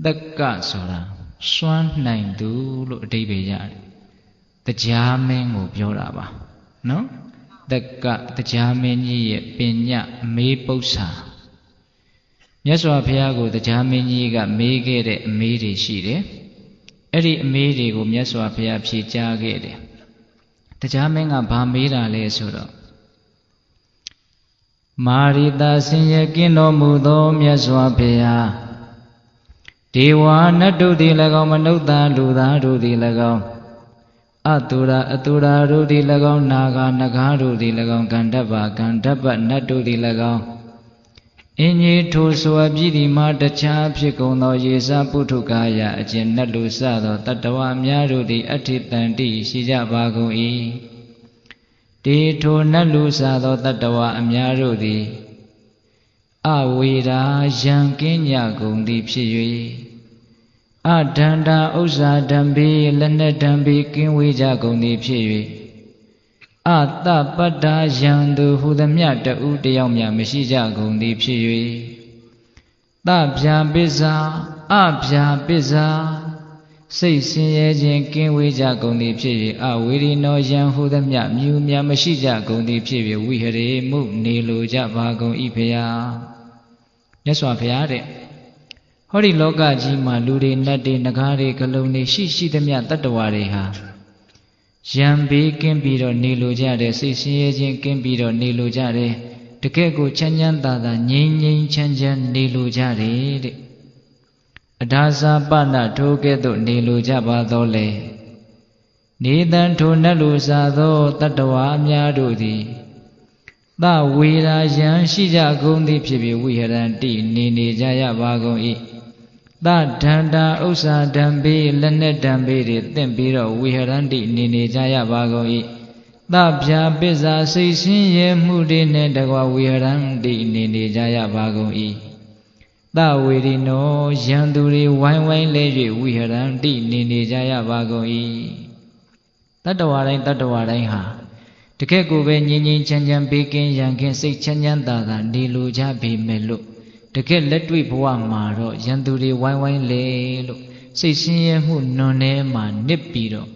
Taka sora Swan nine do look David Yard. The Jamin will Bioraba. No? Taka the Jamin ye Pinya me posa. Yes, or Piago, the Jamin ye got me get it, made it she. Eddie made it, whom yes, or Piap she jagged. The Jamin a Bamida lesuro. Marita Sinyakino Mudom Yaswapia Dewa Nadu di Lagom Manuda Luda Rudi Lagom Atura Rudi Lagom Naga Nagaru di Lagom Gandaba Nadu di Lagom Inye to Swabidi Mata Chapsikono Yesa Putukaya Ajin Nadu Sado Tatawa Myarudi Atitandi Shijabago E Dito Nalusado Tatawa Amyarudi Awira Yankin Yagundi Psui Adanda Usa Dambi Lene Dambi Kinwi Jagundi Psui Ata Pada Yandu Hudamyata Udayamya Meshija Gundi Psui Tabja Biza Say Sin Kinwi Jagundi Psui Awiri no Yan Hudamya Mumya Meshija Gundi Psui We had a move Nilu Javago Ipea. Yes, what Piade Hori Loga Jima Ludi Nadi Nagari Kaluni Shishi the Mia Tatawariha Jambi Kimbiro Nilu Jade, Sisi Kimbiro Nilu Jade, Tekego Chanyan Dada, Yin Chanjan Nilu Jade Adasa Bana Togedo Nilu Jaba Dole Nidan to Nalusa do Tatawa Myadudi Da Wira Yan Shija Gundi Pibi Wiharanti Nini Jaya Bago E Da Danda Usa Dambi Lene Dambi Tempiro Wiharanti Nini Jaya Bago E Da Pia Biza Sisin Ye Mudi Nedagwa Wiharanti Nini Jaya Bago E Da Wiri no Yanduri Wine Lady Wiharanti Nini Jaya Bago E Tatawarai Ha The Kekube Yin Chanjan Baking Yankin Sik Chanjan Dada Nilu Jabi Melu. The Ket Letwi Boa Maro Yanduri Wine Lelo. Say Sin Hu None Ma Nipiro.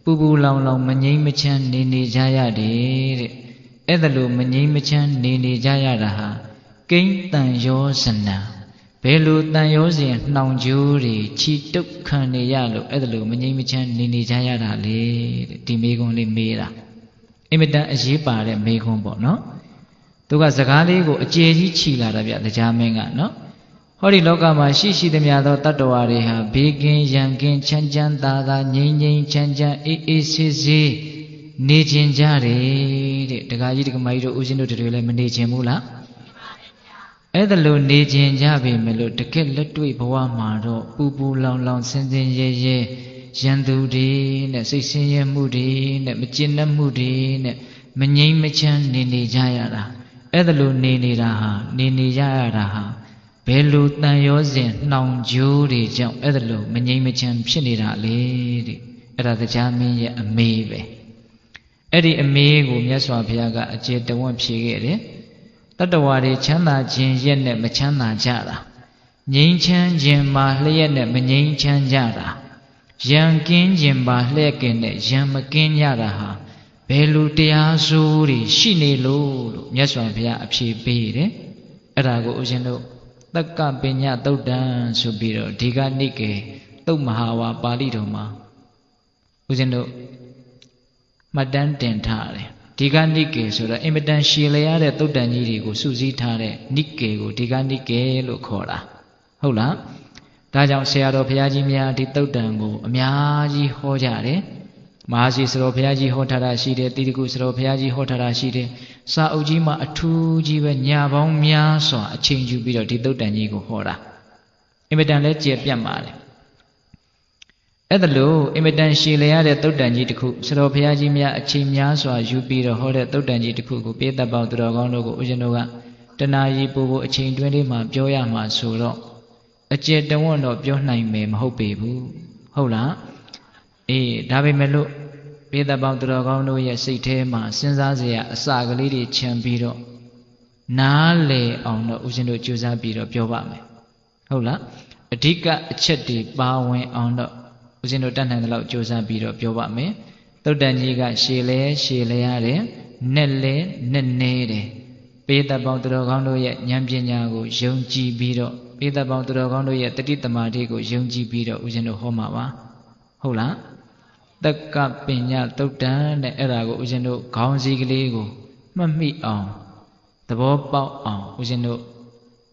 Bubu Long Long Mani Machan Nini Jaya de Edalu Mani Machan Nini Jaya Raha. King Tan Yosana. Belu Tan Yosin Nong Jury Chituk Kani Yalo Edalu Mani Machan Nini Jaya Le Timegon Mira. Imita a jipa de Megumbo, no? Tuga Zagali go a jeji chila rabia the Jamenga, no? Hori Lokama Shishi the Miado Tatuariha, Begin Yankin Chanjan Dada, Yin Chanja, ECC, Nijin Jari, the Gaji Mairo Uzino to Nijin Mula. Edalu Nijin Jabi Melo, the Kellet to Ipoa Maro, Pupu Long Sendin Ye. Yandudi, ne Sisiya Mudi, ne Machina Mudi, ne Mani Machan Nini Jayara, Edalu Nini Raha, Nini Jayaraha, Belu Tayozin, Nong Judy, Jump Edalu, Mani Machan Pinira Lady, Era the Jami a Maybe. Eddie a Mago, Yaswa Piaga, a jet the one piggy. Tatawari Chana Jin Yen Machana Jara. Yin Chan Jin Mahlian Manin Chan Jara. Yankin Jimba Lekin Yamakin Yaraha Belu Tiazuri Shini Lu Yaswan Pia Apsi Bede Arago Ujendo Taka Penya Todan Subiro Diga Nike Tomahawa Palidoma Ujendo Madan Dentare Diga Nike so the Imitan Shilea Todan Yirigo Susi Tare Nike go Diga Nike Lukora Hola Tajam Seado Piajimia di Todango, Miaji Hojare, Mazi Sro Piaji Hotara Shide, Tidiku Sro Piaji Hotara Shide, Sa Ujima a 2 Jiva Nyabong Miaso, a change you be a Titotanigo Hora. Imitan let Jet Yamale. Edalu, Imitan Shilea de Todanjitiku, Sro Piajimia a Chimiaso, you be the Hora Todanjitiku, paid about the Rogono Ujanoga, Tanaji Bobo a chain 20 ma Joyama Suro. A jet the one of your name, hope people. Hola, Davi Melo, paid about the Rogono Yasitema, Sensazia, a saga lady champiro. Na lay on the Uzino Jusa Biro Piovame. Hola, အဓိကအချက်တွေပါဝင်အောင်တော့ဦးဇင်းတို့တတ်နိုင်တဲ့လောက်ကြိုးစားပြီးတော့ပြောပါမယ်သုတ်တန်ကြီးကရှည်လဲရတယ်နဲ့လဲနဲ့နေတယ်ပေတပေါင်းသူတော်ကောင်းတို့ရဲ့ဉာဏ်ပညာကိုယုံကြည်ပြီးတော့ပေတပေါင်းသူတော်ကောင်းတို့ရဲ့တတိတမာတိကိုယုံကြည်ပြီးတော့ဦးဇင်းတို့ဟောမှာပါဟုတ်လားတက္ကပညာသုတ်တန်တဲ့အဲ့ဒါကိုဦးဇင်းတို့ခေါင်းစည်းကလေးကိုမှတ်မိအောင်သဘောပေါက်အောင်ဦးဇင်းတို့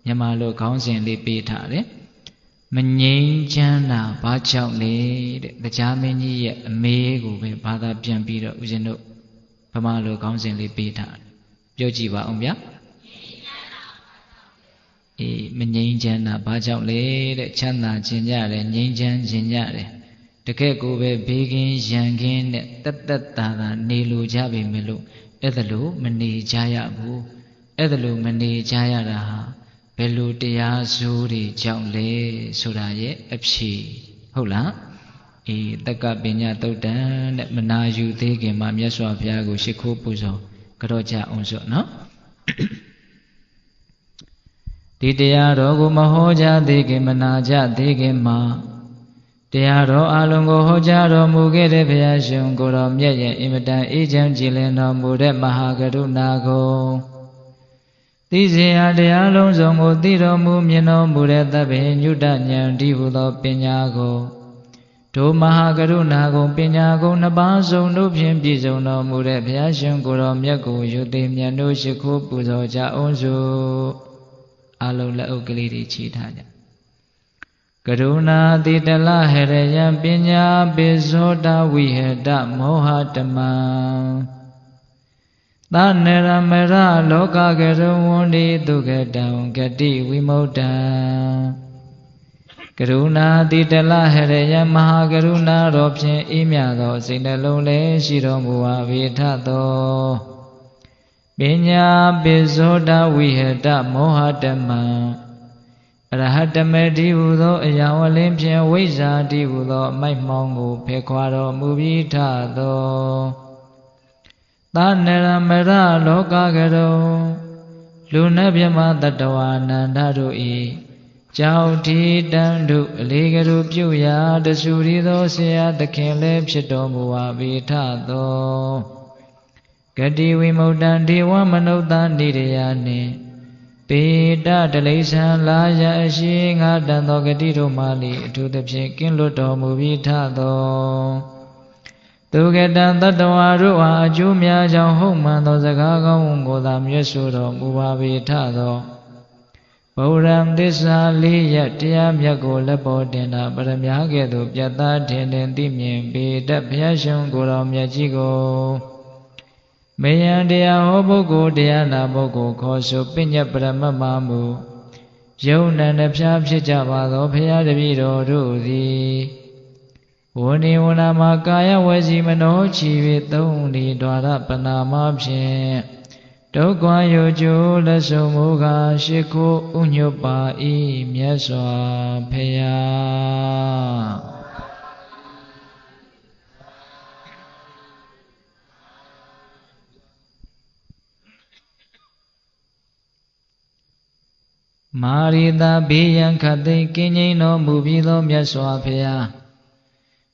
မြန်မာလိုခေါင်းစဉ်လေးပေးထားတယ်မငြိမ်းချမ်းတာဘာကြောင့်လဲတဲ့တရားမင်းကြီးရဲ့အမေကိုပဲဘာသာပြန်ပြီးတော့ဦးဇင်းတို့ဗမာလိုခေါင်းစဉ်လေးပေးထားတယ်ပြောကြည့်ပါအောင်ဗျာမငြိမ်းချမ်းတာဘာကြောင့်လဲတဲ့ချမ်းသာခြင်းကြတယ်ငြိမ်းချမ်းခြင်းကြတယ်တကယ့်ကိုပဲဘေးကင်းရန်ကင်းနဲ့တက်တာနေလိုကြပြီမလို့အဲ့ဒါလို့မနေကြရဘူးအဲ့ဒါလို့မနေကြရတာဟာဘယ်လိုတရားစိုးတွေကြောင့်လဲဆိုတာရဲ့အဖြေဟုတ်လားတက္ကပညာသုတ်တန်တဲ့မနာယူသေးခင်မှာမြတ်စွာဘုရားကိုရှိခိုးပူဇော်ကြောကြအောင်ဆိုနော်ဒီတရားတော်ကိုမဟောကြားသေးခင်မနာကြသေးခင်မှာတရားတော်အလုံးကိုဟောကြားတော်မူခဲ့တဲ့ဘုရားရှင်ကိုတော်မြတ်ရဲ့အင်မတန်အေးချမ်းကြည်လင်တော်မူတဲ့မဟာကရုဏာကိုသိစေရတရားလုံးစုံကိုသိတော်မူမြင်တော်မူတဲ့သဗ္ဗညုတဉာဏ်ဒီဟုသောပညာကိုဒုမဟာကရုဏာကိုပညာကိုနှစ်ပါးစုံတို့ဖြင့်ပြည့်စုံတော်မူတဲ့ဘုရားရှင်ကိုတော်မြတ်ကိုယုသိမြတ်တို့ရှိခိုးပူဇော်ကြအောင်စို့အလုံးလက်အုပ်ကလေးတွေချီထားကြကရုဏာတိတလဟရယံပညာပိဇောတဝိဟတမောဟတမံသနရမရလောကကရုဝန္တိဒုက္ကတံဂတိဝိမု ṭ ံကရုဏာတိတလဟရယံမဟာကရုဏာတော်ဖြင့်အေးမြသောစိတ်နှလုံးလည်းရှိတော်မူပါ၏ထသောပညာပိဇောတဝိဟတမောဟတမံအရဟတမေတိဟုသောအရာဝလင်းဖြင့်ဝိဇ္ဇာတိဟုသောအမိုက်မှောင်ကိုဖယ်ခွာတော်မူပြီးထသောသနရမရလောကကရုလူနတ်မြမတတဝါနန္ဒတို့၏ကြောင့်ဒီတန်တို့အလေးကရုပြုရာတဆူရီသောဆရာသခင်လည်းဖြစ်တော်မူပါ၏ထသောဂတိဝိမု ṭ ံဒေဝမနုဿနိရယနှင့်ပေတတလိษံလာရအရှိငါတန်သောဂတိတို့မှလိအထူးသဖြင့်ကင်းလွတ်တော်မူပြီးထသောသူကတံတတ္တဝါတို့အားအကျိုးများကြောင့်ဟုတ်မှန်သောစကားကောင်းကိုသာမြတ်ဆိုတော်မူပါ၏ထသောဗုဒ္ဓံသစ္စာလေးရတရားမြတ်ကိုလက်ပေါ်တင်တာပရမညာကဲ့သို့ပြတ်သားထင်ထင်သိမြင်ပေတတ်ဘုရားရှင်ကိုယ်တော်မြတ်ကြီးကိုမေယံတရားဟောပုဂ္ဂိုလ်တရားနာပုဂ္ဂိုလ်ခေါ်ဆိုပညတ်ပရမတ်မှမူယုံနံနှဖျားဖြစ်ကြပါသောဘုရားတပည့်တော်တို့သည်ဝဏိဝနာမှာကာယဝစီမနောချီ၍သုံးဒီဒွါရပနာမဖြင့်ဒုက္ခယောကျိုးလက်ဆုံးမူကားရှိခိုးဥညွတ်ပါ၏မြတ်စွာဘုရားမာရိတာဘေးရန်ခတ်သိမ်းကင်းငြိမ်းတော်မူပြီးသောမြတ်စွာဘုရား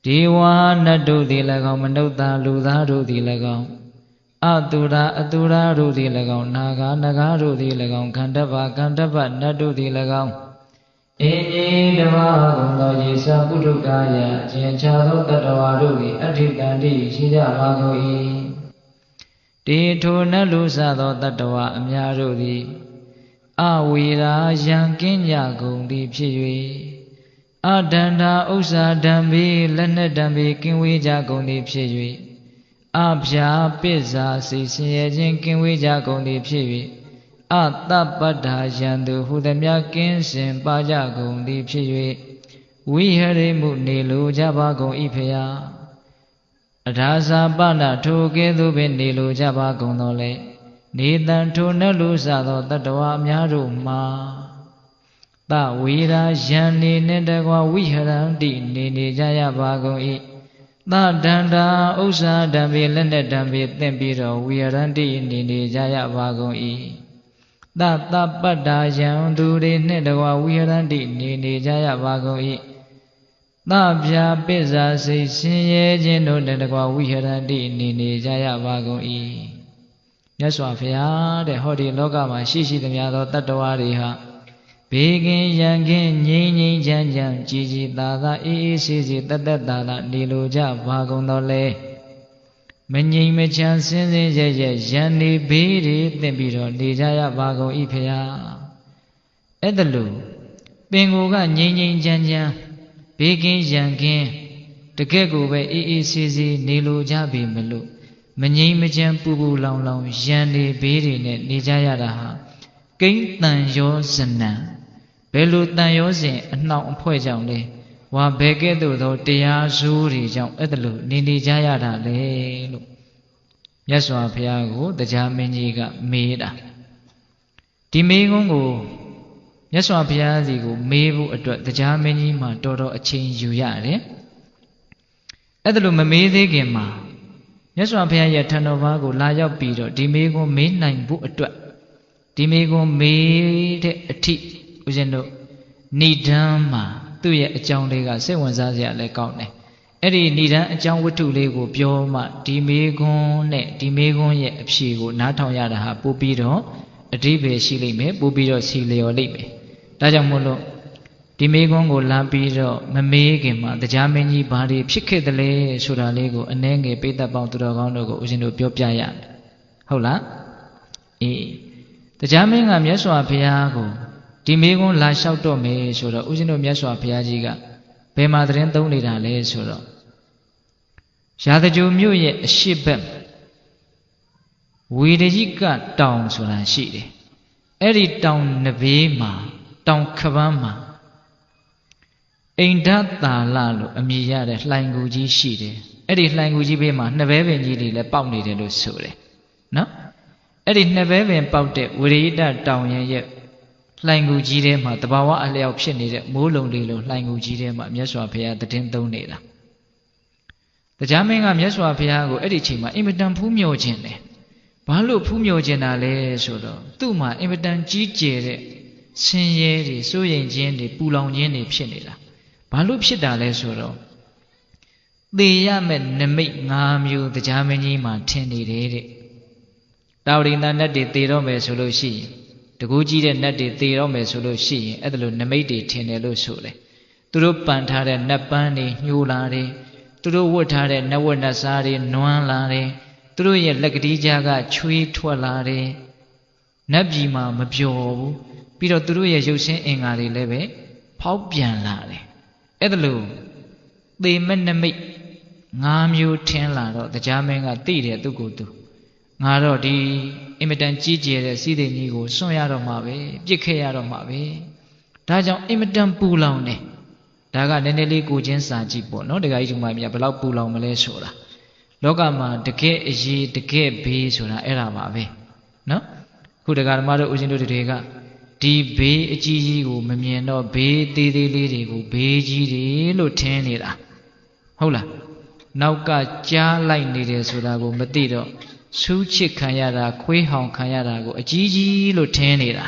ဒေဝနတ်တို့သည်၎င်းမနုဿလူသားတို့သည်၎င်းအတုရာတို့သည်၎င်းနာဂနဂါတို့သည်၎င်းခန္ဓဗနတ်တို့သည်၎င်းအင်းကြီးဓမ္မကုန်သောယေသပုထုကာယအကျဉ်းချသောတတ္တဝါတို့သည်အဋ္ဌိတန္တိရှိကြပါကုန်၏တေထိုနတ်လူစသောတတ္တဝါအများတို့သည်အဝေရာယံကင်းကြကုန်သည်ဖြစ်၍အဒန္တာဥစ္စာဓမ္မေလက်နက်ဓမ္မေကင်းဝေးကြကုန်သည်ဖြစ်၍အဖြာပစ္စာစိတ်ဆင်းရဲခြင်းကင်းဝေးကြကုန်သည်ဖြစ်၍အတပ္ပတ္ထာယံသူဟူသည်များကင်းစင်ပါကြကုန်သည်ဖြစ်၍ဝိဟရိမှုနေလိုကြပါကုန်၏ဖျားအထာစာပဏထိုကဲ့သို့ပင်နေလိုကြပါကုန်တော်လေနေတံထိုနတ်လူစသောတတ္တဝါအများတို့မှာသဝေရာယံနေနှင့်တကွာဝိဟရန္တိနေကြရပါကုန်၏သဒန္တာဥစ္စာဓမ္မေလက်နက်ဓမ္မေသင်ပြီးတော့ဝိဟရန္တိနေကြရပါကုန်၏ သတပတ္တာယံသူတွေနှင့်တကွာဝိဟရန္တိနေကြရပါကုန်၏သဗျာပစ္စာစိတ်ဆင်းရဲခြင်းတို့နှင့်တကွာဝိဟရန္တိနေကြရပါကုန်၏မြတ်စွာဘုရားတဲ့ဟောဒီလောကမှာရှိသမျှသောတတ္တဝါတွေဟာဘေးကင်းရန်ကင်းငြိမ်းငြိမ်းချမ်းချမ်းကြည်ကြည်သာသာအေးအေးဆေးဆေးတသက်သာသာနေလိုကြပါကုန်တော်လေမငြိမ်မချမ်းစင်းစင်းရဲရဲရန်နေဘေးတွေသင့်ပြီးတော့နေကြရပါကုန်၏ဖေဟာအဲ့ဒါလို့ပင်ကိုယ်ကငြိမ်ငြိမ်ချမ်းချမ်းဘေးကင်းရန်ကင်းတကယ့်ကိုပဲအေးအေးဆေးဆေးနေလိုကြပြီမလို့မငြိမ်မချမ်းပူပူလောင်လောင်ရန်နေဘေးတွေနဲ့နေကြရတာဟာကိန်းတန်ရောဇနံဘယ်လိုတန်ရောစဉ်အနှောင်အဖွဲ့ကြောင့်လဲဝါဘယ်ကဲ့သို့သောတရားဆိုးတွေကြောင့်အဲ့ဒါလို့နေကြရတာလေလို့မြတ်စွာဘုရားကိုတရားမင်းကြီးကမေးတာဒီမေးခွန်းကိုမြတ်စွာဘုရားစီကိုမေးဖို့အတွက်တရားမင်းကြီးမှာတော်တော်အချိန်ယူရတယ်အဲ့ဒါလို့မမေးသေးခင်မှာမြတ်စွာဘုရားရဲ့ထံတော်ဘာကိုလာရောက်ပြီးတော့ဒီမေးခွန်းမေးနိုင်ဖို့အတွက်ဒီမေးခွန်းမေးတဲ့အထိဦးဇင်းတို့ဏိဒန်းမှာသူ့ရဲ့အကြောင်းလေးကစိတ်ဝင်စားစရာလည်းကောင်းတယ်အဲ့ဒီဏိဒန်းအကြောင်းဝတ္ထုလေးကိုပြောမှဒီမေးခွန်းနဲ့ဒီမေးခွန်းရဲ့အဖြေကိုနားထောင်ရတာဟာပို့ပြီးတော့အဓိပ္ပာယ်ရှိလိမ့်မယ်ပို့ပြီးတော့စီလျော်လိမ့်မယ်ဒါကြောင့်မို့လို့ဒီမေးခွန်းကိုလာပြီးတော့မမေးခင်မှာတရားမင်းကြီးဘာတွေဖြစ်ခဲ့တယ်လဲဆိုတာလေးကိုအနည်းငယ်ပိဋကပေါင်းသူတော်ကောင်းတို့ကိုဦးဇင်းတို့ပြောပြရမယ်ဟုတ်လားအေးတရားမင်းကမြတ်စွာဘုရားကိုဒီမေးခွန်းလာလျှောက်တော့မယ်ဆိုတော့ဦးဇင်းတို့မြတ်စွာဘုရားကြီးကဘယ်မှာသတင်းသုံးနေတာလဲဆိုတော့ရာဇဂိုမြို့ရဲ့အရှိတ်ဘက်ဝေဒယိကတောင်ဆိုတာရှိတယ်အဲ့ဒီတောင်နဘေးမှာတောင်ခပန်းမှာအိန္ဒသာလလို့အမည်ရတဲ့လှိုင်ကူကြီးရှိတယ်အဲ့ဒီလှိုင်ကူကြီးဘေးမှာနှစ်ဘဲပင်ကြီးတွေလည်းပေါက်နေတယ်လို့ဆိုတယ်နော်အဲ့ဒီနှစ်ဘဲပင်ပေါက်တဲ့ဝေဒယိတတောင်ရဲ့လှိုင်ကူကြီးထဲမှာတဘာဝအလျောက်ဖြစ်နေတဲ့မိုးလုံးလေးလိုလှိုင်ကူကြီးထဲမှာမြတ်စွာဘုရားတည်င်းသုံးနေတာတရားမင်းကမြတ်စွာဘုရားကိုအဲ့ဒီချိန်မှာအင်မတန်ဖူးမြော်ခြင်းတယ်ဘာလို့ဖူးမြော်ခြင်းတာလဲဆိုတော့သူ့မှာအင်မတန်ကြီးကျယ်တဲ့ဆင်းရဲတွေစိုးရိမ်ခြင်းတွေပူလောင်ခြင်းတွေဖြစ်နေတာဘာလို့ဖြစ်တာလဲဆိုတော့သေရမဲ့နမိတ်၅မျိုးတရားမင်းကြီးမှာထင်နေတယ်တဲ့တာဝရိန္ဒနတ်တွေသေတော့မယ်ဆိုလို့ရှိရင်တကူကြီးတဲ့နတ်တွေသေတော့မယ်ဆိုလို့ရှိရင်အဲ့ဒါလိုနမိတ်တွေထင်တယ်လို့ဆိုတယ်သူတို့ပန်ထားတဲ့နတ်ပန်းတွေညှိုးလာတယ်သူတို့ဝတ်ထားတဲ့နတ်ဝတ်နတ်စားတွေနွမ်းလာတယ်သူတို့ရဲ့လက်ကတိကြားကချွေးထွက်လာတယ်နတ်ပြည်မှာမပျော်ဘူးပြီးတော့သူတို့ရဲ့ရုပ်ရှင်အင်္ဂါတွေလည်းပဲဖောက်ပြန်လာတယ်အဲ့ဒါလိုသေမဲ့နမိတ်၅မျိုးထင်လာတော့တရားမင်းကသိတယ်သူကိုယ်သူငါတော့ဒီအင်မတန်ကြီးကျယ်တဲ့စီးသိမ်ကြီးကိုစွန့်ရတော့မှာပဲပြစ်ခဲ့ရတော့မှာပဲဒါကြောင့်အင်မတန်ပူလောင်တယ်ဒါကနည်းနည်းလေးကိုချင်းစာကြည့်ပေါ့နော်တခါကြီးဒီမှာမြတ်ဘယ်လောက်ပူလောင်မလဲဆိုတာလောကမှာတကယ်အရေးတကယ်ဘေးဆိုတာအဲ့ဒါပါပဲနော်ခုတခါဓမ္မတို့ဦးဇင်းတို့တွေကဒီဘေးအကြီးကြီးကိုမမြင်တော့ဘေးသေးသေးလေးတွေကိုဘေးကြီးတွေလို့ထင်နေတာဟုတ်လားနောက်ကကြားလိုက်နေတယ်ဆိုတာကိုမသိတော့ဆူးချစ်ခံရတာခွေးဟောင်ခံရတာကိုအကြီးကြီးလို့ထင်နေတာ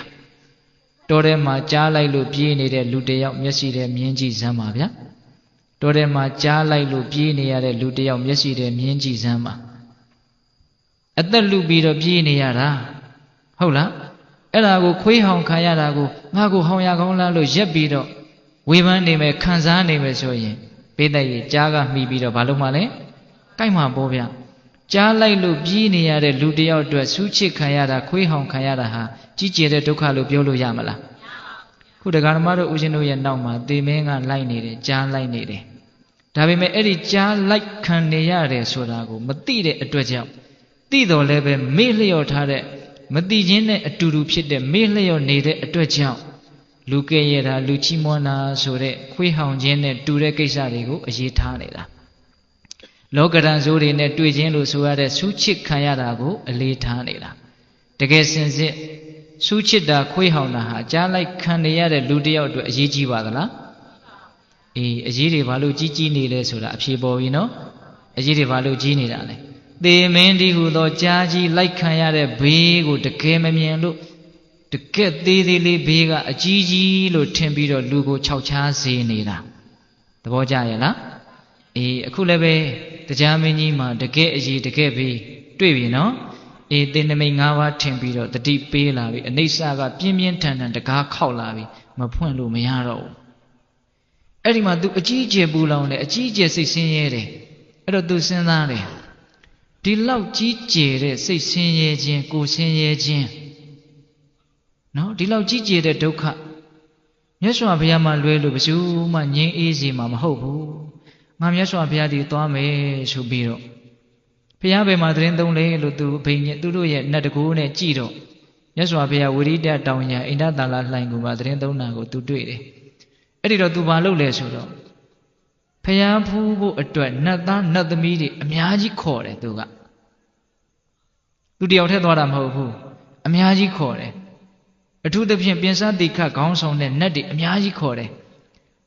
တောထဲမှာကြားလိုက်လို့ပြေးနေတဲ့လူတယောက်မျက်စိထဲမြင်ကြည့်စမ်းပါဗျာတောထဲမှာကြားလိုက်လို့ပြေးနေရတဲ့လူတယောက်မျက်စိထဲမြင်ကြည့်စမ်းပါအသက်လူပြီးတော့ပြေးနေရတာဟုတ်လားအဲ့ဒါကိုခွေးဟောင်ခံရတာကိုငါကိုဟောင်ရကောင်းလားလို့ရက်ပြီးတော့ဝေဖန်နေမယ်ခံစားနေမယ်ဆိုရင်ဘေးသက်ရကြားကမှီပြီးတော့ဘာလို့မှလဲကြိုက်မှာပေါ့ဗျာကြားလိုက်လို့ပြေးနေရတဲ့လူတယောက်အတွက်ဆူးချစ်ခံရတာခွေးဟောင်ခံရတာဟာကြီးကျယ်တဲ့ဒုက္ခလို့ပြောလို့ရမလားခုတရားဓမ္မတို့ဦးဇင်းတို့ရဲ့နောက်မှာသေမင်းကလိုက်နေတယ်ကြားလိုက်နေတယ်ဒါပေမဲ့အဲ့ဒီကြားလိုက်ခံနေရတယ်ဆိုတာကိုမသိတဲ့အတွက်ကြောင့်သိတော်လည်းပဲမေ့လျော့ထားတဲ့မသိခြင်းနဲ့အတူတူဖြစ်တဲ့မေ့လျော့နေတဲ့အတွက်ကြောင့်လူကဲရတာလူချီးမွမ်းတာဆိုတဲ့ခွေးဟောင်ခြင်းနဲ့တူတဲ့ကိစ္စတွေကိုအရေးထားနေတာလောကရန်ဆိုးတွေနဲ့တွေ့ခြင်းလို့ဆိုရတဲ့ဆူးချစ်ခံရတာကိုအလေးထားနေတာတကယ်စင်စစ်ဆူးချစ်တာခွေးဟောင်တာဟာကြားလိုက်ခံနေရတဲ့လူတယောက်အတွက်အရေးကြီးပါသလားအေးအရေးတွေဘာလို့ကြီးနေလဲဆိုတာအဖြေပေါ်ပြီနော်အရေးတွေဘာလို့ကြီးနေတာလဲသေမင်းဒီဟုသောကြားကြီးလိုက်ခံရတဲ့ဘေးကိုတကယ်မမြင်လို့ တကက်သေးသေးလေးဘေးကအကြီးကြီးလို့ထင်ပြီးတော့လူကိုခြောက်ခြားစေနေတာသဘောကျရဲ့လားအေးအခုလည်းပဲတရားမင်းကြီးမှာတကက်အကြီးတကက်ဘေးတွေ့ပြီနော်အေးသင်္နမိတ်၅ပါးထင်ပြီးတော့တတိပေးလာပြီအနိစ္စကပြင်းပြင်းထန်ထန်တကားခောက်လာပြီမဖွင့်လို့မရတော့ဘူးအဲ့ဒီမှာ तू အကြီးအကျယ်ပူလောင်တယ်အကြီးအကျယ်စိတ်ဆင်းရဲတယ်အဲ့တော့ तू စဉ်းစားတယ်ဒီလောက်ကြီးကျယ်တဲ့စိတ်ဆင်းရဲခြင်းကိုယ်ဆင်းရဲခြင်းနော်ဒီလောက်ကြီးကျယ်တဲ့ဒုက္ခမြတ်စွာဘုရားမှလွဲလို့ဘယ်သူမှငြိမ်းအေးစေမှာမဟုတ်ဘူးငါမြတ်စွာဘုရားဒီသွားမယ်ဆိုပြီးတော့ဘုရားဘယ်မှာသတင်းသုံးလဲလို့ तू ဘိညာဉ်သူတို့ရဲ့နတ်တကူနဲ့ကြည့်တော့မြတ်စွာဘုရားဝိရိဒတောင်ညာအိန္ဒသာလလှိုင်ကူမှာသတင်းသုံးတာကို तू တွေ့တယ်အဲ့ဒီတော့ तू ဘာလုပ်လဲဆိုတော့ဘုရားဖူးဖို့အတွက်နတ်သားနတ်သမီးတွေအများကြီးခေါ်တယ် तू ကသူတယောက်တည်းသွားတာမဟုတ်ဘူးအများကြီးခေါ်တယ်အထူးသဖြင့်ပြင်စတိခတ်ခေါင်းဆောင်တဲ့နတ်တွေအများကြီးခေါ်တယ်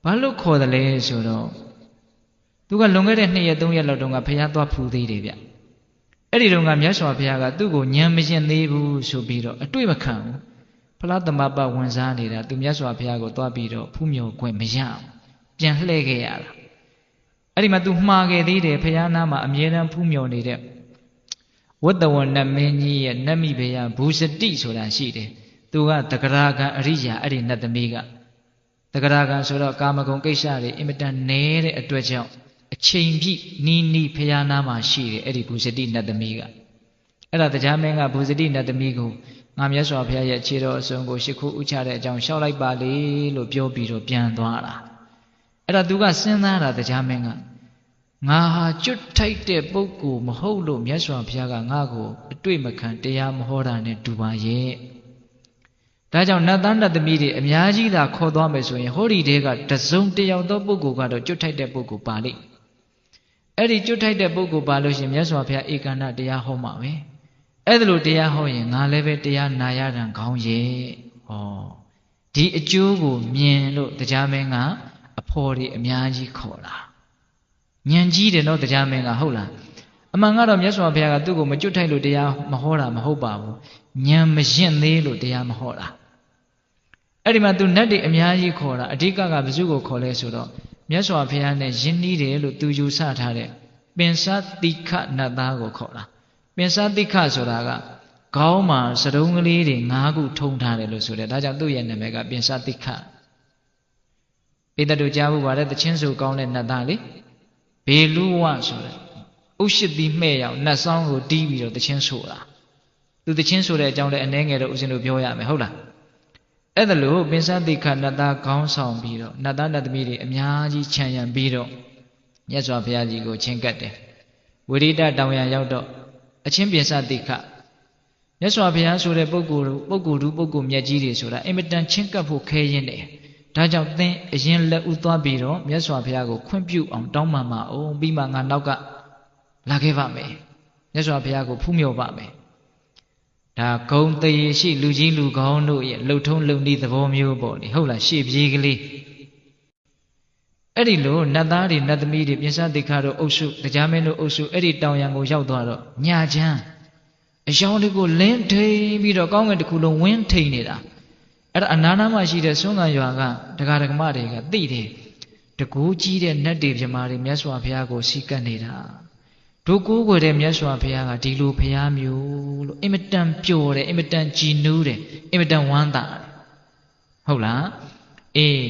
ဘာလို့ခေါ်တယ်လဲဆိုတော့သူကလွန်ခဲ့တဲ့2ရက်3ရက်လောက်တုန်းကဘုရားသွားဖူးသေးတယ်ဗျအဲ့ဒီတုန်းကမြတ်စွာဘုရားကသူ့ကိုဉာဏ်မရှင်သေးဘူးဆိုပြီးတော့အတွေ့မခံဘူးဖလားသမပဝင်စားနေတာသူမြတ်စွာဘုရားကိုသွားပြီးတော့ဖူးမြော်ခွင့်မရအောင်ပြန်လှည့်ခဲ့ရတာအဲ့ဒီမှာသူမှားခဲ့သေးတယ်ဘုရားနာမှာအမြဲတမ်းဖူးမြော်နေတဲ့ဝတ္တဝနမင်းကြီးရဲ့နတ်မိဘုရားဘူစတိဆိုတာရှိတယ်သူကတဂရကံအရိယာအဲ့ဒီနတ်သမီးကတဂရကံဆိုတော့ကာမဂုဏ်ကိစ္စတွေအင်မတန်နည်းတဲ့အတွက်ကြောင့်အချိန်ပြည့်နီးဖျားနာမှာရှိတယ်အဲ့ဒီဘူစတိနတ်သမီးကအဲ့ဒါတရားမင်းကဘူစတိနတ်သမီးကိုငါမြတ်စွာဘုရားရဲ့ခြေတော်အစုံကိုရှ िख ုဥချတဲ့အကြောင်းရှောက်လိုက်ပါလေလို့ပြောပြီးတော့ပြန်သွားတာအဲ့ဒါသူကစဉ်းစားတာတရားမင်းကငါဟာကျွတ်ထိုက်တဲ့ပုဂ္ဂိုလ်မဟုတ်လို့မြတ်စွာဘုရားကငါ့ကိုအတွေ့မခံတရားမဟောတာနဲ့တူပါရဲ့ဒါကြောင့်နတ်သားနတ်သမီးတွေအများကြီးသာခေါ်သွားမယ်ဆိုရင်ဟောဒီတဲကတစုံတယောက်သောပုဂ္ဂိုလ်ကတော့ကျွတ်ထိုက်တဲ့ပုဂ္ဂိုလ်ပါလိမ့်အဲ့ဒီကျွတ်ထိုက်တဲ့ပုဂ္ဂိုလ်ပါလို့ရှိရင်မြတ်စွာဘုရားဧကန္တတရားဟောမှာပဲအဲ့ဒါလို့တရားဟောရင်ငါလည်းပဲတရားနာရတာခေါင်းရဲ့ဟောဒီအကျိုးကိုမြင်လို့တရားမင်းကအဖော်တွေအများကြီးခေါ်တာဉာဏ်ကြီးတယ်နော်တရားမင်းကဟုတ်လားအမှန်ကတော့မြတ်စွာဘုရားကသူ့ကိုမကျွတ်ထိုက်လို့တရားမဟောတာမဟုတ်ပါဘူးဉာဏ်မရင့်သေးလို့တရားမဟောတာအဲ့ဒီမှာသူနတ်တွေအများကြီးခေါ်တာအဓိကကဘယ်သူကိုခေါ်လဲဆိုတော့မြတ်စွာဘုရားနဲ့ယဉ်နီးတယ်လို့သူယူဆထားတဲ့ပင်စတိခနတ်သားကိုခေါ်တာပင်စတိခဆိုတာကခေါင်းမှာစတုံးကလေးတွေ5ခုထုံထားတယ်လို့ဆိုတယ်ဒါကြောင့်သူ့ရဲ့နာမည်ကပင်စတိခပိတ္တတို့ကြားဖို့ပါတဲ့သချင်းဆိုကောင်းတဲ့နတ်သားလေဘေလူဝဆိုတဲ့ဥရှိတိမှဲ့ရောက်နတ်ဆောင်ကိုတီးပြီးတော့သချင်းဆိုတာသူသချင်းဆိုတဲ့အကြောင်းလည်းအနှဲငယ်တော့ဦးဇင်းတို့ပြောရမယ်ဟုတ်လားအဲ့ဒါလို့ပင်စတိခနတ်သားခေါင်းဆောင်ပြီးတော့နတ်သားနတ်သမီးတွေအများကြီးခြံရံပြီးတော့မြတ်စွာဘုရားကြီးကိုချဉ်ကပ်တယ်ဝိရိဒတောင်ရရောက်တော့အချင်းပင်စတိခမြတ်စွာဘုရားဆိုတဲ့ပုဂ္ဂိုလ်မြတ်ကြီးတွေဆိုတာအင်မတန်ချဉ်ကပ်ဖို့ခဲရင်တယ်ဒါကြောင့်သင်အရင်လက်ဦးသွားပြီးတော့မြတ်စွာဘုရားကိုခွင့်ပြုအောင်တောင်းပန်ပါအောင်ပြီးမှငါနောက်ကလာခဲ့ပါမယ်မြတ်စွာဘုရားကိုဖူးမြော်ပါမယ်ဒါဂုံတရေရှိလူကြီးလူကောင်းတို့ရဲ့လှုပ်ထုံးလုံနည်းသဘောမျိုးပေါ့လေဟုတ်လားရှေ့ပြေးကလေးအဲ့ဒီလိုနတ်သားတွေနတ်သမီးတွေပြင်စတိခါတို့အုပ်စုတရားမင်းတို့အုပ်စုအဲ့ဒီတောင်ရံကိုရောက်သွားတော့ညာချမ်းအယောင်တွေကိုလင်းထိန်ပြီးတော့ကောင်းကင်တစ်ခုလုံးဝင်းထိန်နေတာအဲ့ဒါအနာနာမှာရှိတဲ့ဆွမ်းခံရွာကဒကာဒကမတွေကသိတယ်တကူကြီးတဲ့နတ်တွေပြမာတွေမြတ်စွာဘုရားကိုစီကပ်နေတာတို့ကိုးကွယ်တဲ့မြတ်စွာဘုရားကဒီလိုဘုရားမျိုးလို့အင်မတန်ပျော်တယ်အင်မတန်ကြည်နူးတယ်အင်မတန်ဝမ်းသာတယ်ဟုတ်လားအေး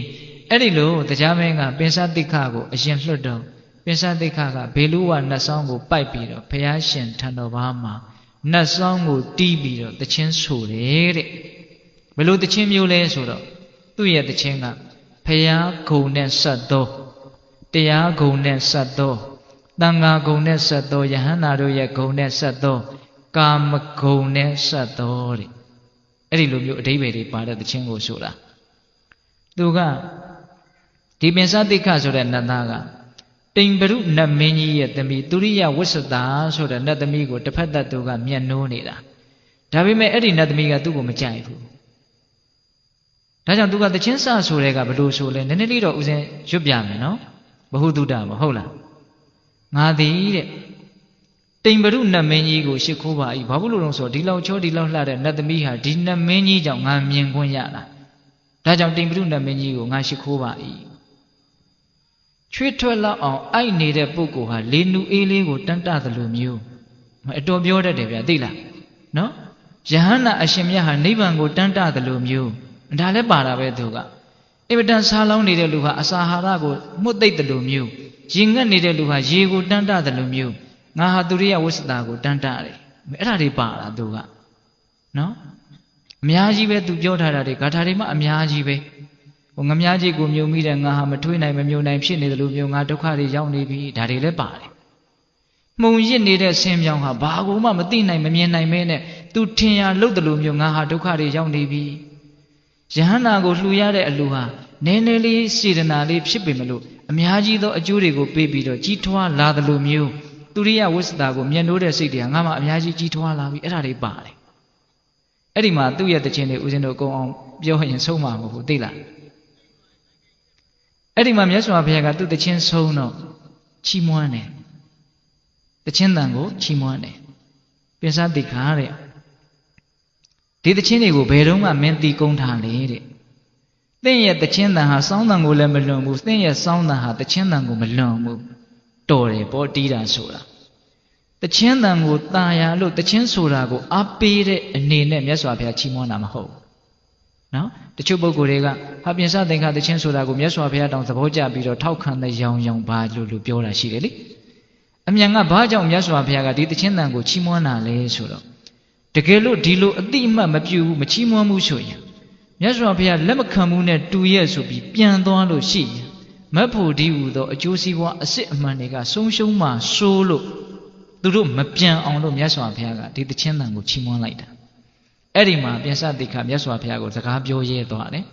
အဲ့ဒီလိုတရားမင်းကပင်စတိခကိုအရင်လွှတ်တော့ပင်စတိခကဘေလူဝနတ်ဆောင်ကိုပိုက်ပြီးတော့ဘုရားရှင်ထံတော်ဘာမှာနတ်ဆောင်ကိုတီးပြီးတော့တခြင်းဆိုတယ်တဲ့ဘယ်လိုတခြင်းမျိုးလဲဆိုတော့သူ့ရဲ့တခြင်းကဘုရားဂုံနဲ့ဆက်သောတရားဂုံနဲ့ဆက်သောတန်ဃာဂုံနဲ့ဆက်သောယဟန္တာတို့ရဲ့ဂုံနဲ့ဆက်သောကာမဂုံနဲ့ဆက်သောတဲ့အဲ့ဒီလိုမျိုးအဓိပ္ပာယ်တွေပါတဲ့တခြင်းကိုဆိုတာသူကဒီပင်စတိခဆိုတဲ့နတ်သားကတိမ်ပရုနတ်မင်းကြီးရဲ့သမီးသူရိယဝစ္စတာဆိုတဲ့နတ်သမီးကိုတစ်ဖက်သက်သူကမျက်နှိုးနေတာဒါပေမဲ့အဲ့ဒီနတ်သမီးကသူ့ကိုမကြိုက်ဘူးဒါကြောင့်သူကတခြင်းစဆိုတဲ့ကဘယ်လိုဆိုလဲနည်းနည်းလေးတော့ဦးဇင်းရွတ်ပြမယ်နော်ဘဟုတုတ္တမဟုတ်လားငါသည်တဲ့ တိမ်ပရုနတ်မင်းကြီးကိုရှ िख ိုးပါ၏ဘာဘူးလို့လဲဆိုတော့ဒီလောက်ချောဒီလောက်လှတဲ့နတ်သမီးဟာဒီနတ်မင်းကြီးကြောင့်ငါမြင်ခွင့်ရတာဒါကြောင့်တိမ်ပရုနတ်မင်းကြီးကိုငါရှ िख ိုးပါ၏ချွေးထွက်လောက်အောင်အိုက်နေတဲ့ပုဂ္ဂိုလ်ဟာလေနူအေးလေးကိုတန်းတသလိုမျိုးအတော်ပြောတတ်တယ်ဗျာသိလားနော်ယဟန္တာအရှင်မြတ်ဟာနိဗ္ဗာန်ကိုတန်းတသလိုမျိုးဒါလည်းပါတာပဲသူကအင်မတန်ဆာလောင်းနေတဲ့လူဟာအစာဟာရကိုမှုတ်သိပ်တယ်လို့မျိုးရေငတ်နေတဲ့လူဟာရေကိုတန်းတတယ်လို့မျိုးငါဟာသူရိယဝိသတာကိုတန်းတတယ်အဲ့ဒါတွေပါတာသူကနော်အများကြီးပဲသူပြောထားတာတွေဂါထာတွေမှအများကြီးပဲဟိုငမားကြီးကိုမြုံမိတဲ့ငါဟာမထွေးနိုင်မမြုံနိုင်ဖြစ်နေတယ်လို့မျိုးငါဒုက္ခတွေရောက်နေပြီဒါတွေလည်းပါတယ်မှုံရစ်နေတဲ့ဆင်းပြောင်းဟာဘာကိုမှမသိနိုင်မမြင်နိုင်မဲနဲ့သူထင်ရလို့တယ်လို့မျိုးငါဟာဒုက္ခတွေရောက်နေပြီယဟန္တာကိုလှူရတဲ့အလူဟာနည်းနည်းလေးစေတနာလေးဖြစ်ပေမလို့အများကြီးသောအကျိုးတွေကိုပေးပြီးတော့ကြီးထွားလာတယ်လို့မျိုးသူရိယဝိသတာကိုမျက်နှိုးတဲ့စိတ်တွေကငါမှအများကြီးကြီးထွားလာပြီအဲ့ဒါတွေပါတယ်အဲ့ဒီမှာသူ့ရဲ့တခြင်းတွေဦးဇင်းတို့ကုံအောင်ပြောရင်ဆုံးမှာမဟုတ်ဘူးသိလားအဲ့ဒီမှာမြတ်စွာဘုရားကသူ့တခြင်းဆုံးတော့ချီးမွမ်းတယ်တခြင်းတန်ကိုချီးမွမ်းတယ်ပိစတိခါတဲ့ဒီတခြင်းတွေကိုဘယ်တော့မှမင်းတီးကုန်းထားလေတဲ့သင်ရဲ့တခြင်းတန်ဟာစောင်းတန်ကိုလည်းမလွန်ဘူးသင်ရဲ့စောင်းတန်ဟာတခြင်းတန်ကိုမလွန်ဘူးတော်တယ်ပေါ့တီးတာဆိုတာတခြင်းတန်ကိုตาရလို့တခြင်းဆိုတာကိုအားပေးတဲ့အနေနဲ့မြတ်စွာဘုရားချီးမွမ်းတာမဟုတ်ဘူးနော်တချို့ပုဂ္ဂိုလ်တွေကဟာပြင်စသင်္ခါတခြင်းဆိုတာကိုမြတ်စွာဘုရားတောင်သဘောကျပြီးတော့ထောက်ခံတဲ့ရောင်ဘာလို့ပြောတာရှိတယ်လေအမြန်ကဘာကြောင့်မြတ်စွာဘုရားကဒီတခြင်းတန်ကိုချီးမွမ်းတာလဲဆိုတော့တကယ်လို့ဒီလိုအတိအမှတ်မပြုဘူးမချီးမွမ်းဘူးဆိုရင်မြတ်စွာဘုရားလက်မခံဘူးနဲ့တူရဲ့ဆိုပြီးပြန်သွားလို့ရှိရင်မတ်ဖို့ဒီဟူသောအကျိုးစီးပွားအစစ်အမှန်တွေကဆုံးရှုံးမှဆိုးလို့သူတို့မပြန်အောင်လို့မြတ်စွာဘုရားကဒီတခြင်းတန်ကိုချီးမွမ်းလိုက်တာအဲ့ဒီမှာပြင်စတိခါမြတ်စွာဘုရားကိုစကားပြောရဲသွားတယ်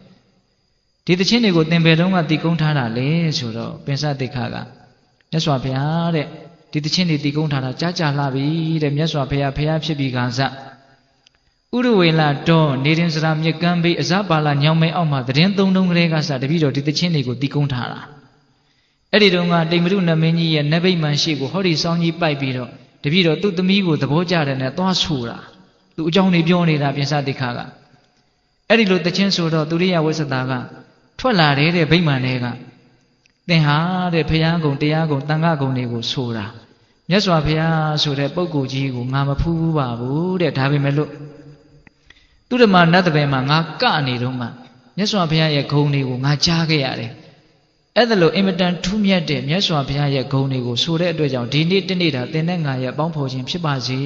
ဒီတခြင်းတွေကိုသင်္ဘေတုံးကတည်ကုန်းထားတာလေဆိုတော့ပြင်စတိခါကမြတ်စွာဘုရားတဲ့ဒီတခြင်းတွေတည်ကုန်းထားတာကြားကြလှပြီတဲ့မြတ်စွာဘုရားဘုရားဖြစ်ပြီးကစဥရဝေလတော်နေရင်စရာမြက်ကမ်းဘေးအဇပါလညောင်မဲအောက်မှာသတင်းသုံးတုံးကလေးကစတပည့်တော်ဒီတခြင်းတွေကိုတည်ကုန်းထားတာအဲ့ဒီတုန်းကတိမ်မရုနမင်းကြီးရဲ့နဗိမာန်ရှိကိုဟောဒီစောင်းကြီးပိုက်ပြီးတော့တပည့်တော်သူ့သမီးကိုသဘောကျတယ်နဲ့သွားဆိုတာသူအကြောင်းတွေပြောနေတာပြင်စတိခါကအဲ့ဒီလိုတခြင်းဆိုတော့သူရိယဝိသတာကထွက်လာတယ်တဲ့ဗိမာန်တွေကသင်ဟာတဲ့ဘုရားကုံတရားကုံတန်ခါကုံတွေကိုဆိုတာမြတ်စွာဘုရားဆိုတဲ့ပုဂ္ဂိုလ်ကြီးကိုငါမဖူးဘူးပါဘူးတဲ့ဒါပေမဲ့လို့သူဓမ္မနတ်တပည့်မှာငါကနေတော့မှမြတ်စွာဘုရားရဲ့ဂုဏ်တွေကိုငါကြားခဲ့ရတယ်အဲ့ဒါလို့အင်မတန်ထူးမြတ်တဲ့မြတ်စွာဘုရားရဲ့ဂုဏ်တွေကိုဆိုတဲ့အတွက်ကြောင့်ဒီနေ့တနေ့တာသင်နဲ့ငါရဲ့ပေါင်းဖော်ခြင်းဖြစ်ပါစေ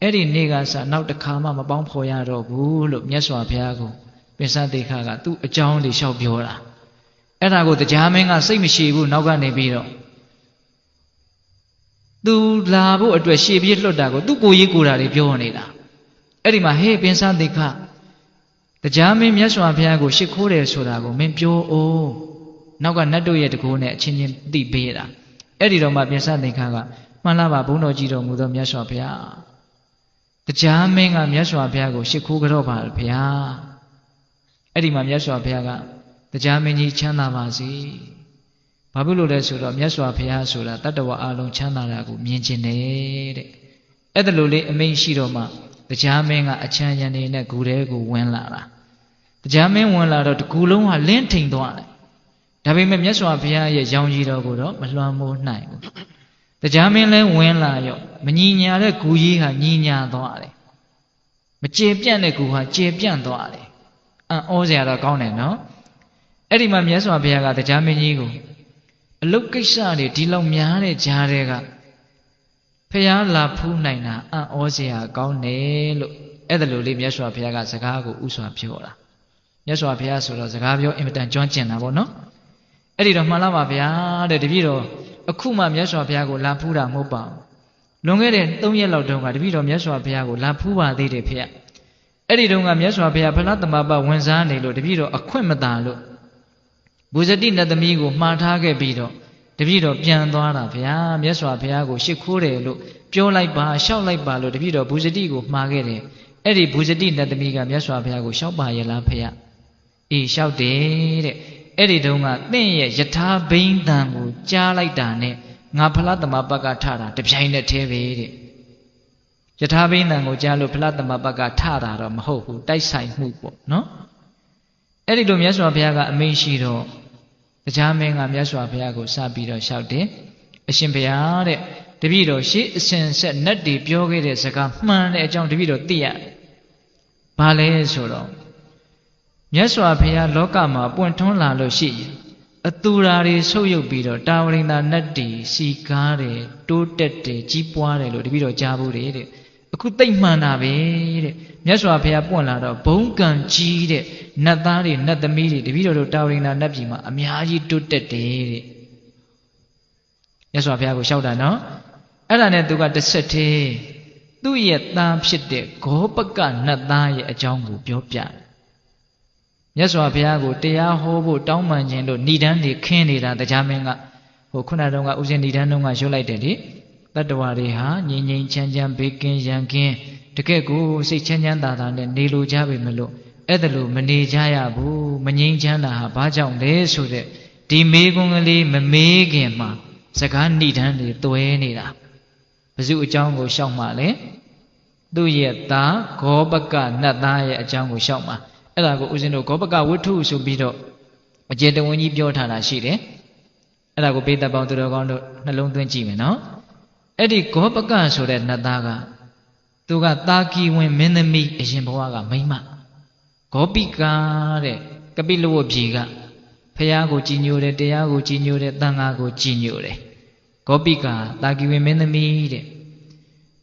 အဲ့ဒီနေ့ကစနောက်တစ်ခါမှမပေါင်းဖော်ရတော့ဘူးလို့မြတ်စွာဘုရားကိုပိစတိခါကသူ့အကြောင်းတွေလျှောက်ပြောတာအဲ့ဒါကိုတရားမင်းကစိတ်မရှိဘူးနောက်ကနေပြီးတော့သူလာဖို့အတွက်ရှေ့ပြေးလွတ်တာကိုသူ့ကိုရေးကိုတာတွေပြောနေတာအဲ့ဒီမှာဟေးပိစတိခါတရားမင်းမြတ်စွာဘုရားကိုရှ िख ိုးတယ်ဆိုတာကိုမင်းပြောအောင်နောက်ကနတ်တို့ရဲ့တကိုးနဲ့အချင်းချင်းသိပေးတာအဲ့ဒီတော့မှပိစတိခါကမှန်လားပါဘုန်းတော်ကြည်တော်မူသောမြတ်စွာဘုရားတရားမင်းကမြတ်စွာဘုရားကိုရှ िख ိုးကြတော့ပါဘုရားအဲ့ဒီမှာမြတ်စွာဘုရားကတရားမင်းကြီးချမ်းသာပါစေဘာဖြစ်လို့လဲဆိုတော့မြတ်စွာဘုရားဆိုတာတတ္တဝအလုံးချမ်းသာတာကိုမြင်ကျင်တယ်တဲ့အဲ့ဒါလိုလေးအမိန့်ရှိတော့မှတရားမင်းကအချမ်းရံနေနဲ့ဂူထဲကိုဝင်လာတာတရားမင်းဝင်လာတော့တကူလုံးကလင်းထိန်သွားတယ်ဒါပေမဲ့မြတ်စွာဘုရားရဲ့ရောင်ကြီးတော်ကိုတော့မလွှမ်းမိုးနိုင်ဘူးတရားမင်းလည်းဝင်လာရောမညီညာတဲ့ဂူကြီးဟာညီညာသွားတယ်မကျေပြန့်တဲ့ဂူဟာကျေပြန့်သွားတယ်အံ့ဩစရာတော့ကောင်းတယ်နော်အဲ့ဒီမှာမြတ်စွာဘုရားကတရားမင်းကြီးကိုအလုတ်ကိစ္စတွေဒီလောက်များတဲ့ကြားတွေကဖျားလာဖူးနိုင်တာအံ့ဩစရာကောင်းတယ်လို့အဲ့ဒါလိုလေးမြတ်စွာဘုရားကစကားကိုဥစွာပြောတာမြတ်စွာဘုရားဆိုတော့စကားပြောအင်မတန်ကျွမ်းကျင်တာပေါ့နော်အဲ့ဒီတော့မှန်လားပါဗျာတဲ့တပည့်တော်အခုမှမြတ်စွာဘုရားကိုလာဖူးတာမဟုတ်ပါဘူးလွန်ခဲ့တဲ့3ရက်လောက်တုန်းကတပည့်တော်မြတ်စွာဘုရားကိုလာဖူးပါသေးတယ်ဖေ။အဲ့ဒီတုန်းကမြတ်စွာဘုရားဖလားသမပဝင်စားနေလို့တပည့်တော်အခွင့်မသာလို့ဘူဇတိနတ်သမီးကိုမှားထားခဲ့ပြီးတော့တပည့်တော်ပြန်သွားတာဗျာမြတ်စွာဘုရားကိုရှ िख ိုးတယ်လို့ပြောလိုက်ပါရှောက်လိုက်ပါလို့တပည့်တော်ဘူဇတိကိုမှားခဲ့တယ်။အဲ့ဒီဘူဇတိနတ်သမီးကမြတ်စွာဘုရားကိုရှောက်ပါရဲ့လားဖေ။အေးရှောက်တယ်တဲ့။အဲ့ဒီတုန်းကသင်ရဲ့ယထာဘိန်းတန်ကိုကြားလိုက်တာနဲ့ ငါဖလားသမပတ်ကထတာတပြိုင်တည်းသေးပဲတဲ့ယထာဘိနံကိုကြားလို့ဖလားသမပတ်ကထတာတော့မဟုတ်ဘူးတိုက်ဆိုင်မှုပေါ့နော်အဲ့ဒီလိုမြတ်စွာဘုရားကအမိန့်ရှိတော့တရားမင်းကမြတ်စွာဘုရားကိုစပြီးတော့လျှောက်တယ်အရှင်ဘုရားတဲ့တပည့်တော်ရှေ့အစဉ်ဆက်နတ်တွေပြောခဲ့တဲ့စကားမှန်တဲ့အကြောင်းတပည့်တော်သိရတယ်ဘာလဲဆိုတော့မြတ်စွာဘုရားလောကမှာပွင့်ထွန်းလာလို့ရှိရင်အတူရာတွေဆုပ်ယုပ်ပြီးတော့တာဝရိန္ဒာနတ်တွေစီကားတယ်တိုးတက်တယ်ကြီးပွားတယ်လို့တပည့်တော်ကြားဘူးတဲ့အခုသိမ့်မှန်တာပဲတဲ့မြတ်စွာဘုရားပွင့်လာတော့ဘုံကံကြီးတဲ့နတ်သားတွေနတ်သမီးတွေတပည့်တော်တို့တာဝရိန္ဒာနတ်ပြည်မှာအများကြီးတိုးတက်တယ်တဲ့မြတ်စွာဘုရားကိုလျှောက်တာနော်အဲ့ဒါနဲ့သူကတစ်ဆက်တည်းသူ့ရဲ့သားဖြစ်တဲ့ဂောပကနတ်သားရဲ့အကြောင်းကိုပြောပြတယ်မြတ်စွာဘုရားကိုတရားဟောဖို့တောင်းပန်ခြင်းတို့ဏိဒန်းတွေခင်းနေတာတရားမင်းကဟိုခုနတုန်းကဥစဉ်ဏိဒန်းတုန်းကရွတ်လိုက်တယ်လေတတ္တဝါတွေဟာငြိမ်ငြိမ်ချမ်းချမ်းဘေးကင်းရန်ကင်းတကယ့်ကိုစိတ်ချမ်းချမ်းသာသာနဲ့နေလိုကြပေမလို့အဲ့ဒါလို့မနေကြရဘူးမငြိမ်ချမ်းသာဟာဘာကြောင့်လဲဆိုတဲ့ဒီမေးခွန်းကလေးမမေးခင်မှာစကားဏိဒန်းတွေတွဲနေတာဘယ်သူအကြောင်းကိုရှောက်မှလဲသူ့ရဲ့သားဂောပကနတ်သားရဲ့အကြောင်းကိုရှောက်မှအဲ့ဒါကိုဦးဇင်းတို့ဂောပကဝတ္ထုဆိုပြီးတော့အကျေတဝန်းကြီးပြောထားတာရှိတယ်အဲ့ဒါကိုပိဿပေါင်းသူတော်ကောင်းတို့နှလုံးသွင်းကြည့်မယ်နော်အဲ့ဒီဂောပကဆိုတဲ့နတ်သားကသူကတာကီဝင်မင်းသမီးအရင်ဘဝကမိန်းမဂောပိကာတဲ့ကပိလဝတ်ပြည်ကဖះကိုကြည်ညိုတယ်တရားကိုကြည်ညိုတယ်တန်ခါကိုကြည်ညိုတယ်ဂောပိကာတာကီဝင်မင်းသမီးတဲ့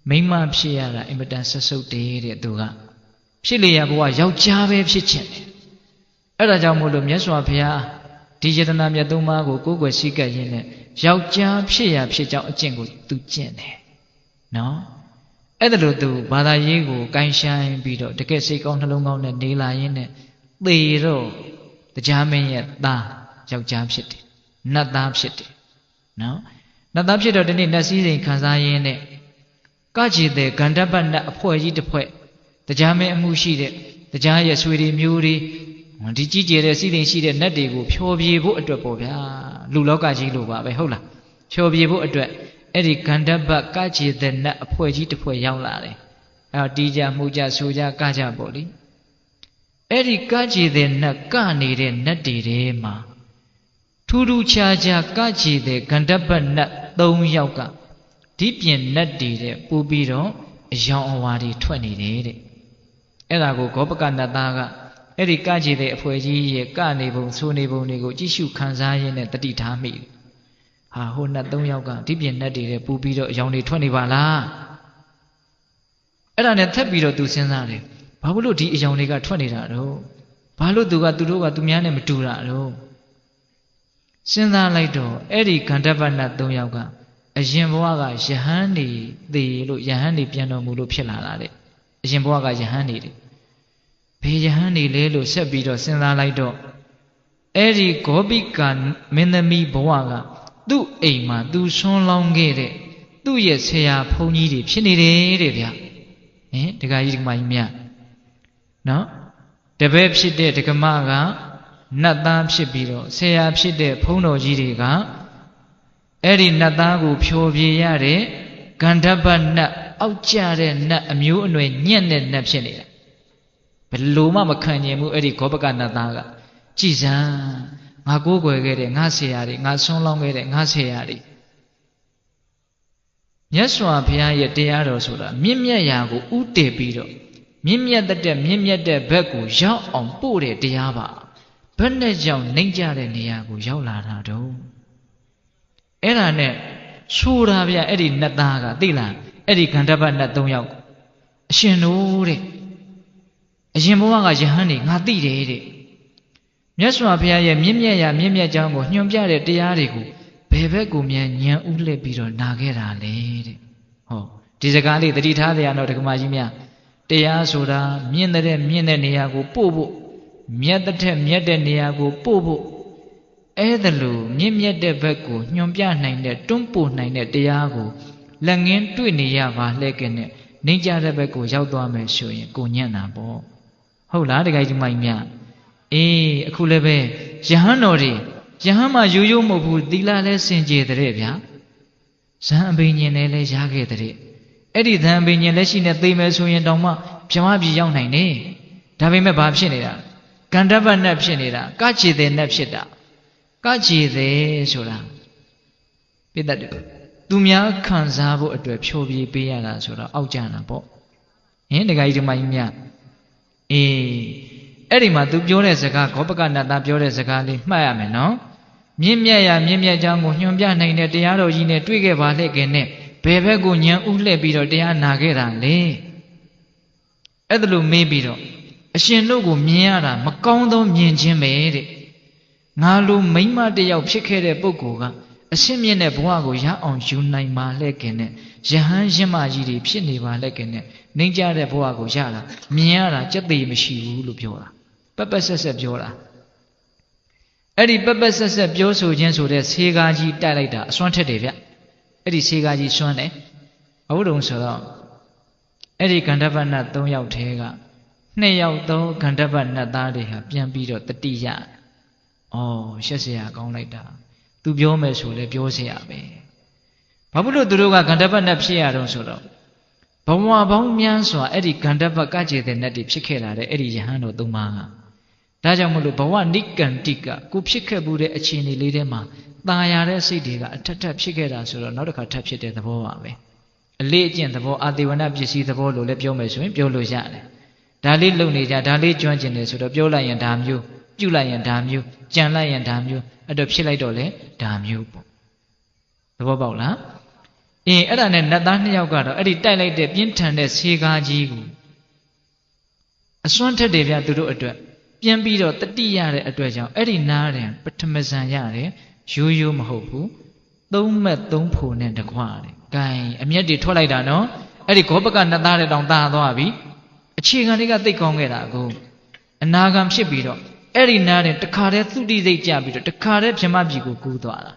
မိန်းမဖြစ်ရတာအင်မတန်ဆက်ဆုပ်တယ်တဲ့သူကဖြစ်လေရဘဝယောက်ျားပဲဖြစ်ချင်တယ်အဲ့ဒါကြောင့်မို့လို့မြတ်စွာဘုရားဒီယတနာမြတ်သုံးပါးကိုကိုယ်ွယ်ရှိကပ်ရင်းနဲ့ယောက်ျားဖြစ်ရဖြစ်ကြောင်းအကျင့်ကိုသူကျင့်တယ်နော်အဲ့ဒါလို့သူဘာသာရေးကိုကိုင်းဆိုင်ပြီးတော့တကယ်စိတ်ကောင်းနှလုံးကောင်းနဲ့နေလာရင်းနဲ့သေတော့တရားမင်းရဲ့သားယောက်ျားဖြစ်တယ်နတ်သားဖြစ်တယ်နော်နတ်သားဖြစ်တော့ဒီနေ့နတ်စည်းစိမ်ခံစားရင်းနဲ့ကကြည်တဲ့ဂန္ဓပနတ်အဖွဲ့ကြီးတစ်ဖွဲ့တရားမင်းအမှုရှိတဲ့တရားရဲ့ဆွေတွေမျိုးတွေဒီကြီးကျယ်တဲ့စီးစိမ်ရှိတဲ့နတ်တွေကိုဖြောပြေဖို့အတွက်ပေါ့ဗျာလူလောကကြီးလိုပါပဲဟုတ်လားဖြောပြေဖို့အတွက်အဲ့ဒီဂန္ဓပကကြည်တဲ့နတ်အဖွဲ့ကြီးတစ်ဖွဲ့ရောက်လာတယ်အဲ့တီးကြမှုကြဆူကြကကြပေါ့လေအဲ့ဒီကကြည်တဲ့နတ်ကနေတဲ့နတ်တွေထဲမှာထူးထူးခြားခြားကကြည်တဲ့ဂန္ဓပနတ်3ယောက်ကဒီပြင်နတ်တွေတဲ့ပူပြီးတော့အယောင်အဝါတွေထွက်နေတယ်တဲ့အဲ့ဒါကိုဂောပကနတ်သားကအဲ့ဒီကကြည်တဲ့အဖွဲကြီးရဲ့ကနေပုံဆိုနေပုံတွေကိုကြည့်ရှုခံစားရင်းနဲ့တတိထားမိဟာဟိုနတ်3ယောက်ကဒီပြင်နတ်တွေတဲ့ပူပြီးတော့အယောင်တွေထွက်နေပါလားအဲ့ဒါနဲ့ထပ်ပြီးတော့သူစဉ်းစားတယ်ဘာလို့ဒီအယောင်တွေကထွက်နေတာတော့ဘာလို့သူတို့ကသူများနဲ့မတူတာတော့စဉ်းစားလိုက်တော့အဲ့ဒီဂန္ဓပနတ်3ယောက်ကအရင်ဘဝကယဟန်နေသေးလို့ယဟန်နေပြန်တော်မူလို့ဖြစ်လာတာတဲ့အရင်ဘဝကယဟန်နေတယ်ဘေးယဟန်နေလဲလို့ဆက်ပြီးတော့စဉ်းစားလိုက်တော့အဲ့ဒီဂောပိကမင်းသမီးဘဝကသူ့အိမ်မှာသူဆွန်းလောင်းခဲ့တဲ့သူ့ရဲ့ဆရာဘုန်းကြီးတွေဖြစ်နေတယ်တဲ့ဗျဒကာကြီးဒကာမကြီးမြတ်နော်တပည့်ဖြစ်တဲ့ဒကမကနတ်သားဖြစ်ပြီးတော့ဆရာဖြစ်တဲ့ဘုန်းတော်ကြီးတွေကအဲ့ဒီနတ်သားကိုဖြောပြေရတဲ့ဂန္ဓပနတ်အောက်ကျတဲ့နတ်အမျိုးအနွယ်ညံ့တဲ့နတ်ဖြစ်နေတာဘယ်လိုမှမခံကျင်ဘူးအဲ့ဒီဂောပကနတ်သားကကြည်စမ်းငါကိုးကွယ်ခဲ့တဲ့ငါဆရာတွေငါဆွန်းလောင်းခဲ့တဲ့ငါဆရာတွေမြတ်စွာဘုရားရဲ့တရားတော်ဆိုတာမြင့်မြတ်ရာကိုဥတည်ပြီးတော့မြင့်မြတ်တဲ့မြင့်မြတ်တဲ့ဘက်ကိုရောက်အောင်ပို့တဲ့တရားပါဘယ်နဲ့ကြောင့်နှိမ့်ကြတဲ့နေရာကိုရောက်လာတာတော့အဲ့ဒါနဲ့ဆိုတာဗျအဲ့ဒီနတ်သားကသိလားအဲ့ဒီဂန္ဓပနတ်3ယောက်အရှင်တို့တဲ့အရင်ဘဝကယဟန်နေငါသိတယ်တဲ့မြတ်စွာဘုရားရဲ့မြင့်မြတ်ရာမြင့်မြတ်ကြောင်းကိုညွှန်ပြတဲ့တရားတွေကိုဘယ်ဘက်ကိုမြန်ညံဥလှည့်ပြီးတော့နာခဲ့တာလေတဲ့ဟောဒီစကားလေးသတိထားကြရတော့ဒကမာကြီးများတရားဆိုတာမြင့်တဲ့နေရာကိုပို့ဖို့မြတ်တဲ့မြတ်တဲ့နေရာကိုပို့ဖို့အဲ့ဒါလို့မြင့်မြတ်တဲ့ဘက်ကိုညွှန်ပြနိုင်တဲ့တွန်းပို့နိုင်တဲ့တရားကိုလက်ငင်းတွေ့နေရပါလှဲ့ကနဲ့နှိမ့်ကြတဲ့ဘက်ကိုရောက်သွားမယ်ဆိုရင်ကိုညံ့တာပေါ့ဟုတ်လားတခါကြီးမိုင်မြအေးအခုလည်းပဲယဟန်တော်တွေယဟန်မှာရိုးရိုးမဟုတ်ဘူးသီလလည်းစင်ကြယ်တဲ့ဗျာ ဇံအဘိညာဉ်နဲ့လည်းရခဲ့တဲ့အဲ့ဒီဇံအဘိညာဉ်လက်ရှိနဲ့သိမယ်ဆိုရင်တောင်မှပြမပြေရောက်နိုင်တယ်ဒါပေမဲ့ဘာဖြစ်နေတာကန္တပ္ပနတ်ဖြစ်နေတာကခြေတဲ့နတ်ဖြစ်တာကခြေတဲ့ဆိုတာပြတ်တယ်သူများခံစားဖို့အတွက်ဖြိုးပြေးပေးရတာဆိုတော့အောက်ကျတာပေါ့ဟင်ဒကာကြီးဒီမကြီးများအေးအဲ့ဒီမှာသူပြောတဲ့စကားဂောပကနတ်သားပြောတဲ့စကားလေးမှတ်ရမယ်နော်မြင့်မြတ်ရာမြင့်မြတ်ကြောင်းကိုညွှန်ပြနိုင်တဲ့တရားတော်ကြီးနဲ့တွေ့ခဲ့ပါလေခင်နဲ့ဘယ်ဘက်ကိုညံဥလှည့်ပြီးတော့တရားနာခဲ့တာလေအဲ့ဒါလို့မေးပြီးတော့အရှင်တို့ကိုမြင်ရတာမကောင်းသောမြင်ခြင်းပဲတဲ့ငါလိုမိမတယောက်ဖြစ်ခဲ့တဲ့ပုဂ္ဂိုလ်ကအရှင်းမြင့်တဲ့ဘဝကိုရအောင်ယူနိုင်ပါလေခင်နဲ့ယဟန်ရင့်မကြီးတွေဖြစ်နေပါလေခင်နဲ့နှိမ့်ကြတဲ့ဘဝကိုရတာမြင်ရတာကြက်သေးမရှိဘူးလို့ပြောတာပက်ပက်ဆက်ဆက်ပြောတာအဲ့ဒီပက်ပက်ဆက်ဆက်ပြောဆိုခြင်းဆိုတဲ့ဆေးကားကြီးတိုက်လိုက်တာအစွမ်းထက်တယ်ဗျအဲ့ဒီဆေးကားကြီးစွမ်းတယ်အခုတုံဆိုတော့အဲ့ဒီကန္တပ္ပနတ်3ယောက်ထဲက2ယောက်သောကန္တပ္ပနတ်သားတွေဟာပြန်ပြီးတော့တတိယရှက်เสียကောင်းလိုက်တာသူပြောမယ်ဆိုလဲပြောเสียပဲဘာဖြစ်လို့သူတို့ကကန္တပ္ပနတ်ဖြစ်ရတော့ဆိုတော့ဘဝပေါင်းများစွာအဲ့ဒီကန္တပ္ပကကြေတဲ့နတ်တွေဖြစ်ခဲ့လာတဲ့အဲ့ဒီယဟန်တို့သုံးပါးကဒါကြောင့်မလို့ဘဝနိကန္တိကကိုဖြစ်ခဲ့မှုတဲ့အခြေအနေလေးထဲမှာตาရတဲ့စိတ်တွေကအထက်ထက်ဖြစ်ခဲ့တာဆိုတော့နောက်တစ်ခါထပ်ဖြစ်တဲ့သဘောပါပဲအလေးအကျင့်သဘောအာတိဝဏပစ္စည်းသဘောလို့လည်းပြောမယ်ဆိုရင်ပြောလို့ရတယ်ဒါလေးလုံနေကြဒါလေးကျွမ်းကျင်တယ်ဆိုတော့ပြောလိုက်ရင်ဒါမျိုးပြုလိုက်ရင်ဒါမျိုးကြံလိုက်ရင်ဒါမျိုးအဲ့တော့ဖြစ်လိုက်တော့လေဒါမျိုးပေါ့သဘောပေါက်လားအဲ့ဒါနဲ့နတ်သား2ယောက်ကတော့အဲ့ဒီတိုက်လိုက်တဲ့ပြင်းထန်တဲ့ဆေးကားကြီးကိုအစွမ်းထက်တယ်ဗျသူတို့အတွက်ပြန်ပြီးတော့တတိရတဲ့အတွက်ကြောင့်အဲ့ဒီနားတယ်ပထမဇန်ရတယ်ရိုးရိုးမဟုတ်ဘူး3မက်3ဖို့နဲ့တခွတယ်ဂိုင်းအမျက်တွေထွက်လိုက်တာနော်အဲ့ဒီဂောပကနတ်သားတဲ့တောင်တာသွားပြီအခြေခံတွေကသိကောင်းခဲ့တာကိုအနာဂံဖြစ်ပြီးတော့အဲ့ဒီနားတယ်တခါတည်းသုတိစိတ်ကြပြီးတော့တခါတည်းဗြဟ္မပြည်ကိုကူးသွားတာ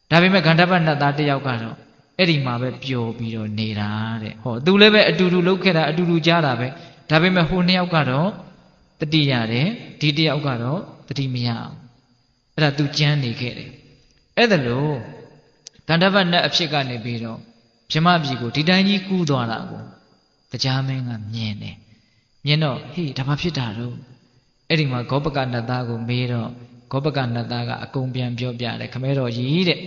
ဒါပေမဲ့ကန္တပ္ပနတ်သားတစ်ယောက်ကတော့အဲ့ဒီမှာပဲပျော်ပြီးတော့နေတာတဲ့ဟောသူလည်းပဲအတူတူလုပ်ခဲ့တာအတူတူကြားတာပဲဒါပေမဲ့ဟို2ယောက်ကတော့တတိရတယ်ဒီ1ယောက်ကတော့တတိမရအောင်အဲ့ဒါသူကြမ်းနေခဲ့တယ်အဲ့ဒါလို့ကန္တပ္ပနတ်အဖြစ်ကနေပြီးတော့ဗြဟ္မပြည်ကိုဒီတိုင်းကြီးကူးသွားတာကိုတရားမင်းကမြင်တယ်မြင်တော့ဟေးဒါဘာဖြစ်တာတော့အဲ့ဒီမှာဂောပကနတ်သားကိုမေးတော့ဂောပကနတ်သားကအကုန်ပြန်ပြောပြတယ်ခမဲတော်ကြီးတဲ့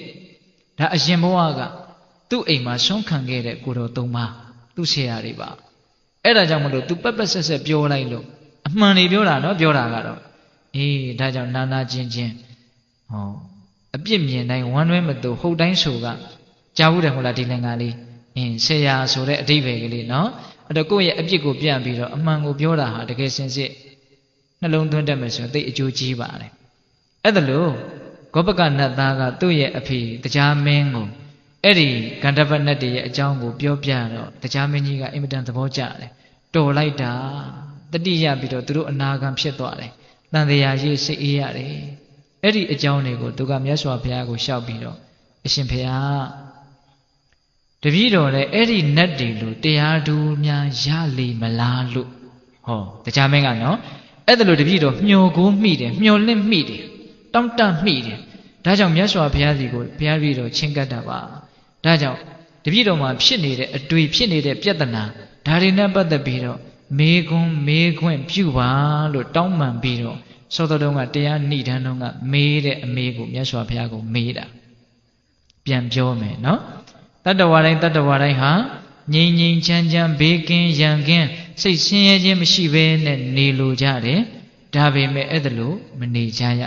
ဒါအရှင်ဘဝကသူ့အိမ်မှာဆုံးခံခဲ့တဲ့ကိုတော်3ပါးသူ့ဆရာတွေပါအဲ့ဒါကြောင့်မလို့ तू ပက်ပက်ဆက်ဆက်ပြောလိုက်လို့အမှန်တွေပြောတာနော်ပြောတာကတော့ဒါကြောင့်နာနာချင်းချင်းအပြစ်မြင်တိုင်းဝမ်းတွဲမတူဟုတ်တိုင်းဆိုကကြားဘူးတယ်ဟုတ်လားဒီလင်္ကာလေးဆရာဆိုတဲ့အဓိပ္ပာယ်ကလေးနော်အဲ့တော့ကိုယ့်ရဲ့အပြစ်ကိုပြပြီးတော့အမှန်ကိုပြောတာဟာတကယ်စင်စစ်နှလုံးသွင်းတတ်မယ်ဆိုရင်သိအကျိုးကြီးပါတယ်အဲ့ဒါလို့ဂောပကနတ်သားကသူ့ရဲ့အဖေတရားမင်းကိုအဲ့ဒီကန္တပ္ပနတ်တွေရဲ့အကြောင်းကိုပြောပြတော့တရားမင်းကြီးကအင်မတန်သဘောကျတယ်တော်လိုက်တာတတိယပြီးတော့သူတို့အနာဂံဖြစ်သွားတယ်တန်တရားရေးစိတ်အေးရတယ်အဲ့ဒီအကြောင်းတွေကိုသူကမြတ်စွာဘုရားကိုလျှောက်ပြီးတော့အရှင်ဘုရားတပည့်တော်လည်းအဲ့ဒီနတ်တွေလို့တရားဓုများရလေမလားလို့တရားမင်းကနော်အဲ့ဒါလို့တပည့်တော်မျောကိုမိတယ်မျောလင့်မိတယ်တောင့်တမိတယ်ဒါကြောင့်မြတ်စွာဘုရားစီကိုဘုရားတပည့်တော်ချင်းကပ်တာပါဒါကြောင့်တပည့်တော်မှာဖြစ်နေတဲ့အတွေ့ဖြစ်နေတဲ့ပြဿနာဒါတွေနဲ့ပတ်သက်ပြီးတော့မေခွင့်ပြုပါလို့တောင်းပန်ပြီးတော့သောတော်တုံးကတရားဏိဒန်းတုံးကမေးတဲ့အမေကိုမြတ်စွာဘုရားကိုမေးတာပြန်ပြောမယ်နော်တတ္တဝါတိုင်းဟာငြိမ်ငြိမ်ချမ်းချမ်းဘေးကင်းရန်ကင်းစိတ်ဆင်းရဲခြင်းမရှိဘဲနဲ့နေလိုကြတယ်ဒါပေမဲ့အဲ့ဒါလို့မနေကြရ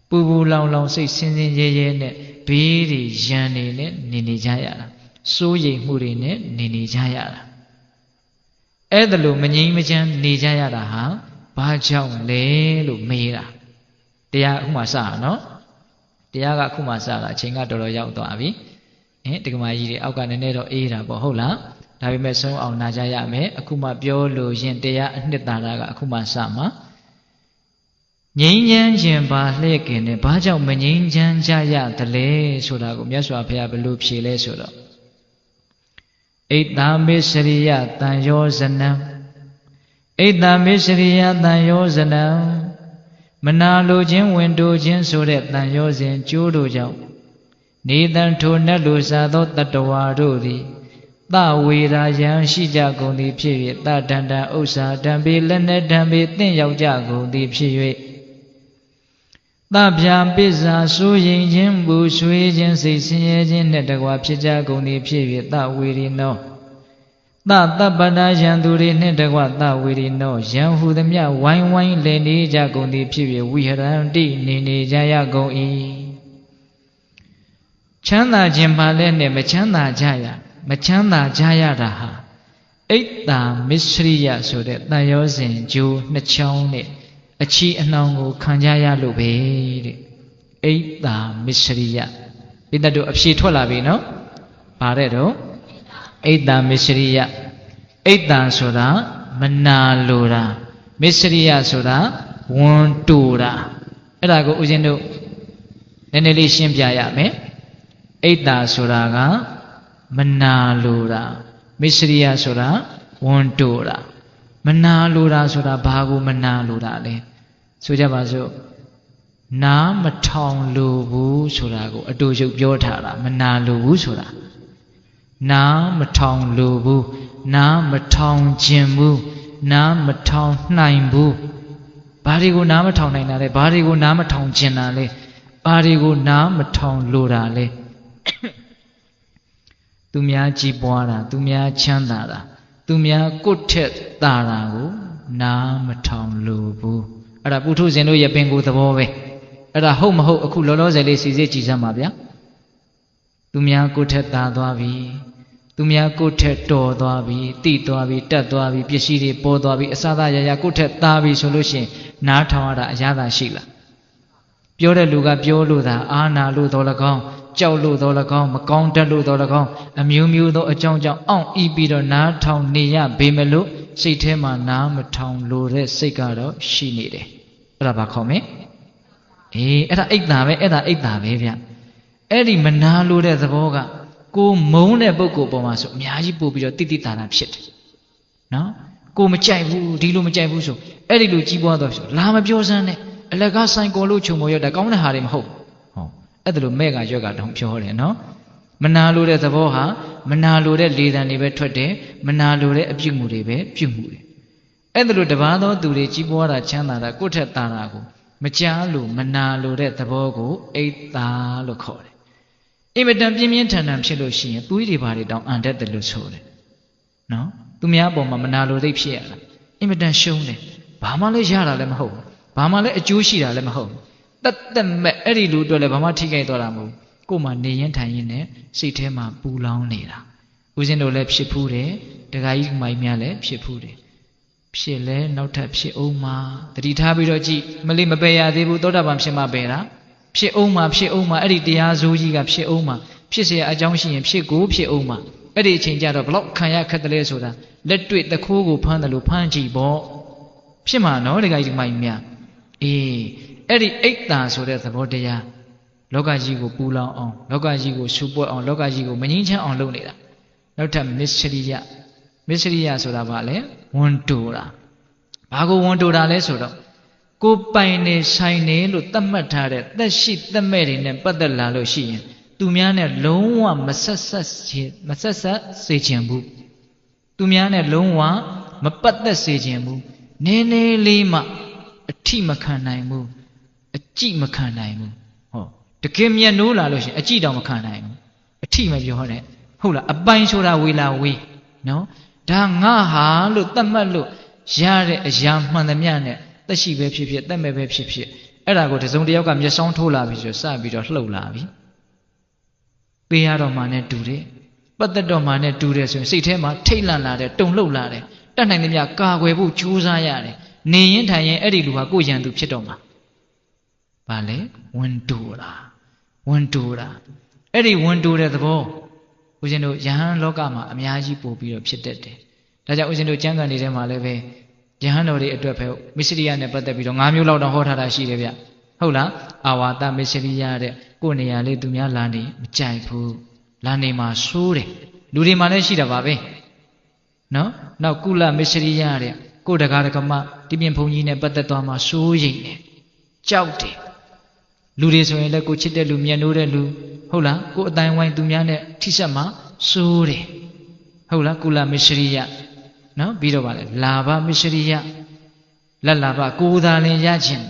ပူပူလောင်လောင်စိတ်ဆင်းဆင်းရဲရဲနဲ့ဘေးတွေရန်နေနဲ့နေကြရတာစိုးရိမ်မှုတွေနဲ့နေကြရတာအဲ့ဒါလို့မငြိမ်မချမ်းနေကြရတာဟာဘာကြောင့်လဲလို့မေးတာတရားအခုမှစတာနော်တရားကအခုမှစတာအချိန်ကတော်တော်ရောက်သွားပြီတက္ကမကြီးတွေအောက်ကနည်းနည်းတော့အေးတာပေါ့ဟုတ်လားဒါပေမဲ့ဆုံးအောင်နာကြရမယ်အခုမှပြောလို့ရင်တရားအနှစ်သာရကအခုမှစမှာငြိမ်းချမ်းခြင်းပါလျက်ကင်နဲ့ဘာကြောင့်မငြိမ်းချမ်းကြရသလဲဆိုတာကိုမြတ်စွာဘုရားဘယ်လိုဖြေလဲဆိုတော့ဣတ္တမေစရိယတန်ယောဇနံဣတ္တမေစရိယတန်ယောဇနံမနာလိုခြင်းဝင်တိုခြင်းဆိုတဲ့တန်ယောဇဉ်ကျိုးတို့ကြောင့် နေတံထိုနတ်လူစားသောတတ္တဝါတို့သည်သဝေရာယံရှိကြကုန်သည်ဖြစ်၍တတန္တံဥစ္စာတံပေလက်နဲ့တံပေသင့်ရောက်ကြကုန်သည်ဖြစ်၍သဗျာပိစ္ဆာစိုးရင်ခြင်းပူဆွေးခြင်းစိတ်ဆင်းရဲခြင်းနှင့်တကွာဖြစ်ကြကုန်သည်ဖြစ်၍သဝေရိနောသတပ္ပနာယံသူတွေနှင့်တကွသဝေရိနောယံဟုသမျှဝိုင်းဝိုင်းလည်နေကြကုန်သည်ဖြစ်၍ဝိဟရန္တိနေကြရကုန်၏ချမ်းသာခြင်းပါလဲနဲ့မချမ်းသာကြရမချမ်းသာကြရတာဟာအိတ်တာမစ္စရိယဆိုတဲ့တန်ရောစဉ်ကျိုးနှစ်ချောင်းနဲ့အချီအနှောင်ကိုခံကြရလို့ပဲတဲ့အိတ်တာမစ္စရိယပိတ္တတို့အဖြေထွက်လာပြီနော်ဗါတဲ့တော့အိတ်တာမစ္စရိယအိတ်တာဆိုတာမနာလိုတာမစ္စရိယဆိုတာဝန်တူတာအဲ့ဒါကိုဦးဇင်းတို့နည်းနည်းလေးရှင်းပြရမယ်အိတ်တာဆိုတာကမနာလိုတာမစ္စရိယဆိုတာဝန်တူတာမနာလိုတာဆိုတာဘာကိုမနာလိုတာလဲဆိုကြပါစို့နားမထောင်လိုဘူးဆိုတာကိုအတူတူပြောထားတာမနာလိုဘူးဆိုတာနားမထောင်လိုဘူးနားမထောင်ခြင်းဘူးနားမထောင်နိုင်ဘူးဘာတွေကိုနားမထောင်နိုင်တာလဲဘာတွေကိုနားမထောင်ခြင်းတာလဲဘာတွေကိုနားမထောင်လိုတာလဲသူများကြည်ပွားတာသူများချမ်းသာတာသူများကိုယ့်ထက်သာတာကိုနားမထောင်လိုဘူးအဲ့ဒါပုထုဇဉ်တို့ရဲ့ပင်ကိုယ်သဘောပဲအဲ့ဒါဟုတ်မဟုတ်အခုလောလောဆယ်လေးစီစစ်ကြည်စမ်းပါဗျာသူများကိုယ့်ထက်သာသွားပြီသူများကိုယ့်ထက်တော်သွားပြီတိသွားပြီတက်သွားပြီပစ္စည်းတွေပေါ်သွားပြီအစသာရရကိုယ့်ထက်သာပြီဆိုလို့ရှိရင်နားထောင်ရတာအရသာရှိလားပြောတဲ့လူကပြောလို့သာအာနာလို့တော်၎င်းကြောက်လို့တော်၎င်းမကောင်းတတ်လို့တော်၎င်းအမျိုးမျိုးသောအကြောင်းကြောင့်အောင့်ဤပြီးတော့နားထောင်နေရပေမလို့စိတ်ထဲမှာနားမထောင်လို့တဲ့စိတ်ကတော့ရှိနေတယ်အဲ့ဒါဘာခေါ်မလဲအဲ့ဒါအိတ်တာပဲအဲ့ဒါအိတ်တာပဲဗျအဲ့ဒီမနာလို့တဲ့သဘောကကိုမုန်းတဲ့ပုဂ္ဂိုလ်ပေါ်မှာဆိုအများကြီးပို့ပြီးတော့တိတိတာတာဖြစ်တယ်နော်ကိုမကြိုက်ဘူးဒီလိုမကြိုက်ဘူးဆိုအဲ့ဒီလိုကြီးပွားတော့ဆိုလာမပြောစမ်းနဲ့အလကားဆိုင်ကိုလို့ခြုံပေါ်ရတာကောင်းတဲ့ဟာတွေမဟုတ်အဲ့ဒါလိုမဲ့ကရွက်ကတောင်ပြောတယ်နော်မနာလိုတဲ့သဘောဟာမနာလိုတဲ့လေသံတွေပဲထွက်တယ်မနာလိုတဲ့အပြုမှုတွေပဲပြုမှုတယ်အဲ့ဒါလိုတပါးသောသူတွေကြီးပွားတာချမ်းသာတာကိုယ့်ထက်သာတာကိုမကြားလို့မနာလိုတဲ့သဘောကိုအိတ်တာလို့ခေါ်တယ်အင်မတန်ပြင်းပြင်းထန်ထန်ဖြစ်လို့ရှိရင်သွေးတွေဘာတွေတောင်အန်တတ်တယ်လို့ဆိုတယ်နော်သူများပေါ်မှာမနာလိုသိဖြစ်ရတာအင်မတန်ရှုံးတယ်ဘာမှလည်းရတာလည်းမဟုတ်ဘူးဘာမှလည်းအကျိုးရှိတာလည်းမဟုတ်ဘူးတက်မဲ့အဲ့ဒီလူအတွက်လည်းဘာမှထိခိုက်သွားတာမဟုတ်ကို့မှာနေရင်ထိုင်ရင်နဲ့စိတ်ထဲမှာပူလောင်နေတာဦးဇင်းတို့လည်းဖြစ်ဖူးတယ်တခါကြီးမိုင်းများလည်းဖြစ်ဖူးတယ်ဖြစ်လဲနောက်ထပ်ဖြစ်အောင်မှာတတိထားပြီးတော့ကြည့်မလေးမပယ်ရသေးဘူးသောတာပန်ဖြစ်မှပယ်တာဖြစ်အောင်မှာအဲ့ဒီတရားစိုးကြီးကဖြစ်အောင်မှာဖြစ်เสียအကြောင်းရှိရင်ဖြစ်ကိုဖြစ်အောင်မှာအဲ့ဒီအချိန်ကျတော့ဘလောက်ခံရခက်တယ်လဲဆိုတာလက်တွေ့တခိုးကိုဖမ်းတယ်လို့ဖမ်းကြည့်ပေါ့ဖြစ်မှာနော်တခါကြီးမိုင်းများအဲ့ဒီအိတ်တာဆိုတဲ့သဘောတရားလောကကြီးကိုပူလောင်အောင်လောကကြီးကိုဆူပွက်အောင်လောကကြီးကိုမငြိမ်းချမ်းအောင်လုပ်နေတာနောက်ထပ်မစ္စရိယဆိုတာဘာလဲဝန်တိုတာဘာကိုဝန်တိုတာလဲဆိုတော့ကိုပိုင်နေဆိုင်နေလို့သတ်မှတ်ထားတဲ့သက်ရှိသက်မဲ့တွေနဲ့ပတ်သက်လာလို့ရှိရင်သူများနဲ့လုံးဝမဆက်စေခြင်းဘူးသူများနဲ့လုံးဝမပတ်သက်စေခြင်းဘူးနည်းနည်းလေးမှအထိမခံနိုင်ဘူးအကြည့်မခံနိုင်ဘူးတကယ်မျက်နှိုးလာလို့ရှိရင်အကြည့်တောင်မခံနိုင်ဘူးအထိမပြောနဲ့ဟုတ်လားအပိုင်ဆိုတာဝေလာဝေးနော်ဒါငါဟာလို့သတ်မှတ်လို့ရတဲ့အရာမှန်သမျှနဲ့သက်ရှိပဲဖြစ်ဖြစ်သက်မဲ့ပဲဖြစ်ဖြစ်အဲ့ဒါကိုတစုံတစ်ယောက်ကမျက်စောင်းထိုးလာပြီးဆိုစပြီးတော့လှုပ်လာပြီပေးရတော့မှနဲ့တူတယ်ပတ်သက်တော့မှနဲ့တူတယ်ဆိုရင်စိတ်ထဲမှာထိတ်လန့်လာတယ်တုန်လှုပ်လာတယ်တတ်နိုင်သမျှကာကွယ်ဖို့ကြိုးစားရတယ်နေရင်ထိုင်ရင်အဲ့ဒီလူဟာကိုယ်ရန်သူဖြစ်တော့မှာဘာလဲဝန်တိုတာအဲ့ဒီဝန်တိုတဲ့သဘောဦးဇင်းတို့ယဟန်လောကမှာအများကြီးပို့ပြီးတော့ဖြစ်တတ်တယ်ဒါကြောင့်ဦးဇင်းတို့ကျမ်းဂန်တွေထဲမှာလည်းပဲယဟန်တော်တွေအတွက်ပဲမစ္စရိယနဲ့ပတ်သက်ပြီးတော့၅မျိုးလောက်တော့ဟောထားတာရှိတယ်ဗျဟုတ်လားအာဝါဒမစ္စရိယတဲ့ကိုယ်နေရာလေးသူများလာနေမကြိုက်ဘူးလာနေမှာဆိုးတယ်လူတွေမှာလည်းရှိတာပါပဲနော်နောက်ကုလမစ္စရိယတဲ့ကိုယ်တကားတကမဒီပြင်ဘုံကြီးနဲ့ပတ်သက်သွားမှာစိုးရိမ်တယ်ကြောက်တယ်လူတွေဆိုရင်လည်းကိုချစ်တဲ့လူမြတ်နိုးတဲ့လူ ဟုတ်လားကိုအတိုင်းဝိုင်းသူများနဲ့ထိဆက်မှာစိုးတယ်ဟုတ်လားကုလမစ္စရိယနော်ပြီးတော့ဗာလဲလာဘမစ္စရိယလက်လာဘကိုယ်သာလင်ရခြင်း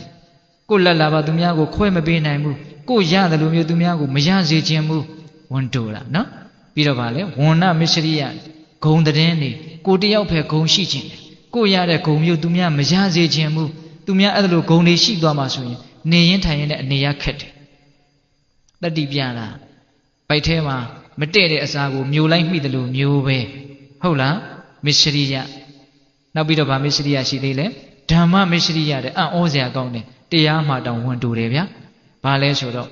ကိုလက်လာဘသူများကိုခွဲမပေးနိုင်ဘူးကိုရတယ်လို့မျိုးသူများကိုမရစေခြင်းဘူးဝန်တိုတာနော်ပြီးတော့ဗာလဲဝဏ္ဏမစ္စရိယဂုံတည်းနေကိုတယောက်ဖက်ဂုံရှိခြင်းကိုရတဲ့ဂုံမျိုးသူများမရစေခြင်းဘူးသူများအဲ့လိုဂုံတွေရှိသွားမှဆိုရင်နေရင်ထိုင်ရင်လည်းအနေရခက်တယ်တတိပြလာပိုက်ထဲမှာမတည့်တဲ့အစာကိုမျိုးလိုက်မိတယ်လို့မျိုးပဲဟုတ်လားမစ္စရိယနောက်ပြီးတော့ဗာမစ္စရိယရှိသေးလဲဓမ္မမစ္စရိယတဲ့အံ့ဩစရာကောင်းတယ်တရားမှတောင်ဝန်တူတယ်ဗျာဘာလဲဆိုတော့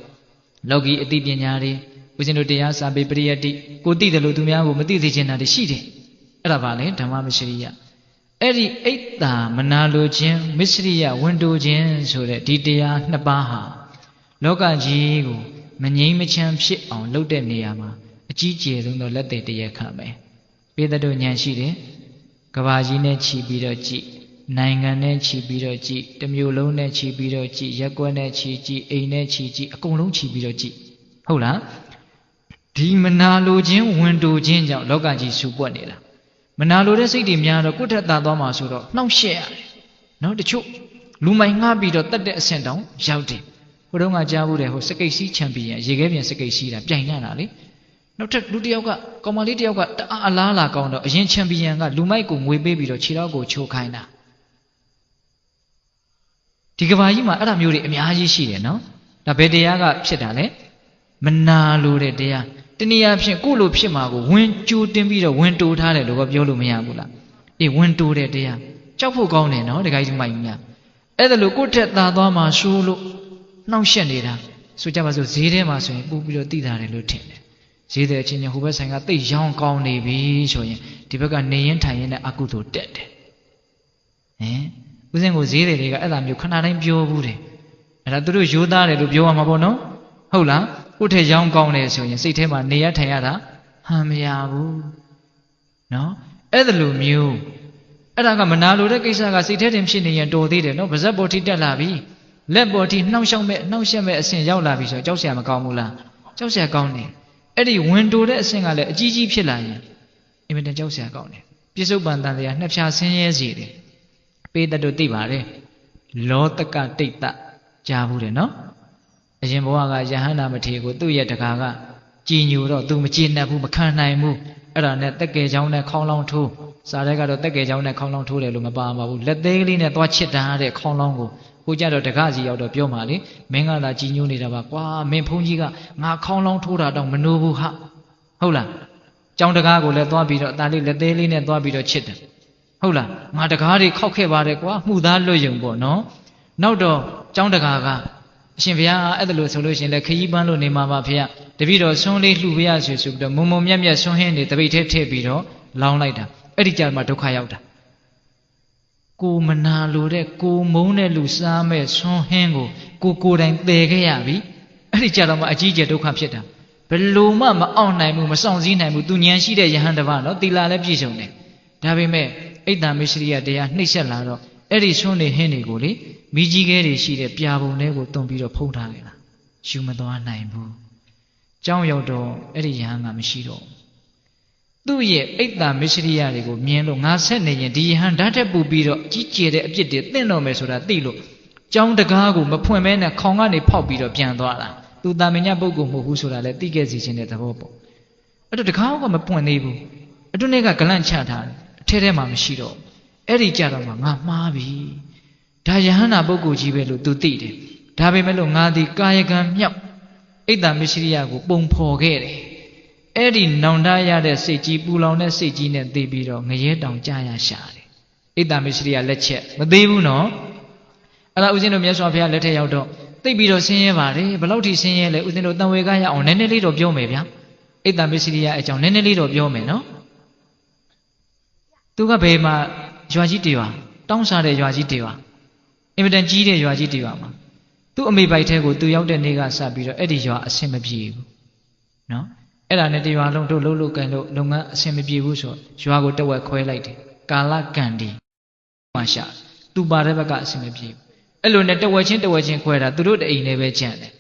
လောကီအသိပညာတွေဦးဇင်းတို့တရားစာပေပရိယတ်တိကိုသိတယ်လို့သူများကိုမသိစေချင်တာတွေရှိတယ်အဲ့ဒါဗာလဲဓမ္မမစ္စရိယအဲ့ဒီအိတ်တာမနာလိုခြင်းမစ္စရိယဝန်တူခြင်းဆိုတဲ့ဒီတရားနှစ်ပါးဟာလောကကြီးကိုမငြိမ်းမချမ်းဖြစ်အောင်လုပ်တဲ့နေရာမှာအကြီးကျယ်ဆုံးသောလက်သေးတရားခံမယ်ပေတတို့ဉာဏ်ရှိတယ်ကဘာကြီးနဲ့ခြီးပြီးတော့ကြည်နိုင်ငံနဲ့ခြီးပြီးတော့ကြည်တမျိုးလုံးနဲ့ခြီးပြီးတော့ကြည်ရက်ကွက်နဲ့ခြီးကြည်အိမ်နဲ့ခြီးကြည်အကုန်လုံးခြီးပြီးတော့ကြည်ဟုတ်လားဒီမနာလိုခြင်းဝန်တူခြင်းကြောင့်လောကကြီးဆူပွက်နေတာမနာလိုတဲ့စိတ်တွေများတော့ကိုယ့်ထက်သာသွားမှာဆိုတော့နှောင့်ယှက်ရတယ်နော်တချို့လူမိုင်ငှားပြီးတော့တတ်တဲ့အဆင့်တောင်ရောက်တယ်ဟိုတုန်းကကြားဘူးတယ်ဟိုစကိတ်စီးချန်ပီယံရေခဲပြင်စကိတ်စီးတာပြိုင်ရတာလေနောက်ထပ်လူတစ်ယောက်ကကောင်မလေးတစ်ယောက်ကတအားအလားလာကောင်းတော့အရင်ချန်ပီယံကလူမိုက်ကိုငွေပေးပြီးတော့ခြေထောက်ကိုချိုးခိုင်းတာဒီကဘာကြီးမှာအဲ့ဒါမျိုးတွေအများကြီးရှိတယ်နော်ဒါဘယ်တရားကဖြစ်တာလဲမနာလိုတဲ့တရားတနည်းအားဖြင့်ကိုယ့်လိုဖြစ်မှာကိုဝင်ကြိုးတင်းပြီးတော့ဝင်တိုးထားတယ်လို့ပြောလို့မရဘူးလားအေးဝင်တိုးတဲ့တရားကြောက်ဖို့ကောင်းတယ်နော်တခါကြီးမိုက်ကြီးများအဲ့ဒါလို့ကိုယ့်ထက်သာသွားမှာဆိုးလို့နှောင့်ယှက်နေတာဆိုကြပါစို့ဈေးထဲမှာဆိုရင်ပို့ပြီးတော့သိတာတယ်လို့ထင်တယ်ဈေးတဲ့အချင်းချင်းဟိုဘက်ဆိုင်ကတိတ်ရောင်းကောင်းနေပြီဆိုရင်ဒီဘက်ကနေရင်ထိုင်ရင်လည်းအကုသိုလ်တက်တယ်ဦးဇင်းကိုဈေးတွေကအဲ့ဒါမျိုးခဏတိုင်းပြောဘူးတယ်အဲ့ဒါသူတို့ရိုးသားတယ်လို့ပြောရမှာပေါ့နော်ဟုတ်လားကိုယ့်ထက်ရောင်းကောင်းတယ်ဆိုရင်စိတ်ထဲမှာနေရထိုင်ရတာဟန်မရဘူးနော်အဲ့ဒါလိုမျိုးအဲ့ဒါကမနာလိုတဲ့ကိစ္စကစိတ်ထဲတင်ဖြစ်နေရင်တော်သေးတယ်နော်ဗဇက်ပေါ်ထိတက်လာပြီလက်ပေါ်ထိနှောင့်ယှက်မဲ့အဆင့်ရောက်လာပြီဆိုတော့ကြောက်စရာမကောင်းဘူးလားကြောက်စရာကောင်းတယ်အဲ့ဒီဝင်တိုတဲ့အဆင့်ကလည်းအကြီးကြီးဖြစ်လာရင်အင်မတန်ကြောက်စရာကောင်းတယ်ပြစ္ဆုတ်ပန်တန်တရားနှစ်ဖြာဆင်းရဲစေတယ်ပေးတတ်တို့သိပါတယ်လောတကတိတ်တကြားဘူးတယ်နော်အရင်ဘဝကယဟန္တာမထေရကိုသူ့ရဲ့တကာကကြည်ညိုတော့သူမကြည်နပ်ဘူးမခံနိုင်ဘူးအဲ့ဒါနဲ့တက်ကယ်ချောင်းနဲ့ခေါင်းလောင်းထိုးစားတဲ့ကတော့တက်ကယ်ချောင်းနဲ့ခေါင်းလောင်းထိုးတယ်လို့မပါပါဘူးလက်သေးကလေးနဲ့သွားချစ်တာတဲ့ခေါင်းလောင်းကိုဟိုကြတော့တကားစီရောက်တော့ပြောမှလေမင်းကသာကြည်ညိုနေတာပါကွာမင်းဖုန်းကြီးကငါခေါင်းလောင်းထိုးတာတော့မနိုးဘူးဟာဟုတ်လားကျောင်းတကားကိုလည်းသွားပြီးတော့အသားလေးလက်သေးလေးနဲ့သွားပြီးတော့ချစ်တယ်ဟုတ်လားငါတကားတွေခောက်ခဲ့ပါတယ်ကွာမှုသားလွတ်ယုံပေါ့နော်နောက်တော့ကျောင်းတကားကအရှင်ဘုရားအဲ့ဒါလို့ဆိုလို့ရှိရင်လည်းခရီးပန်းလို့နေမှာပါဖေရတပည့်တော်ဆွန်းလေးလှူပြရဆိုပြီးတော့မုံမုံမြက်မြက်ဆွန်းဟင်းတွေတပိတ်ထဲထည့်ပြီးတော့လောင်းလိုက်တာအဲ့ဒီကြမှာဒုက္ခရောက်တာကိုမနာလိုတဲ့ကိုမုန်းတဲ့လူစားမဲ့ဆွန်းဟင်းကိုကိုယ်တိုင်တည်ခဲ့ရပြီအဲ့ဒီကြတော့မှအကြီးကျယ်ဒုက္ခဖြစ်တာဘယ်လိုမှမအောင်နိုင်ဘူးမဆောင်စည်းနိုင်ဘူးသူဉာဏ်ရှိတဲ့ယဟန်တစ်ပါးနော်သီလလည်းပြည့်စုံတယ်ဒါပေမဲ့အိတ်တမစ္စရိယတရားနှိမ့်ဆက်လာတော့အဲ့ဒီဆွန်းနေဟင်းတွေကိုလေမိကြီးခဲတွေရှိတဲ့ပြာပုံတွေကိုတွန်းပြီးတော့ဖုံးထားလိုက်တာယူမသွားနိုင်ဘူးကြောင်းရောက်တော့အဲ့ဒီယဟန်ကမရှိတော့သူ့ရဲ့အိတ်တမစ္စရိယတွေကိုမြင်လို့ငါဆက်နေရင်ဒီယဟန်ဓာတ်ထက်ပူပြီးတော့ကြီးကျယ်တဲ့အပြစ်တွေတင့်တော်မယ်ဆိုတာသိလို့ကြောင်းတကားကိုမဖွင့်မဲနဲ့ခေါင်ကနေဖောက်ပြီးတော့ပြန်သွားတာသူတာမညပုဂ္ဂိုလ်မဟုတ်ဘူးဆိုတာလည်းသိခဲ့စီခြင်းတဲ့သဘောပေါ့အဲ့တော့တကားကမပွင့်သေးဘူးအတွင်းကဂလန့်ချထားတယ်အထဲထဲမှာမရှိတော့အဲ့ဒီကြတော့မှငါမှားပြီဒါယဟန္တာပုဂ္ဂိုလ်ကြီးပဲလို့သူသိတယ်ဒါပေမဲ့လို့ငါဒီကာယကံမြောက်အိတ်တမစ္စရိယကိုပုံဖော်ခဲ့တယ်အဲ့ဒီနောင်တရတဲ့စိတ်ကြီးပူလောင်တဲ့စိတ်ကြီးနဲ့သိပြီးတော့ငရဲတောင်ကြာရရှာတယ်အိတ်တမစ္စရိယလက်ချက်မသေးဘူးနော်အဲ့ဒါဦးဇင်းတို့မြတ်စွာဘုရားလက်ထက်ရောက်တော့သိပြီးတော့ဆင်းရဲပါတယ်ဘယ်လောက်ထိဆင်းရဲလဲဦးဇင်းတို့တန်ဝေကရအောင်နည်းနည်းလေးတော့ပြောမယ်ဗျာအိတ်တမစ္စရိယအကြောင်းနည်းနည်းလေးတော့ပြောမယ်နော်သူကဘယ်မှာရွာကြီးတရွာတောင်းစားတဲ့ရွာကြီးတရွာအင်မတန်ကြီးတဲ့ရွာကြီးတရွာမှာသူ့အမေပိုက်ထဲကိုသူရောက်တဲ့နေ့ကစပြီးတော့အဲ့ဒီရွာအဆင်မပြေဘူးနော်အဲ့ဒါနဲ့တရွာလုံးတို့လှုပ်လှုပ်ကန်လို့လုပ်ငန်းအဆင်မပြေဘူးဆိုရွာကိုတဝက်ခွဲလိုက်တယ်ကာလကံဒီမှရှာသူပါတဲ့ဘက်ကအဆင်မပြေဘူးအဲ့လိုနဲ့တဝက်ချင်းခွဲတာသူတို့တအိမ်နဲ့ပဲကြံ့တယ်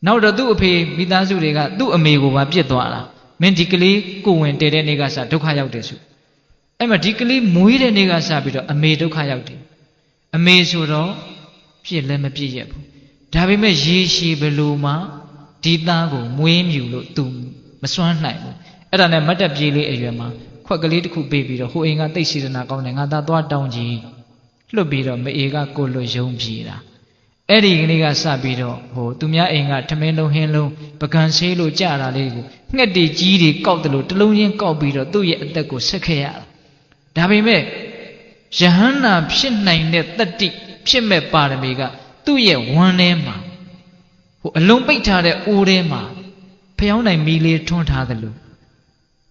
နောက်တော့သူ့အဖေမိသားစုတွေကသူ့အမေကိုပါပြစ်သွားတာမင်းဒီကလေးကိုဝင်တည်တဲ့နေ့ကစဒုက္ခရောက်တယ်ဆိုအဲ့မှာဒီကလေးမွေးတဲ့နေ့ကစပြီးတော့အမေဒုက္ခရောက်တယ်အမေဆိုတော့ပြစ်လည်းမပြစ်ရဘူးဒါပေမဲ့ရေရှည်ဘလို့မှဒီသားကိုမွေးမြူလို့သူမစွမ်းနိုင်ဘူးအဲ့ဒါနဲ့မတ်တက်ပြေးလေးအရွယ်မှာခွက်ကလေးတစ်ခုပေးပြီးတော့ဟိုအိမ်ကတိတ်စေတနာကောင်းတယ်ငါသားသွားတောင်းကြည့်လွတ်ပြီးတော့မအေကကိုလွတ်ယုံပြေးတာအဲ့ဒီကနေ့ကစပြီးတော့ဟိုသူများအိမ်ကထမင်းလုံးဟင်းလုံးပကံဆေးလို့ကြတာလေးကိုငှက်တီကြီးတွေကောက်တယ်လို့တလုံးချင်းကောက်ပြီးတော့သူ့ရဲ့အသက်ကိုဆက်ခဲ့ရတာဒါပေမဲ့ယဟန္တာဖြစ်နိုင်တဲ့တတ္တိဖြစ်မဲ့ပါရမီကသူ့ရဲ့ဝမ်းထဲမှာဟိုအလုံးပိတ်ထားတဲ့အိုးထဲမှာဖျောင်းနိုင်မီလေးထွန်းထားတယ်လို့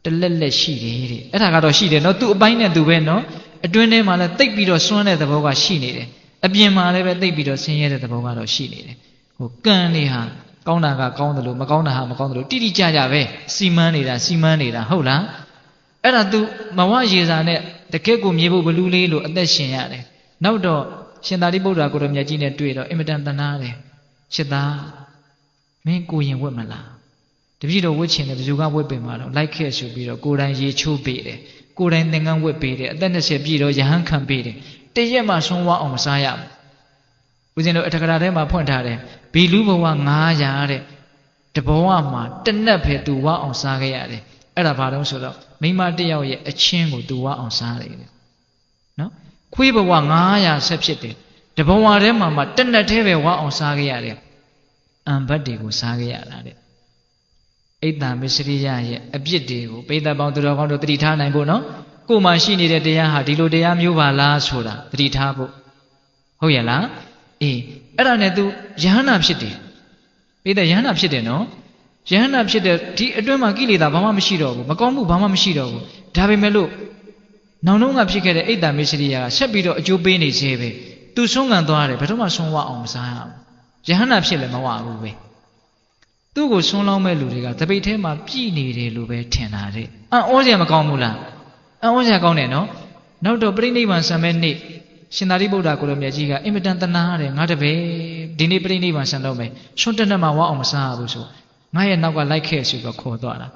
တလက်လက်ရှိတယ်တဲ့အဲ့ဒါကတော့ရှိတယ်နော်သူ့အပိုင်းနဲ့သူပဲနော်အတွင်းထဲမှာလည်းတိတ်ပြီးတော့စွန့်တဲ့သဘောကရှိနေတယ်အပြင်မှာလည်းပဲတိတ်ပြီးတော့ဆင်းရဲတဲ့သဘောကတော့ရှိနေတယ်ဟိုကံနေဟာကောင်းတာကကောင်းတယ်လို့မကောင်းတာဟာမကောင်းတယ်လို့တိတိကျကျပဲစီမန်းနေတာဟုတ်လားအဲ့ဒါ तू မဝရေစာနဲ့တကယ့်ကိုမြေဖို့ဘလူးလေးလို့အသက်ရှင်ရတယ်နောက်တော့ရှင်သာရိပုတ္တရာကိုရောမြတ်ကြီးနဲ့တွေ့တော့အင်မတန်တနာတယ်ရှစ်သားမင်းကိုရင်ဝတ်မလားတပည့်တော်ဝတ်ချင်တယ်ဘယ်သူကဝတ်ပင်မှာတော့လိုက်ခဲ့ဆိုပြီးတော့ကိုယ်တိုင်ရေချိုးပေးတယ်ကိုယ်တိုင်သင်္ကန်းဝတ်ပေးတယ်အသက်20ပြည့်တော့ယဟန်ခံပေးတယ်တရက်မှဆုံးဝအောင်မစားရဘူးဦးဇင်းတို့အထက်ကရာထဲမှာဖွင့်ထားတယ်ဘီလူဘဝ900တဲ့တဘဝမှာတနက်ပဲသူဝအောင်စားခဲ့ရတယ်အဲ့ဒါဘာလို့ဆိုတော့မိမတယောက်ရဲ့အချင်းကိုသူဝအောင်စားတယ်နော်ခွေးဘဝ900ဆက်ဖြစ်တယ်တဘဝထဲမှာတနက်တည်းပဲဝအောင်စားခဲ့ရတယ်အံဘတ်တွေကိုစားခဲ့ရတာတဲ့အိတ်တံမစ္စရိယရဲ့အပြစ်တွေကိုပိဋကပေါင်းသူတော်ကောင်းတို့တတိထားနိုင်ဖို့နော်ကိုယ်မှာရှိနေတဲ့တရားဟာဒီလိုတရားမျိုးပါလားဆိုတာတတိထားဖို့ဟုတ်ရဲ့လားအေးအဲ့ဒါနဲ့ तू ယဟန္တာဖြစ်တယ်ပိဋကယဟန္တာဖြစ်တယ်နော်ယဟန္တာဖြစ်တဲ့ဒီအတွင်းမှာကိလေသာဘာမှမရှိတော့ဘူးမကောင်းမှုဘာမှမရှိတော့ဘူးဒါပေမဲ့လို့နောင်တုန်းကဖြစ်ခဲ့တဲ့အိတ်တံမစ္စရိယကဆက်ပြီးတော့အကျိုးပေးနေသေးပဲ तू ဆုံးခံသွားတယ်ဘယ်တော့မှဆုံးဝအောင်မစားရဘူးယဟန္တာဖြစ်လည်းမဝဘူးပဲသူ့ကိုဆွန်းလောင်းမဲ့လူတွေကတပိတ်ထဲမှာပြည်နေတယ်လို့ပဲထင်တာတဲ့အံ့ဩစရာမကောင်းဘူးလားအံ့ဩစရာကောင်းတယ်နော်နောက်တော့ပြိဋိဘံဆံမဲ့နေ့ရှင်သာရိပုတ္တရာကိုရောမြတ်ကြီးကအင်မတန်တနာရတယ်ငါတပည့်ဒီနေ့ပြိဋိဘံဆံတော့မယ်ဆွန်းတက်နဲ့မှဝအောင်မစားဘူးဆိုငါရဲ့နောက်ကလိုက်ခဲ့ဆိုတော့ခေါ်သွားတာ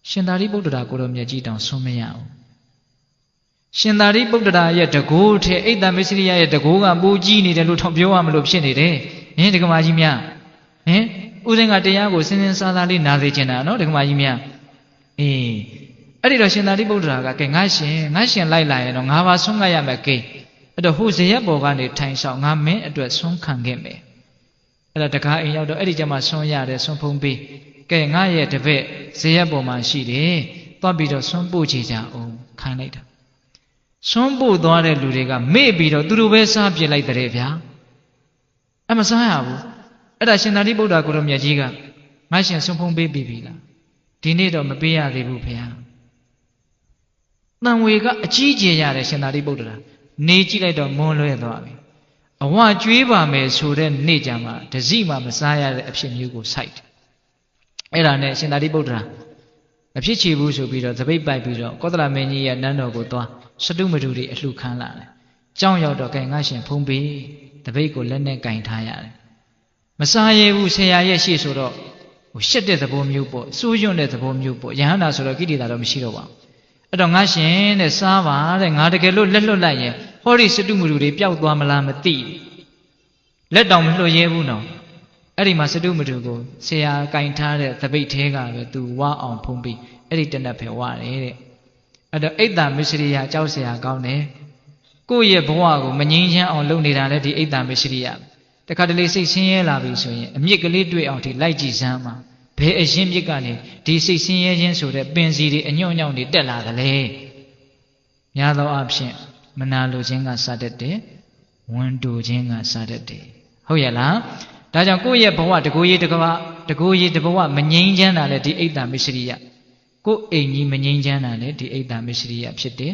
ရှင်သာရိပုတ္တရာကိုရောမြတ်ကြီးတောင်ဆွန်းမရဘူးရှင်သာရိပုတ္တရာရဲ့တကိုးထဲအိတ်တံမစ္စရိယရဲ့တကိုးကပိုကြီးနေတယ်လို့ထောင်ပြောရမလို့ဖြစ်နေတယ်ဟင်ဒကမာကြီးများဟင်ဦးဇင်းကတရားကိုစဉ်းစဉ်းစားစားလေးနားစေချင်တာနော်ဒကမာကြီးများအေးအဲ့ဒီတော့ရှင်သာရိပုတ္တရာကကဲငါရှင်လိုက်လာရင်တော့ငါပါဆုံးကရမယ်ကဲအဲ့တော့ဟိုဇရက်ပေါ်ကနေထိုင်ဆောင်ငါမင်းအတွက်ဆုံးခံခဲ့မယ်အဲ့တော့တကားအိမ်ရောက်တော့အဲ့ဒီကျမှဆုံးရတယ်ဆုံးဖုံးပေးကဲငါရဲ့တပည့်ဇရက်ပေါ်မှာရှိတယ်သွားပြီးတော့ဆုံးပို့ချကြအောင်ခိုင်းလိုက်တာဆုံးပို့သွားတဲ့လူတွေကမေ့ပြီးတော့သူတို့ပဲစားပြစ်လိုက်တဲ့ဗျာအမစားရဘူးအဲ့ဒါရှင်သာရိပုတ္တရာကိုရောမြတ်ကြီးကငါရှင်ဆုံးဖုံးပေးပြီလားဒီနေ့တော့မပေးရသေးဘူးဖေဟာတန်ဝေကအကြီးကျယ်ရတယ်ရှင်သာရိပုတ္တရာနေကြည့်လိုက်တော့မွန်းလွဲသွားပြီအဝကျွေးပါမယ်ဆိုတဲ့နေ့ကြမှာတစည်းမှမစားရတဲ့အဖြစ်မျိုးကိုစိုက်တယ်အဲ့ဒါနဲ့ရှင်သာရိပုတ္တရာမဖြစ်ချေဘူးဆိုပြီးတော့သပိတ်ပိုက်ပြီးတော့ကောသလမင်းကြီးရဲ့နန်းတော်ကိုသွားစတုမတုတွေအလှခံလာတယ်ကြောင်းရောက်တော့ကဲငါရှင်ဖုံးပေးသပိတ်ကိုလက်နဲ့ကင်ထားရတယ်မစားရဘူးဆရာရဲ့ရှေ့ဆိုတော့ဟိုရှက်တဲ့သဘောမျိုးပေါ့စိုးရွံ့တဲ့သဘောမျိုးပေါ့ယဟန္တာဆိုတော့ကိလေသာတော့မရှိတော့ပါဘူးအဲ့တော့ငါရှင်တဲ့စားပါတဲ့ငါတကယ်လို့လက်လွတ်လိုက်ရင်ဟောဒီစတုမတုတွေပျောက်သွားမလားမသိလက်တောင်မလွှတ်ရဲဘူးနော်အဲ့ဒီမှာစတုမတုကိုဆရာကင်ထားတဲ့သပိတ်သေးကပဲသူဝါအောင်ဖုံးပြီးအဲ့ဒီတနက်ပဲဝါတယ်တဲ့အဲ့တော့အိတ်တံမစ္စရိယကြောက်ဆရာကောင်းတယ်ကိုယ့်ရဲ့ဘဝကိုမငြိမ်းချမ်းအောင်လုပ်နေတာလည်းဒီအိတ်တံမစ္စရိယတခါတလေစိတ်ဆင်းရဲလာပြီဆိုရင်အမြစ်ကလေးတွေ့အောင်ဒီလိုက်ကြည့်စမ်းပါဘယ်အရင်မြစ်ကနေဒီစိတ်ဆင်းရဲခြင်းဆိုတဲ့ပင်စီတွေအညွန့်ညောင်းတွေတက်လာတယ်လေများသောအားဖြင့်မနာလိုခြင်းကစတတ်တယ်ဝန်တိုခြင်းကစတတ်တယ်ဟုတ်ရဲ့လားဒါကြောင့်ကိုယ့်ရဲ့ဘဝတကိုယ်ရေးတဘဝမငြိမ်းချမ်းတာလေဒီအိတ်တံမစ္စရိယကိုယ်အိမ်ကြီးမငြိမ်းချမ်းတာလေဒီအိတ်တံမစ္စရိယဖြစ်တယ်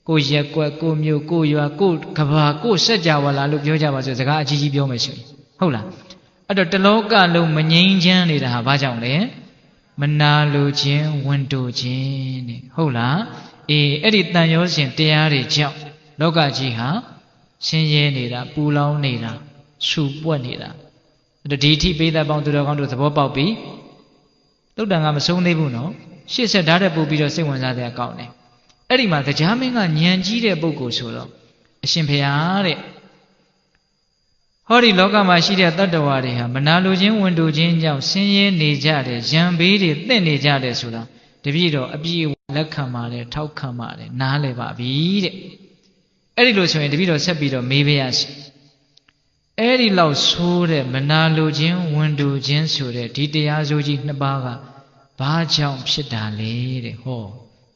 ကိုရက်ကွက်ကိုမျိုးကိုရွာကိုကဘာကိုစัจ java လာလို့ပြောကြပါစို့စကားအကြီးကြီးပြောမယ်ဆိုရင်ဟုတ်လားအဲ့တော့တလောကလုံးမငြိမ်းချမ်းနေတာဟာဘာကြောင့်လဲမနာလိုခြင်းဝန်တိုခြင်းတဲ့ဟုတ်လားအေးအဲ့ဒီတန်ရောစဉ်တရားတွေကြောင့်လောကကြီးဟာဆင်းရဲနေတာပူလောင်နေတာဆူပွက်နေတာ ဒီအထိပိဿပေါင်းသူတော်ကောင်းတို့သဘောပေါက်ပြီသုတ်တန်ကမဆုံးသေးဘူးနော်ရှေ့ဆက်ဓာတ်တဲ့ပို့ပြီးတော့စိတ်ဝင်စားတဲ့အကောင့်နဲ့အဲ့ဒီမှာတရားမင်းကဉာဏ်ကြီးတဲ့ပုဂ္ဂိုလ်ဆိုတော့အရှင်ဘုရားတဲ့ဟောဒီလောကမှာရှိတဲ့တတ္တဝါတွေဟာမနာလိုခြင်းဝန်တိုခြင်းကြောင့်ဆင်းရဲနေကြတယ်ရံဘေးတွေတင့်နေကြတယ်ဆိုတာတပည့်တော်အပြည့်လက်ခံပါတယ်ထောက်ခံပါတယ်နားလည်ပါပြီတဲ့အဲ့ဒီလိုဆိုရင်တပည့်တော်ဆက်ပြီးတော့မေးပါရစေအဲ့ဒီလောက်ဆိုးတဲ့မနာလိုခြင်းဝန်တိုခြင်းဆိုတဲ့ဒီတရားစိုးကြီးနှစ်ပါးကဘာကြောင့်ဖြစ်တာလဲတဲ့ဟော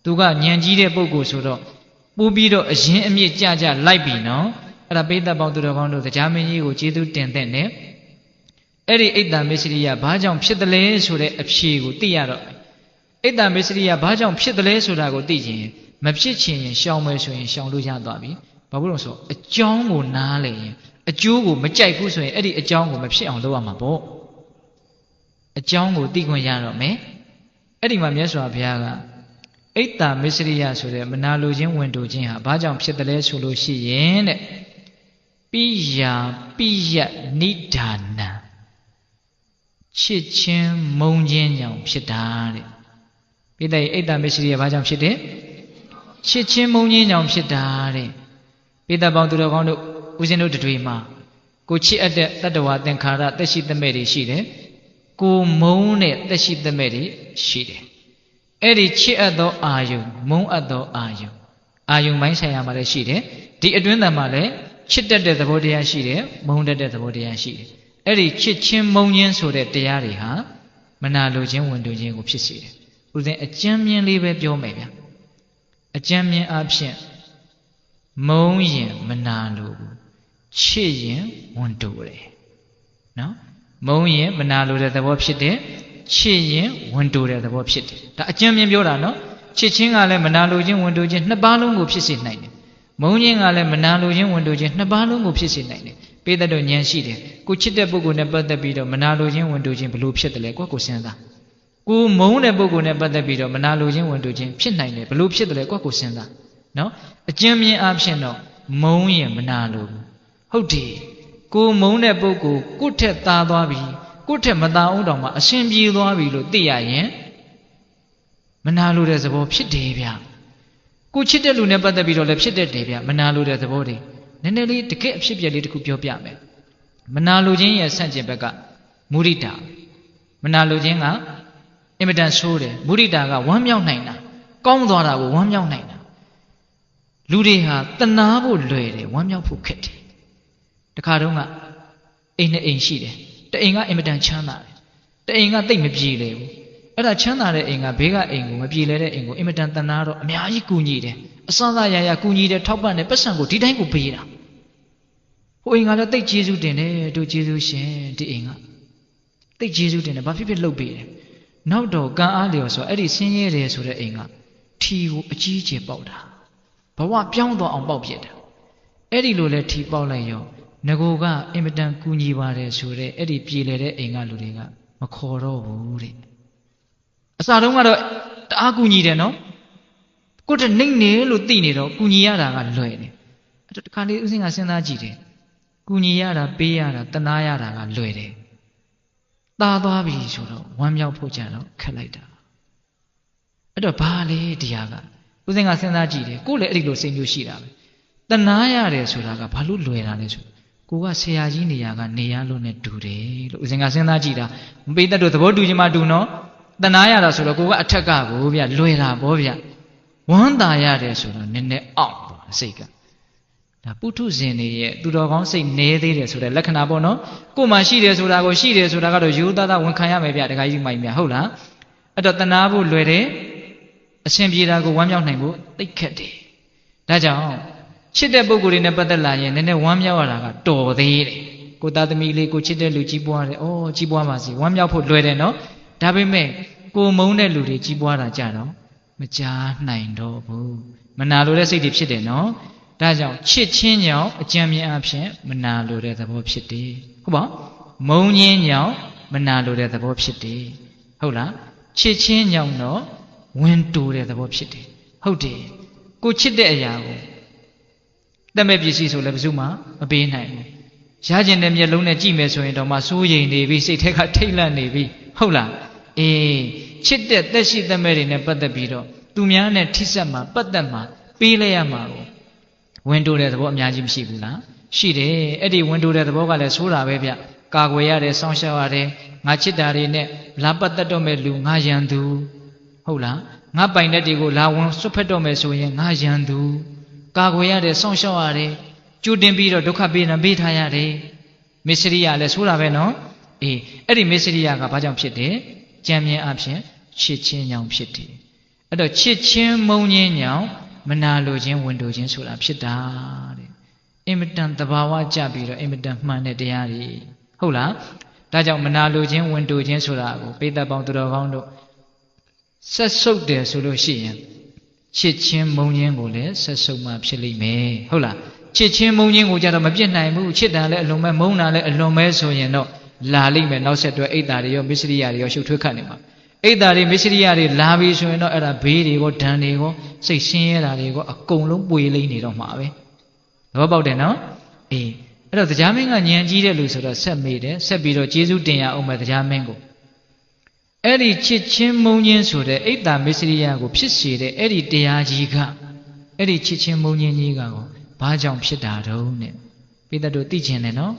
သူကဉာဏ်ကြီးတဲ့ပုဂ္ဂိုလ်ဆိုတော့ပို့ပြီးတော့အရင်အမြစ်ကြကြလိုက်ပြီနော်အဲ့ဒါပိဿပေါင်းသူတော်ကောင်းတို့တရားမင်းကြီးကိုကျေးဇူးတင်တဲ့နဲ့အဲ့ဒီအိတ်တမစ္စရိယဘာကြောင့်ဖြစ်တယ်လဲဆိုတဲ့အဖြေကိုသိရတော့အိတ်တမစ္စရိယဘာကြောင့်ဖြစ်တယ်လဲဆိုတာကိုသိခြင်းမဖြစ်ချင်ရင်ရှောင်မယ်ဆိုရင်ရှောင်လို့ရသွားပြီဘာလို့လဲဆိုအကြောင်းကိုနားလေရင်အကျိုးကိုမကြိုက်ဘူးဆိုရင်အဲ့ဒီအကြောင်းကိုမဖြစ်အောင်လုပ်ရမှာပေါ့အကြောင်းကိုသိခွင့်ရတော့မယ်အဲ့ဒီမှာမြတ်စွာဘုရားကအိတ်တမစ္စရိယဆိုတဲ့မနာလိုခြင်းဝန်တိုခြင်းဟာဘာကြောင့်ဖြစ်တယ်လဲဆိုလို့ရှိရင်တဲ့ပိယာပိယနိဒာနံချစ်ချင်းမုန်းခြင်းကြောင့်ဖြစ်တာတဲ့ပိဿအိတ်တမစ္စရိယဘာကြောင့်ဖြစ်တယ်ချစ်ချင်းမုန်းခြင်းကြောင့်ဖြစ်တာတဲ့ပိဿပေါင်းသူတော်ကောင်းတို့ဦးဇင်းတို့တွေမှာကိုချစ်အပ်တဲ့တတ္တဝါသင်္ခါရသက်ရှိသမဲ့တွေရှိတယ်ကိုမုန်းတဲ့သက်ရှိသမဲ့တွေရှိတယ်အဲ့ဒီချစ်အပ်သောအာယုံမုန်းအပ်သောအာယုံပိုင်းဆိုင်ရာမှာလည်းရှိတယ်ဒီအတွင်းတန်မှာလည်းချစ်တတ်တဲ့သဘောတရားရှိတယ်မုန်းတတ်တဲ့သဘောတရားရှိတယ်အဲ့ဒီချစ်ချင်းမုန်းခြင်းဆိုတဲ့တရားတွေဟာမနာလိုခြင်းဝန်တိုခြင်းကိုဖြစ်စေတယ်ဦးဇင်းအကျဉ်းမြင်လေးပဲပြောမယ်ဗျာအကျဉ်းမြင်အဖြစ်မုန်းရင်မနာလိုဘူးချစ်ရင်ဝန်တိုတယ်နော်မုန်းရင်မနာလိုတဲ့သဘောဖြစ်တယ်ချစ်ရင်ဝန်တိုတဲ့သဘောဖြစ်တယ်ဒါအကျဉ်းမြင်ပြောတာနော်ချစ်ချင်းကလည်းမနာလိုခြင်းဝန်တိုခြင်းနှစ်ပါးလုံးကိုဖြစ်စေနိုင်တယ်မုန်းခြင်းကလည်းမနာလိုခြင်းဝန်တိုခြင်းနှစ်ပါးလုံးကိုဖြစ်စေနိုင်တယ်ပိဿတို့ဉာဏ်ရှိတယ်ကိုချစ်တဲ့ပုဂ္ဂိုလ်နဲ့ပတ်သက်ပြီးတော့မနာလိုခြင်းဝန်တိုခြင်းဘယ်လိုဖြစ်တယ်လဲကိုစဉ်းစားကိုမုန်းတဲ့ပုဂ္ဂိုလ်နဲ့ပတ်သက်ပြီးတော့မနာလိုခြင်းဝန်တိုခြင်းဖြစ်နိုင်တယ်ဘယ်လိုဖြစ်တယ်လဲကိုစဉ်းစားနော်အကျဉ်းမြင်အဖြစ်တော့မုန်းရင်မနာလိုဘူးဟုတ်တယ်ကိုမုန်းတဲ့ပုဂ္ဂိုလ်ကိုထက်သားသွားပြီကိုထက်မသားအောင်တောင်မှအရှင်ပြေသွားပြီလို့သိရရင်မနာလိုတဲ့သဘောဖြစ်တယ်ဗျကိုချစ်တဲ့လူနဲ့ပတ်သက်ပြီးတော့လည်းဖြစ်တတ်တယ်ဗျမနာလိုတဲ့သဘောတွေနည်းနည်းလေးတကယ့်အဖြစ်အပျက်လေးတစ်ခုပြောပြမယ်မနာလိုခြင်းရဲ့ဆန့်ကျင်ဘက်ကမုဒိတာမနာလိုခြင်းကအင်မတန်ဆိုးတယ်မုဒိတာကဝမ်းမြောက်နိုင်တာကောင်းသွားတာကိုဝမ်းမြောက်နိုင်တာလူတွေဟာတနာဖို့လွယ်တယ်ဝမ်းမြောက်ဖို့ခက်တယ်တခါတုန်းကအိမ်နဲ့အိမ်ရှိတယ်တအိမ်ကအင်မတန်ချမ်းသာတယ်တအိမ်ကတိတ်မပြေလေဘူးအဲ့ဒါချမ်းသာတဲ့အိမ်ကဘေးကအိမ်ကိုမပြေလဲတဲ့အိမ်ကိုအင်မတန်တနာတော့အများကြီးကူညီတယ်အစစရရကူညီတယ်ထောက်ပံ့တယ်ပတ်စံကိုဒီတိုင်းကိုပေးတာဟိုအိမ်ကလည်းတိတ်ကျေးဇူးတင်တယ်တို့ကျေးဇူးရှင်ဒီအိမ်ကတိတ်ကျေးဇူးတင်တယ်ဘာဖြစ်ဖြစ်လုပ်ပေးတယ်နောက်တော့ကံအားလျော်ဆိုအဲ့ဒီဆင်းရဲတယ်ဆိုတဲ့အိမ်ကထီကိုအကြီးကျယ်ပေါက်တာဘဝပြောင်းသွားအောင်ပေါက်ပြစ်တာအဲ့ဒီလိုလဲထီပေါက်လိုက်ရောငကိုကအင်မတန်ကူညီပါတယ်ဆိုတဲ့အဲ့ဒီပြေလေတဲ့အိမ်ကလူတွေကမခေါ်တော့ဘူးတဲ့အစတုန်းကတော့တအားကူညီတယ်နော်ကိုယ်တနှိမ့်နေလို့သိနေတော့ကူညီရတာကလွယ်တယ်အဲ့တော့တခါလေးဦးစင်းကစဉ်းစားကြည့်တယ်ကူညီရတာပေးရတာတနာရတာကလွယ်တယ်တာသွားပြီဆိုတော့ဝမ်းမြောက်ဖို့ကြတော့ခက်လိုက်တာအဲ့တော့ဘာလဲတရားကဦးစင်းကစဉ်းစားကြည့်တယ်ကိုယ်လည်းအဲ့ဒီလိုစိတ်မျိုးရှိတာပဲတနာရတယ်ဆိုတာကဘာလို့လွယ်တာလဲဆိုကိုကဆရာကြီးနေရာကနေရလို့နဲ့တူတယ်လို့ဦးစင်ကစဉ်းစားကြည့်တာမပိသက်တို့သဘောတူခြင်းမတူနော်တနာရတာဆိုတော့ကိုကအထက်ကကိုဗျလွယ်တာဗောဗျဝမ်းသာရတယ်ဆိုတော့နည်းနည်းအောင့်ပါစိတ်ကဒါပုထုဇဉ်တွေရဲ့သူတော်ကောင်းစိတ်နည်းသေးတယ်ဆိုတဲ့လက္ခဏာပေါ့နော်ကိုမှရှိတယ်ဆိုတာကိုရှိတယ်ဆိုတာကတော့ရိုးသားသားဝန်ခံရမယ်ဗျတခါကြီးမိုင်မြဟုတ်လားအဲ့တော့တနာဖို့လွယ်တယ်အရှင်ပြေတာကိုဝမ်းမြောက်နိုင်ဖို့သိခက်တယ်ဒါကြောင့်ချစ်တဲ့ပုဂ္ဂိုလ်တွေနဲ့ပတ်သက်လာရင်နည်းနည်းဝမ်းမြောက်ရတာကတော်သေးတယ်ကိုသားသမီးလေးကိုချစ်တဲ့လူကြီးပွားတယ်ဩကြီးပွားပါစေဝမ်းမြောက်ဖို့လွယ်တယ်နော်ဒါပေမဲ့ကိုမုန်းတဲ့လူတွေကြီးပွားတာကြတော့မကြားနိုင်တော့ဘူးမနာလိုတဲ့စိတ်တွေဖြစ်တယ်နော်ဒါကြောင့်ချစ်ချင်းကြောင့်အကြံဉာဏ်အဖြစ်မနာလိုတဲ့သဘောဖြစ်တယ်ဟုတ်ပါမုန်းခြင်းကြောင့်မနာလိုတဲ့သဘောဖြစ်တယ်ဟုတ်လားချစ်ချင်းကြောင့်တော့ဝင်တူတဲ့သဘောဖြစ်တယ်ဟုတ်တယ်ကိုချစ်တဲ့အရာကိုတမဲ့ပစ္စည်းဆိုလည်းဘယ်သူမှမပေးနိုင်ဘူး ရကျင်တဲ့မျက်လုံးနဲ့ကြည့်မယ်ဆိုရင်တော့မှစိုးရိမ်နေပြီစိတ်ထဲကထိတ်လန့်နေပြီဟုတ်လားအေးချစ်တဲ့သက်ရှိသက်မဲ့တွေနဲ့ပတ်သက်ပြီးတော့သူများနဲ့ထိစပ်မှာပတ်သက်မှာပေးလိုက်ရမှာကိုဝင်တိုးတဲ့သဘောအများကြီးမရှိဘူးလားရှိတယ်အဲ့ဒီဝင်တိုးတဲ့သဘောကလည်းဆိုးတာပဲဗျကာကွယ်ရတယ်စောင့်ရှောက်ရတယ်ငါချစ်တာတွေနဲ့လာပတ်သက်တော့မဲ့လူငါရန်သူဟုတ်လားငါပိုင်တဲ့တွေကိုလာဝင်ဆွတ်ဖက်တော့မယ်ဆိုရင်ငါရန်သူကာကွယ်ရတယ်စောင့်ရှောက်ရတယ်ကြိုတင်ပြီးတော့ဒုက္ခပေးနေပေးထားရတယ်မစ္စရိယလည်းဆိုတာပဲနော်အေးအဲ့ဒီမစ္စရိယကဘာကြောင့်ဖြစ်တယ်ကြံမြင်အဖြစ်ချစ်ချင်းကြောင့်ဖြစ်တယ်အဲ့တော့ချစ်ချင်းမုန်းခြင်းကြောင့်မနာလိုခြင်းဝန်တိုခြင်းဆိုတာဖြစ်တာတဲ့အင်မတန်သဘာဝကျပြီးတော့အင်မတန်မှန်တဲ့တရားတွေဟုတ်လားဒါကြောင့်မနာလိုခြင်းဝန်တိုခြင်းဆိုတာကိုပိဋကပေါင်းသူတော်ကောင်းတို့ဆက်ဆုပ်တယ်ဆိုလို့ရှိရင်ချစ်ချင်းမုန်းခြင်းကိုလည်းဆက်ဆုပ်မှဖြစ်လိမ့်မယ်ဟုတ်လားချစ်ချင်းမုန်းခြင်းကိုကြတော့မပြစ်နိုင်ဘူးချစ်တာလည်းအလွန်ပဲမုန်းတာလည်းအလွန်ပဲဆိုရင်တော့လာလိမ့်မယ်နောက်ဆက်တွဲအိတ်တာတွေရောမစ္စရိယတွေရောရှုပ်ထွေးခတ်နေမှာအိတ်တာတွေမစ္စရိယတွေလာပြီဆိုရင်တော့အဲ့ဒါဘေးတွေကိုဒဏ်တွေကိုစိတ်ဆင်းရဲတာတွေကိုအကုန်လုံးပွေလိမ့်နေတော့မှာပဲသဘောပေါက်တယ်နော်အေးအဲ့တော့တရားမင်းကဉာဏ်ကြီးတဲ့လူဆိုတော့ဆက်မေးတယ်ဆက်ပြီးတော့ကျေးဇူးတင်ရအောင်မယ်တရားမင်းကိုအဲ့ဒီချစ်ချင်းမုန်းခြင်းဆိုတဲ့အိတ်တာမစ္စရိယကိုဖြစ်စေတဲ့အဲ့ဒီတရားကြီးကအဲ့ဒီချစ်ချင်းမုန်းခြင်းကြီးကဘာကြောင့်ဖြစ်တာတုံးနဲ့ပိဋကတို့သိချင်တယ်နော်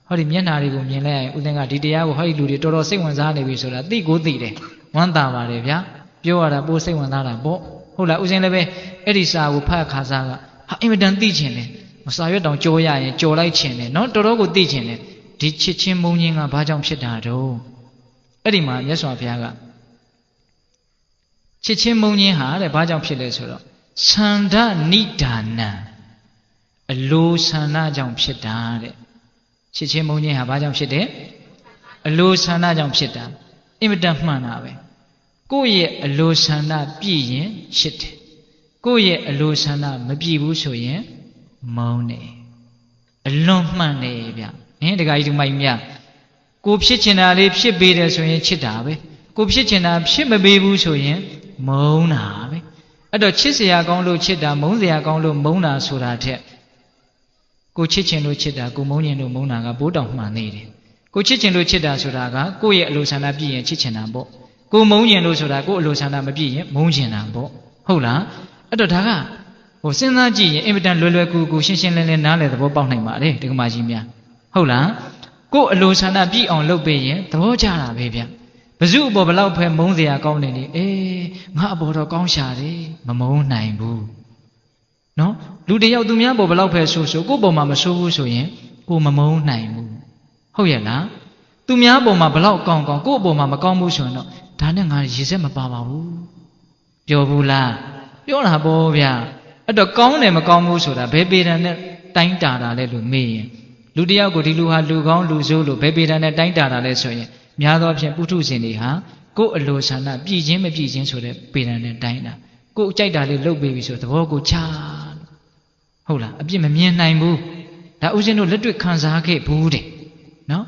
ဟောဒီမျက်နှာတွေကိုမြင်လိုက်ရင်ဦးသင်ကဒီတရားကိုဟောဒီလူတွေတော်တော်စိတ်ဝင်စားနေပြီဆိုတာသိကိုသိတယ်ဝမ်းသာပါတယ်ဗျာပြောရတာပိုစိတ်ဝင်စားတာပေါ့ဟုတ်လားဦးဇင်းလည်းပဲအဲ့ဒီစာကိုဖတ်ခါစားကဟာအင်မတန်သိချင်တယ်မစာရွက်တောင်ကြော်ရရင်ကြော်လိုက်ချင်တယ်နော်တော်တော်ကိုသိချင်တယ်ဒီချစ်ချင်းမုန်းခြင်းကဘာကြောင့်ဖြစ်တာတုံးအဲ့ဒီမှာမြတ်စွာဘုရားကချစ်ချင်းမုန်းခြင်းဟာတဲ့ဘာကြောင့်ဖြစ်လဲဆိုတော့သန္ဓနိဒါနံအလိုဆန္ဒကြောင့်ဖြစ်တာတဲ့ချစ်ချင်းမုန်းခြင်းဟာဘာကြောင့်ဖြစ်တယ်အလိုဆန္ဒကြောင့်ဖြစ်တာအင်မတန်မှန်တာပဲကိုယ့်ရဲ့အလိုဆန္ဒပြည့်ရင်ချစ်တယ်ကိုယ့်ရဲ့အလိုဆန္ဒမပြည့်ဘူးဆိုရင်မုန်းတယ်အလွန်မှန်တယ်ဗျဒကာကြီးဒီမိုင်းမြကိုဖြစ်ချင်တာလေးဖြစ်ပေးတယ်ဆိုရင်ချစ်တာပဲကိုဖြစ်ချင်တာဖြစ်မပေးဘူးဆိုရင်မုန်းတာပဲအဲ့တော့ချစ်စရာကောင်းလို့ချစ်တာမုန်းစရာကောင်းလို့မုန်းတာဆိုတာထက်ကိုချစ်ချင်လို့ချစ်တာကိုမုန်းရင်လို့မုန်းတာကဘိုးတောင်မှန်နေတယ်ကိုချစ်ချင်လို့ချစ်တာဆိုတာကကိုယ့်ရဲ့အလိုဆန္ဒပြည့်ရင်ချစ်ချင်တာပေါ့ကိုမုန်းရင်လို့ဆိုတာကိုယ့်အလိုဆန္ဒမပြည့်ရင်မုန်းချင်တာပေါ့ဟုတ်လားအဲ့တော့ဒါကစဉ်းစားကြည့်ရင်အင်မတန်လွယ်လွယ်ကူကူရှင်းရှင်းလင်းလင်းနားလည်သဘောပေါက်နိုင်ပါလေဒကမာကြီးများဟုတ်လားကိုယ်အလိုဆန္ဒပြည့်အောင်လုပ်ပေးရင်သဘောကျတာပဲဗျဘဇုအပေါ်ဘလောက်ဖဲမုန်းစရာကောင်းနေလေအေးငါအပေါ်တော့ကောင်းရှာတယ်မမုန်းနိုင်ဘူးနော်လူတယောက်သူများပေါ်ဘလောက်ဖဲဆိုကိုယ့်ပေါ်မှာမဆိုးဘူးဆိုရင်ကိုမမုန်းနိုင်ဘူးဟုတ်ရဲ့လားသူများပေါ်မှာဘလောက်ကောင်းကောင်းကိုယ့်အပေါ်မှာမကောင်းဘူးဆိုရင်တော့ဒါနဲ့ငါရေစက်မပါပါဘူးပြောဘူးလားပြောတာပေါ့ဗျအဲ့တော့ကောင်းတယ်မကောင်းဘူးဆိုတာဘယ်ပေတံနဲ့တိုင်းတာတာလဲလို့မေးရင်လူတယောက်ကိုဒီလူဟာလူကောင်းလူဆိုးလို့ဘယ်ပေတံနဲ့တိုင်းတာတာလဲဆိုရင်များသောအားဖြင့်ပုထုဇဉ်တွေဟာကိုယ်အလိုဆန္ဒပြည့်ခြင်းမပြည့်ခြင်းဆိုတဲ့ပေတံနဲ့တိုင်းတာကိုယ်ကြိုက်တာလေးလုပ်ပေးပြီဆိုသဘောကိုချဟုတ်လားအပြစ်မမြင်နိုင်ဘူးဒါဥစဉ်တို့လက်တွေ့ခံစားခဲ့ဘူးတဲ့နော်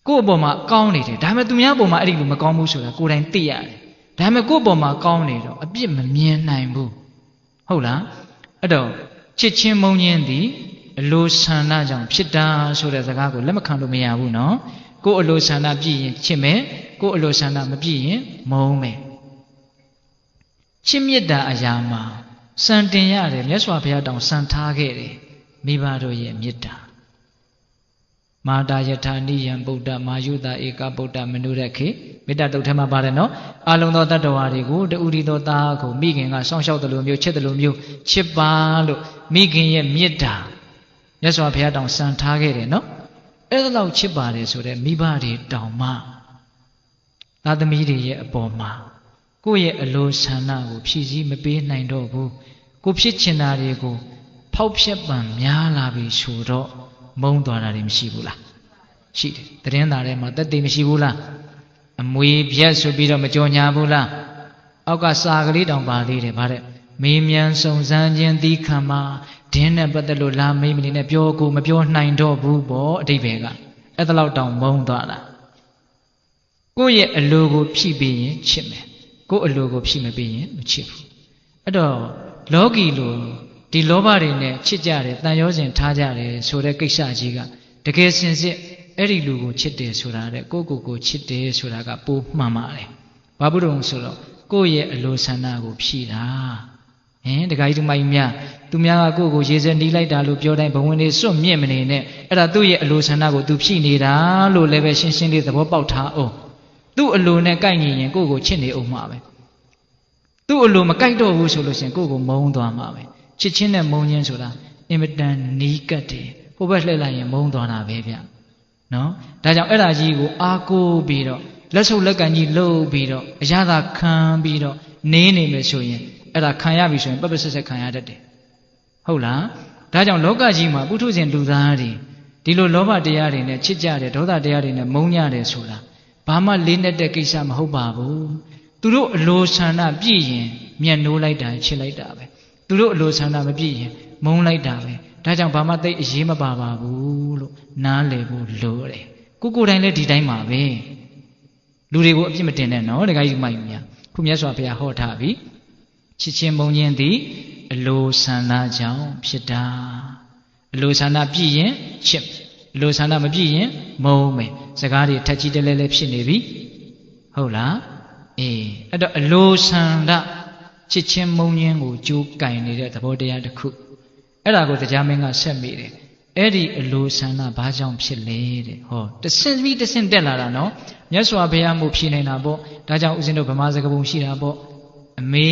ကိုယ့်အပေါ်မှာကောင်းနေတယ်ဒါပေမဲ့သူများအပေါ်မှာအဲ့ဒီလိုမကောင်းဘူးဆိုတာကိုယ်တိုင်သိရတယ်ဒါပေမဲ့ကိုယ့်အပေါ်မှာကောင်းနေတော့အပြစ်မမြင်နိုင်ဘူးဟုတ်လားအဲ့တော့ချစ်ချင်းမုန်းခြင်းသည်အလိုဆန္ဒကြောင့်ဖြစ်တာဆိုတဲ့စကားကိုလက်မခံလို့မရဘူးနော်ကိုယ့်အလိုဆန္ဒပြည့်ရင်ချစ်မယ်ကိုယ့်အလိုဆန္ဒမပြည့်ရင်မုန်းမယ်ချစ်မြတ်တာအရာမှာစံတင်ရတယ်မြတ်စွာဘုရားတောင်စံထားခဲ့တယ်မိဘတို့ရဲ့မေတ္တာမာတာယထာနိယံဗုဒ္ဓမာယုတာဧကဗုဒ္ဓမနုရခေမေတ္တာတုတ်ထဲမှာပါတယ်နော်အာလုံသောတတ္တဝါတွေကိုတူရီသောသားကိုမိခင်ကစောင့်ရှောက်တယ်လို့မျိုးချစ်တယ်လို့မျိုးချစ်ပါလို့မိခင်ရဲ့မေတ္တာမြတ်စွာဘုရားတောင်စံထားခဲ့တယ်နော်အဲ့ဒါလောက်ချစ်ပါတယ်ဆိုတဲ့မိဘတွေတောင်မှသားသမီးတွေရဲ့အပေါ်မှာကိုယ့်ရဲ့အလိုဆန္ဒကိုဖြည့်ဆည်းမပေးနိုင်တော့ဘူးကိုဖြစ်ချင်တာတွေကိုဖောက်ဖျက်ပံများလာပြီဆိုတော့မုန်းသွားတာတွေမရှိဘူးလားရှိတယ်သတင်းသားထဲမှာတက်သေးမရှိဘူးလားအမွေပြက်ဆိုပြီးတော့မကြော်ညာဘူးလားအောက်ကစာကလေးတောင်ပါသေးတယ်ဗါတဲ့မေးမြန်းစုံစမ်းခြင်းသီးခံမှာဒင်းနဲ့ပတ်သက်လို့လာမေးမနေနဲ့ပြောကိုမပြောနိုင်တော့ဘူးပေါ့အဓိပ္ပာယ်ကအဲ့ဒါလောက်တောင်မုန်းသွားတာကိုယ့်ရဲ့အလိုကိုဖြည့်ပေးရင်ချစ်မယ်ကိုယ့်အလိုကိုဖြည့်မပေးရင်မချစ်ဘူးအဲ့တော့လောကီလိုတ ဒီလောဘတွေနဲ့ချစ်ကြတယ်တန်ရောစဉ်ထားကြတယ်ဆိုတဲ့ကိစ္စကြီးကတကယ်စင်စစ်အဲ့ဒီလူကိုချစ်တယ်ဆိုတာတဲ့ကိုချစ်တယ်ဆိုတာကပိုမှန်ပါတယ်ဘာဖြစ်လို့ဆိုတော့ကိုယ့်ရဲ့အလိုဆန္ဒကိုဖြည့်တာတခါကြီးဒီမိုင်းများသူများကကိုရေစဲနီးလိုက်တာလို့ပြောတိုင်းဘဝင်တွေစွန့်မြင့်မနေနဲ့အဲ့ဒါသူ့ရဲ့အလိုဆန္ဒကိုသူဖြည့်နေတာလို့လည်းပဲရှင်းရှင်းလေးသဘောပေါက်ထားအောင်သူ့အလိုနဲ့ကိုက်ညီရင်ကိုချစ်နေအောင်မှာပဲသူ့အလိုမကိုက်တော့ဘူးဆိုလို့ရှိရင်ကိုမုန်းသွားမှာပဲချစ်ချင်းနဲ့မုန်းချင်းဆိုတာအင်မတန်နီးကပ်တယ်ဟိုဘက်လှည့်လိုက်ရင်မုန်းသွားတာပဲဗျနော်ဒါကြောင့်အဲ့ဒါကြီးကိုအားကိုးပြီးတော့လက်ဆုပ်လက်ကန်ကြီးလှုပ်ပြီးတော့အရသာခံပြီးတော့နေမယ်ဆိုရင်အဲ့ဒါခံရပြီဆိုရင်ပပဆက်ဆက်ခံရတတ်တယ်ဟုတ်လားဒါကြောင့်လောကကြီးမှာပုထုဇဉ်လူသားတွေဒီလိုလောဘတရားတွေနဲ့ချစ်ကြတယ်ဒေါသတရားတွေနဲ့မုန်းကြတယ်ဆိုတာဘာမှလေးနဲ့တဲ့ကိစ္စမဟုတ်ပါဘူးသူတို့အလိုဆန္ဒပြည့်ရင်မျက်နှိုးလိုက်တာချစ်လိုက်တာပဲသူတို့အလိုဆန္ဒမပြည့်ရင်မုန်းလိုက်တာပဲဒါကြောင့်ဘာမှသိအရေးမပါပါဘူးလို့နားလည်ဖို့လိုတယ်ကိုယ်တိုင်လည်းဒီတိုင်းပါပဲလူတွေကိုအပြစ်မတင်နဲ့နော်တခါကြီးမိုက်များခုမြတ်စွာဘုရားဟောထားပြီချစ်ချင်းမုန်းခြင်းသည်အလိုဆန္ဒကြောင့်ဖြစ်တာအလိုဆန္ဒပြည့်ရင်ချစ်အလိုဆန္ဒမပြည့်ရင်မုန်းမယ်စကားတွေထက်ကြီးတလဲလဲဖြစ်နေပြီဟုတ်လားအဲ့တော့အလိုဆန္ဒချစ်ချင်းမုန်းခြင်းကိုကြိုးကင်နေတဲ့သဘောတရားတစ်ခုအဲ့ဒါကိုတရားမင်းကဆက်မိတယ်အဲ့ဒီအလိုဆန္ဒဘာကြောင့်ဖြစ်လဲတဲ့ဟောတဆင့်ပြီးတဆင့်တက်လာတာနော်မြတ်စွာဘုရားမို့ဖြေနိုင်တာပေါ့ဒါကြောင့်ဦးဇင်းတို့ဗမာစကားပုံရှိတာပေါ့အမေ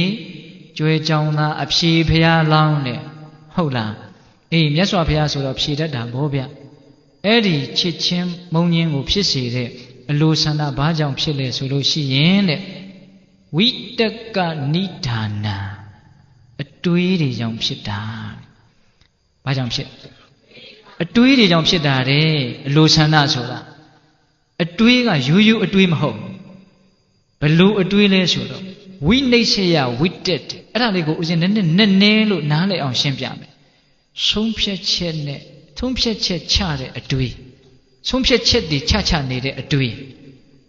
ကျွဲကြောင်သားအဖြေဘုရားလောင်းတဲ့ဟုတ်လားမြတ်စွာဘုရားဆိုတော့ဖြေတတ်တာဗောဗျအဲ့ဒီချစ်ချင်းမုန်းခြင်းကိုဖြစ်စေတဲ့အလိုဆန္ဒဘာကြောင့်ဖြစ်လဲဆိုလို့ရှိရင်တဲ့ဝိတကနိဒာနာအတွေးတွေကြောင့်ဖြစ်တာဘာကြောင့်ဖြစ်အတွေးတွေကြောင့်ဖြစ်တာတဲ့အလိုဆန္ဒဆိုတာအတွေးကရိုးရိုးအတွေးမဟုတ်ဘလို့အတွေးလဲဆိုတော့ဝိနိစ္စယဝိတက်အဲ့ဒါလေးကိုဦးဇင်းနည်းနည်းလို့နားလည်အောင်ရှင်းပြမယ်ဆုံးဖြတ်ချက်နဲ့ထုံးဖြတ်ချက်ချတဲ့အတွေးဆုံးဖြတ်ချက်တွေချနေတဲ့အတွေး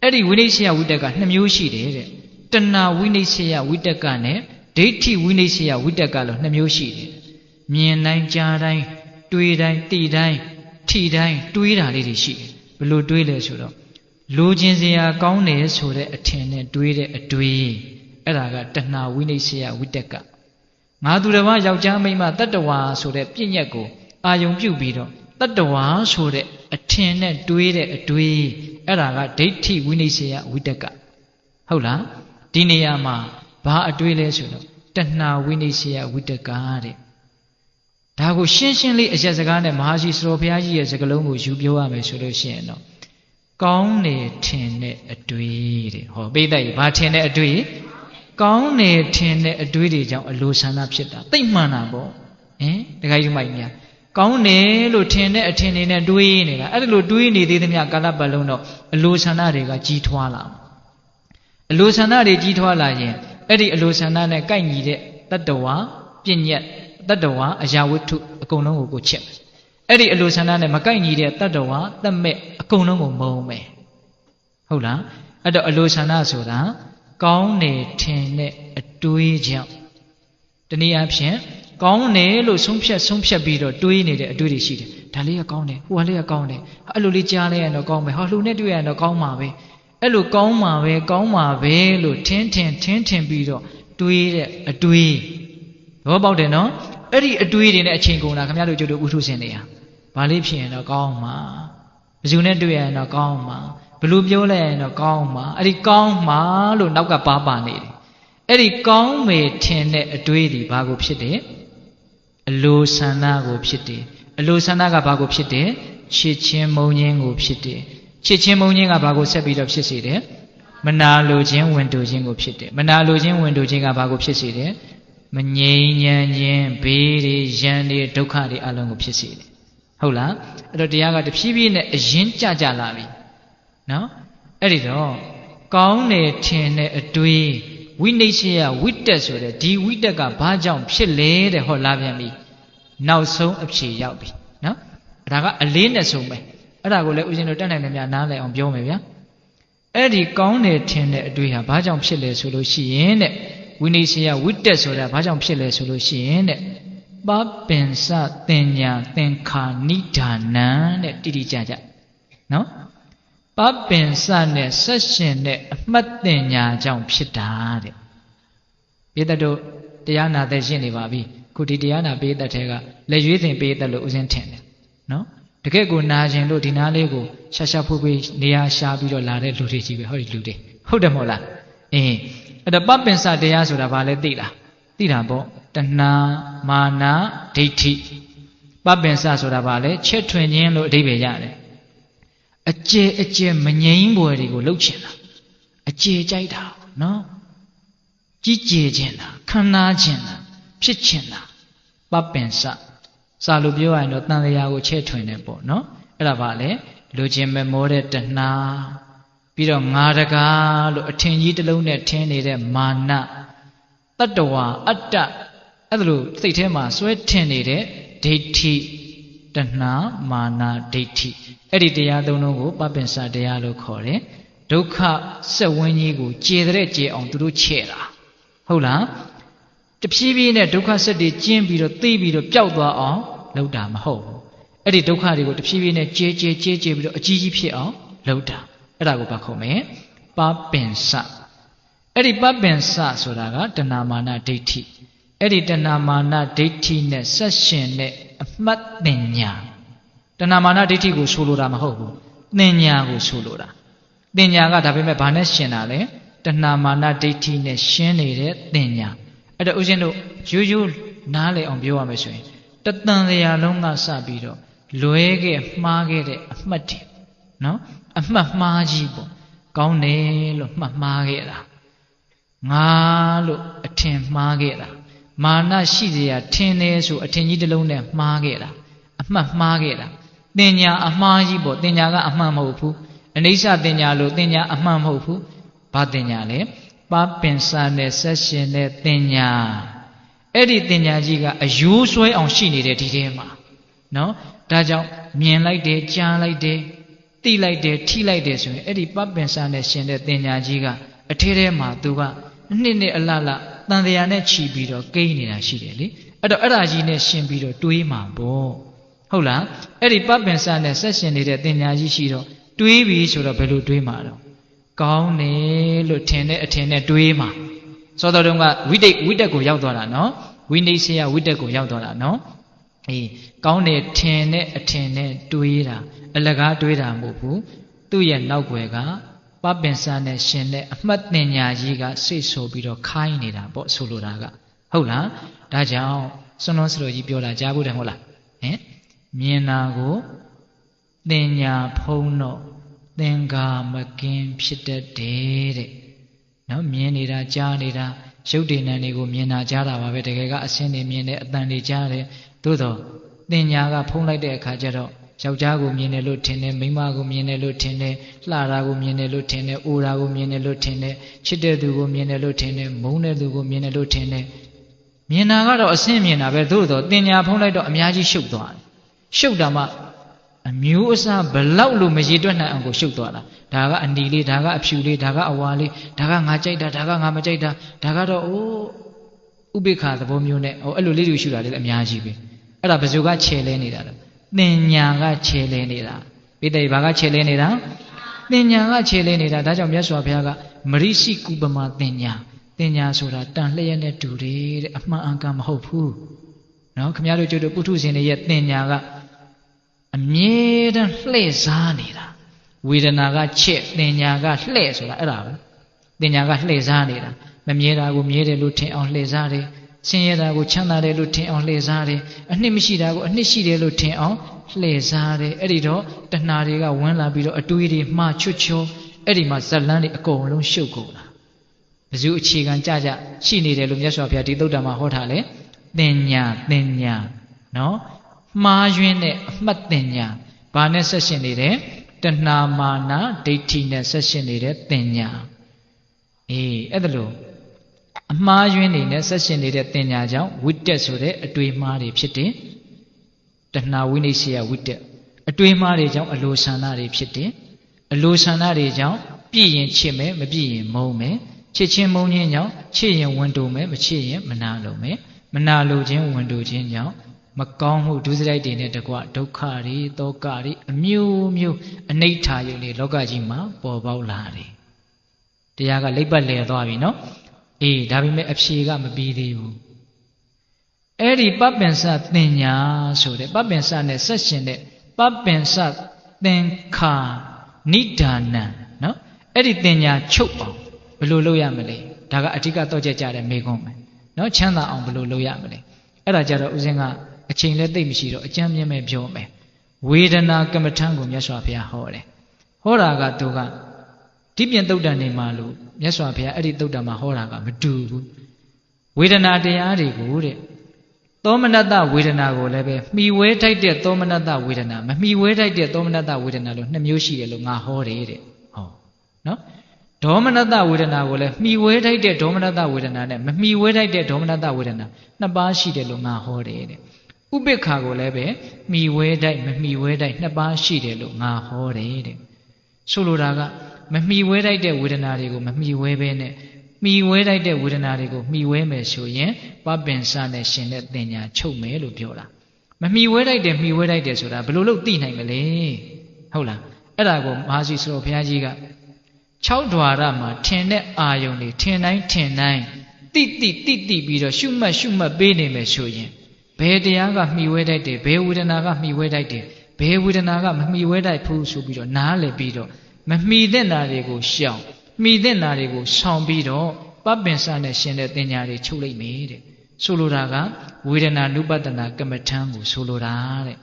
အဲ့ဒီဝိနိစ္စယဝိတက်က2မျိုးရှိတယ်တဲ့တဏှာဝိနိစ္စယဝိတက်ကနဲ့ဒိဋ္ဌိဝိနိစ္စယဝိတက်ကလို့2မျိုးရှိတယ်မြင်တိုင်းကြားတိုင်းတွေးတိုင်းသိတိုင်းထိတိုင်းတွေးတာလေးတွေရှိတယ်ဘလို့တွေးလဲဆိုတော့လိုချင်စရာကောင်းတယ်ဆိုတဲ့အထင်နဲ့တွေးတဲ့အတွေးအဲ့ဒါကတဏှာဝိနိစ္စယဝိတက်ကငါသူတစ်ပါးယောက်ျားမိန်းမတတ္တဝါဆိုတဲ့ပြည့်ညက်ကိုအာယုံပြုတ်ပြီးတော့တတ္တဝါဆိုတဲ့အထင်နဲ့တွေးတဲ့အတွေးအဲ့ဒါကဒိဋ္ဌိဝိနိစ္စယဝိတက်ကဟုတ်လားဒီနေရာမှာဘာအတွေးလဲဆိုတော့တဏှာဝိနိစ္စယဝိတက်ကတဲ့ဒါကိုရှင်းရှင်းလေးအရက်စကားနဲ့မဟာရှိစတော်ဘုရားကြီးရဲ့စကားလုံးကိုယူပြောရမယ်ဆိုလို့ရှိရင်တော့ကောင်းတယ်ထင်တဲ့အတွေးတဲ့ဟောပိဋကကြီးဘာထင်တဲ့အတွေးကောင်းတယ်ထင်တဲ့အတွေးတွေကြောင့်အလိုဆန္ဒဖြစ်တာသိမှန်တာပေါ့တခါကြီးမိုက်များကောင်းတယ်လို့ထင်တဲ့အထင်တွေနဲ့တွေးနေတာအဲ့ဒါလို့တွေးနေသေးသမျှကာလပတ်လုံးတော့အလိုဆန္ဒတွေကကြီးထွားလာအလိုဆန္ဒတွေကြီးထွားလာရင်အဲ့ဒီအလိုဆန္ဒနဲ့ကိုက်ညီတဲ့တတ္တဝါပြည့်ညက်တတ္တဝါအရာဝတ္ထုအကုန်လုံးကိုချစ်မယ်အဲ့ဒီအလိုဆန္ဒနဲ့မကိုက်ညီတဲ့တတ္တဝါတတ်မဲ့အကုန်လုံးကိုမုန်းမယ်ဟုတ်လားအဲ့တော့အလိုဆန္ဒဆိုတာကောင်းတယ်ထင်တဲ့အတွေးကြောင့်တနည်းအားဖြင့်ကောင်းတယ်လို့ဆုံးဖြတ်ပြီးတော့တွေးနေတဲ့အတွေးတွေရှိတယ်ဒါလေးကကောင်းတယ်ဟိုကလေးကကောင်းတယ်အဲ့လိုလေးကြားလိုက်ရင်တော့ကောင်းမယ်ဟောလှူနဲ့တွေ့ရရင်တော့ကောင်းမှာပဲအဲ့လိုကောင်းမှာပဲလို့ထင်းပြီးတော့တွေးတဲ့အတွေးဘောပေါက်တယ်နော်အဲ့ဒီအတွေးတွေနဲ့အချိန်ကုန်တာခင်ဗျားတို့ကျုပ်တို့ဥထုရှင်တွေဟာဘာလေးဖြစ်ရင်တော့ကောင်းမှာဘယ်သူနဲ့တွေ့ရရင်တော့ကောင်းမှာဘယ်လိုပြောလိုက်ရင်တော့ကောင်းမှာအဲ့ဒီကောင်းမှာလို့နောက်ကပါနေတယ်အဲ့ဒီကောင်းမယ်ထင်တဲ့အတွေးတွေဘာကိုဖြစ်တယ်အလိုဆန္ဒကိုဖြစ်တယ်အလိုဆန္ဒကဘာကိုဖြစ်တယ်ချစ်ချင်းမုန်းခြင်းကိုဖြစ်တယ်ချစ်ချင်းမုန်းခြင်းကဘာကိုဆက်ပြီးတော့ဖြစ်စေတယ်မနာလိုခြင်းဝင်တူခြင်းကိုဖြစ်တယ်မနာလိုခြင်းဝင်တူခြင်းကဘာကိုဖြစ်စေတယ်မငြိမ်းချမ်းခြင်းဘေးတွေရန်တွေဒုက္ခတွေအလုံးကိုဖြစ်စေတယ်ဟုတ်လားအဲ့တော့တရားကတဖြည်းဖြည်းနဲ့အရင်ကြလာပြီနော်အဲ့ဒီတော့ကောင်းတယ်ထင်တဲ့အတွေးဝိနိစ္စယဝိတက်ဆိုတဲ့ဒီဝိတက်ကဘာကြောင့်ဖြစ်လဲတဲ့ဟောလာပြန်ပြီနောက်ဆုံးအဖြေရောက်ပြီနော်ဒါကအလေးနဲ့ဆုံးပဲအဲ့ဒါကိုလည်းဦးဇင်းတို့တတ်နိုင်တယ်များနားလည်အောင်ပြောမယ်ဗျာအဲ့ဒီကောင်းတယ်ထင်တဲ့အတွေးဟာဘာကြောင့်ဖြစ်လဲဆိုလို့ရှိရင်တဲ့ဝိနိစ္စယဝိတက်ဆိုတာဘာကြောင့်ဖြစ်လဲဆိုလို့ရှိရင်တဲ့ ပင်စတင်ညာသင်္ခါနိဒာနံတဲ့တိတိကျကျနော်ပပင်စနဲ့ဆက်ရှင်တဲ့အမှတ်တင်ညာကြောင့်ဖြစ်တာတဲ့ပိဿတို့တရားနာသက်ရှင်းနေပါပြီခုဒီတရားနာပိဿတဲ့ကလက်ရွေးတင်ပိဿလို့ဥစဉ်ထင်တယ်နော်တကယ့်ကိုနာခြင်းလို့ဒီနာလေးကိုရှာဖွေဖွေနေရာရှာပြီးတော့လာတဲ့လူတွေကြီးပဲဟောဒီလူတွေဟုတ်တယ်မဟုတ်လားအဲ့တော့ပပင်စတရားဆိုတာဘာလဲသိလားသိတာပေါ့တဏှာမာနဒိဋ္ဌိပပင်စဆိုတာဘာလဲချက်ထွင်ခြင်းလို့အဓိပ္ပာယ်ရတယ်အကျဲမငြိမ်းပွဲတွေကိုလှုပ်ချင်တာအကျဲကြိုက်တာနော်ကြီးကျယ်ချင်တာခမ်းနားချင်တာဖြစ်ချင်တာပပင်စစာလို့ပြောရရင်တော့တန်လျာကိုချက်ထွင်တယ်ပေါ့နော်အဲ့ဒါဘာလဲလူချင်းမမောတဲ့တဏှာပြီးတော့ငါတကားလို့အထင်ကြီးတစ်လုံးနဲ့ထင်းနေတဲ့မာနတတ္တဝါအတ္တအဲ့ဒါလို့စိတ်ထဲမှာစွဲထင်နေတဲ့ဒိဋ္ဌိတဏှာမာနဒိဋ္ဌိအဲ့ဒီတရားသုံးလုံးကိုပပင်စတရားလို့ခေါ်တယ်ဒုက္ခစက်ဝန်းကြီးကိုကျေတဲ့ကျေအောင်သူတို့ချဲ့တာဟုတ်လားတဖြည်းဖြည်းနဲ့ဒုက္ခစက်တွေကျင်းပြီးတော့သိပြီးတော့ပျောက်သွားအောင်လုပ်တာမဟုတ်ဘူးအဲ့ဒီဒုက္ခတွေကိုတဖြည်းဖြည်းနဲ့ကျေပြီးတော့အကြီးကြီးဖြစ်အောင်လုပ်တာအဲ့ဒါကိုဘာခေါ်မလဲပပင်စအဲ့ဒီပပင်စဆိုတာကတဏှာမာနဒိဋ္ဌိအဲ့ဒီတဏှာမာနဒိဋ္ဌိနဲ့ဆက်ရှင်တဲ့အမှတ်တင်ညာတဏှာမာနဒိဋ္ဌိကိုဆိုလိုတာမဟုတ်ဘူးတင်ညာကိုဆိုလိုတာတင်ညာကဒါပေမဲ့ဘာနဲ့ရှင်တာလဲတဏှာမာနဒိဋ္ဌိနဲ့ရှင်းနေတဲ့တင်ညာအဲ့တော့ဦးဇင်းတို့ရိုးနားလည်အောင်ပြောရမယ်ဆိုရင်တသံတရားလုံးကစပြီးတော့လွဲခဲ့မှားခဲ့တဲ့အမှတ်တွေနော်အမှတ်မှားကြီးပေါ့ကောင်းတယ်လို့မှတ်မှားခဲ့တာငါလို့အထင်မှားခဲ့တာမာနရှိစရာထင်တယ်ဆိုအထင်ကြီးတစ်လုံးနဲ့မှားခဲ့တာအမှတ်မှားခဲ့တာတင်ညာအမှားကြီးပေါ့တင်ညာကအမှန်မဟုတ်ဘူးအနိစ္စတင်ညာလို့တင်ညာအမှန်မဟုတ်ဘူးဘာတင်ညာလဲပပင်စနဲ့ဆက်ရှင်တဲ့တင်ညာအဲ့ဒီတင်ညာကြီးကအယိုးဆွဲအောင်ရှိနေတဲ့ဒီထဲမှာနော်ဒါကြောင့်မြင်လိုက်တယ်ကြားလိုက်တယ်သိလိုက်တယ်ထိလိုက်တယ်ဆိုရင်အဲ့ဒီပပင်စနဲ့ရှင်တဲ့တင်ညာကြီးကအထဲထဲမှာသူကနှစ်အလလတန်တရားနဲ့ခြီးပြီးတော့ကိန်းနေတာရှိတယ်လေအဲ့တော့အဲ့ဒါကြီးနဲ့ရှင်ပြီးတော့တွေးမှာပေါ့ဟုတ်လားအဲ့ဒီပပင်စနဲ့ဆက်ရှင်နေတဲ့တင်ညာကြီးရှိတော့တွေးပြီဆိုတော့ဘယ်လိုတွေးမှာတော့ကောင်းတယ်လို့ထင်တဲ့အထင်နဲ့တွေးမှာစောတော်တုန်းကဝိတက်ကိုရောက်သွားတာနော်ဝိနိစ္စယဝိတက်ကိုရောက်သွားတာနော်ကောင်းတယ်ထင်တဲ့အထင်နဲ့တွေးတာအလကားတွေးတာမဟုတ်ဘူးသူ့ရဲ့နောက်ွယ်ကပပင်စနဲ့ရှင်တဲ့အမှတ်တင်ညာကြီးကစိတ်ဆိုပြီးတော့ခိုင်းနေတာပေါ့ဆိုလိုတာကဟုတ်လားဒါကြောင့်စွန်းလုံးစလိုကြီးပြောတာကြားဖို့တယ်ဟုတ်လားမြင်တာကိုတင်ညာဖုံးတော့သင်္ကာမကင်းဖြစ်တတ်တယ်တဲ့နော်မြင်နေတာကြားနေတာရုပ်တည်နံတွေကိုမြင်တာကြားတာပါပဲတကယ်ကအစင်းတွေမြင်တယ်အတန်တွေကြားတယ်သို့တော့တင်ညာကဖုံးလိုက်တဲ့အခါကျတော့ယောက်ျားကိုမြင်တယ်လို့ထင်တယ်မိန်းမကိုမြင်တယ်လို့ထင်တယ်လှတာကိုမြင်တယ်လို့ထင်တယ်အိုတာကိုမြင်တယ်လို့ထင်တယ်ချစ်တဲ့သူကိုမြင်တယ်လို့ထင်တယ်မုန်းတဲ့သူကိုမြင်တယ်လို့ထင်တယ်မြင်တာကတော့အစင်းမြင်တာပဲသို့တော့တင်ညာဖုံးလိုက်တော့အများကြီးရှုပ်သွားတယ်ရှုပ်တာမှအမျိုးအစားဘလောက်လို့မရေတွက်နိုင်အောင်ကိုရှုပ်သွားတာဒါကအနီလေးဒါကအဖြူလေးဒါကအဝါလေးဒါကငါကြိုက်တာဒါကငါမကြိုက်တာဒါကတော့ဥပိ္ပခာသဘောမျိုးနဲ့အဲ့လိုလေးတွေရှုတာလေအများကြီးပဲအဲ့ဒါဘယ်သူကခြေလဲနေတာလဲတင်ညာကခြေလဲနေတာပိဋိဘာကခြေလဲနေတာတင်ညာကခြေလဲနေတာဒါကြောင့်မြတ်စွာဘုရားကမရိရှိကုပမာတင်ညာဆိုတာတန်လျက်နဲ့တူတယ်တဲ့အမှန်အကန်မဟုတ်ဘူးနော်ခင်ဗျားတို့ကျတို့ပုထုဇဉ်တွေရဲ့တင်ညာကအမြဲတမ်းလှည့်စားနေတာဝေဒနာကချက်တင်ညာကလှည့်ဆိုတာအဲ့ဒါပဲတင်ညာကလှည့်စားနေတာမမြဲတာကိုမြဲတယ်လို့ထင်အောင်လှည့်စားတယ်ဆင်းရဲတာကိုချမ်းသာတယ်လို့ထင်အောင်လှည့်စားတယ်အနှစ်မရှိတာကိုအနှစ်ရှိတယ်လို့ထင်အောင်လှည့်စားတယ်အဲ့ဒီတော့တဏှာတွေကဝင်လာပြီးတော့အတွေးတွေမှားချွတ်ချောအဲ့ဒီမှာဇလန်းတွေအကုန်လုံးရှုပ်ကုန်တာဘယ်သူအခြေခံကြရှိနေတယ်လို့မြတ်စွာဘုရားဒီသုတ္တမှာဟောထားလဲတင်ညာနော်မှားယွင်းတဲ့အမှတ်တင်ညာဘာနဲ့ဆက်ရှင်နေတယ်တဏှာမာနဒိဋ္ဌိနဲ့ဆက်ရှင်နေတဲ့တင်ညာအဲ့ဒါလို့အမှားယွင်းနေနဲ့ဆက်ရှင်နေတဲ့တင်ညာကြောင့်ဝိတက်ဆိုတဲ့အတွေးမှားတွေဖြစ်တယ်တဏှာဝိနိစ္စယဝိတက်အတွေးမှားတွေကြောင့်အလိုဆန္ဒတွေဖြစ်တယ်အလိုဆန္ဒတွေကြောင့်ပြည့်ရင်ချစ်မယ်မပြည့်ရင်မုန်းမယ်ချစ်ချင်းမုန်းခြင်းကြောင့်ချစ်ရင်ဝန်တိုမယ်မချစ်ရင်မနာလိုမယ် မနာလိုခြင်းဝန်တိုခြင်းကြောင့်မကောင်းမှုဒုစရိုက်တွေနဲ့တကွဒုက္ခတွေတောကတွေအမျိုးမျိုးအနိဋ္ဌာယုန်တွေလောကကြီးမှာပေါ်ပေါက်လာတယ်တရားကလိပ်ပတ်လည်သွားပြီနော်အေးဒါပေမဲ့အဖြေကမပြီးသေးဘူးအဲ့ဒီပပ္ပင်စသင်ညာဆိုတဲ့ပပ္ပင်စနဲ့ဆက်ရှင်တဲ့ပပ္ပင်စသင်္ခာနိဒာနံနော်အဲ့ဒီသင်ညာချုပ်အောင်ဘယ်လိုလုပ်ရမလဲဒါကအဓိကတော့ကြကြတဲ့မေခွန်းပဲနော်ချမ်းသာအောင်ဘယ်လိုလုပ်ရမလဲအဲ့ဒါကြတော့ဦးဇင်းကအချိန်လည်းသိပ်မရှိတော့အကျမ်းမြင့်မဲ့ပြောမယ်ဝေဒနာကမ္မထံကိုမြတ်စွာဘုရားဟောတယ်ဟောတာကသူကဒီပြင်သုတ်တန်နေမှာလို့မြတ်စွာဘုရားအဲ့ဒီသုတ်တန်မှာဟောတာကမတူဘူးဝေဒနာတရားတွေကိုတဲ့သောမနတဝေဒနာကိုလည်းပဲမှီဝဲထိုက်တဲ့သောမနတဝေဒနာမမှီဝဲထိုက်တဲ့သောမနတဝေဒနာလို့နှစ်မျိုးရှိတယ်လို့ငါဟောတယ်တဲ့ဟောနော်ဒေါမနတဝေဒနာကိုလည်းမှီဝဲထိုက်တဲ့ဒေါမနတဝေဒနာနဲ့မမှီဝဲထိုက်တဲ့ဒေါမနတဝေဒနာနှစ်ပါးရှိတယ်လို့ငါဟောတယ်တဲ့ဥပိ္ပခာကိုလည်းပဲမှီဝဲထိုက်မမှီဝဲထိုက်နှစ်ပါးရှိတယ်လို့ငါဟောတယ်တဲ့ဆိုလိုတာကမမှီဝဲထိုက်တဲ့ဝေဒနာတွေကိုမမှီဝဲဘဲနဲ့မှီဝဲထိုက်တဲ့ဝေဒနာတွေကိုမှီဝဲမယ်ဆိုရင်ပပ္ပင်စနဲ့ရှင်တဲ့သင်ညာချုပ်မယ်လို့ပြောတာမမှီဝဲထိုက်တယ်မှီဝဲထိုက်တယ်ဆိုတာဘယ်လိုလုပ်သိနိုင်မလဲဟုတ်လားအဲ့ဒါကိုမဟာစီစတော်ဘုရားကြီးက6ဓွာရမှာထင်တဲ့အာယုန်တွေထင်တိုင်းတိပြီးတော့ရှုမှတ်ပေးနေမယ်ဆိုရင်ဘယ်တရားကမှီဝဲထိုက်တယ်ဘယ်ဝေဒနာကမှီဝဲထိုက်တယ်ဘယ်ဝေဒနာကမမှီဝဲထိုက်ဘူးဆိုပြီးတော့နားလည်ပြီးတော့မမှီတဲ့နာတွေကိုရှောင်မှီတဲ့နာတွေကိုဆောင်ပြီးတော့ပပ္ပင်စနဲ့ရှင်တဲ့သင်ညာတွေချုပ်လိုက်မယ်တဲ့ဆိုလိုတာကဝေဒနာနုပတ္တနာကမ္မထံကိုဆိုလိုတာတဲ့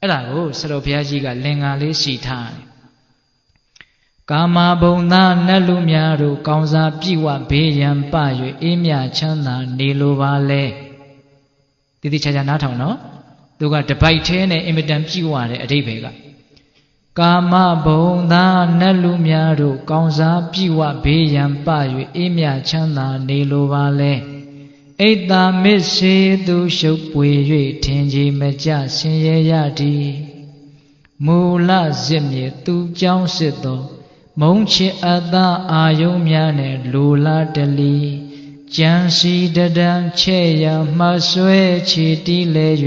အဲ့ဒါကိုဆရာတော်ဘုရားကြီးကလင်္ကာလေးရှိထားတယ်ကာမဘုံသားနတ်လူများတို့ကောင်းစားပြည့်ဝဘေးရန်ပ၍အေးမြချမ်းသာနေလိုပါလေတိတိကျကျနားထောင်နော်သူကတပိုက်သေးနဲ့အင်မတန်ပြည့်ဝတဲ့အဓိပ္ပာယ်ကကာမဘုံသားနတ်လူများတို့ကောင်းစားပြည့်ဝဘေးရန်ပ၍အေးမြချမ်းသာနေလိုပါလေဣတ္တမစ္စေသူရှုပ်ပွေ၍ထင်ကြီးမကြဆင်းရဲရသည်မူလဇစ်မြေသူကြောင်းစစ်သောမုံချစ်အတ္တအာယုံများနဲ့လိုလားတလီကြံစီတဒံချဲ့ရမှဆွဲချီတီးလဲ၍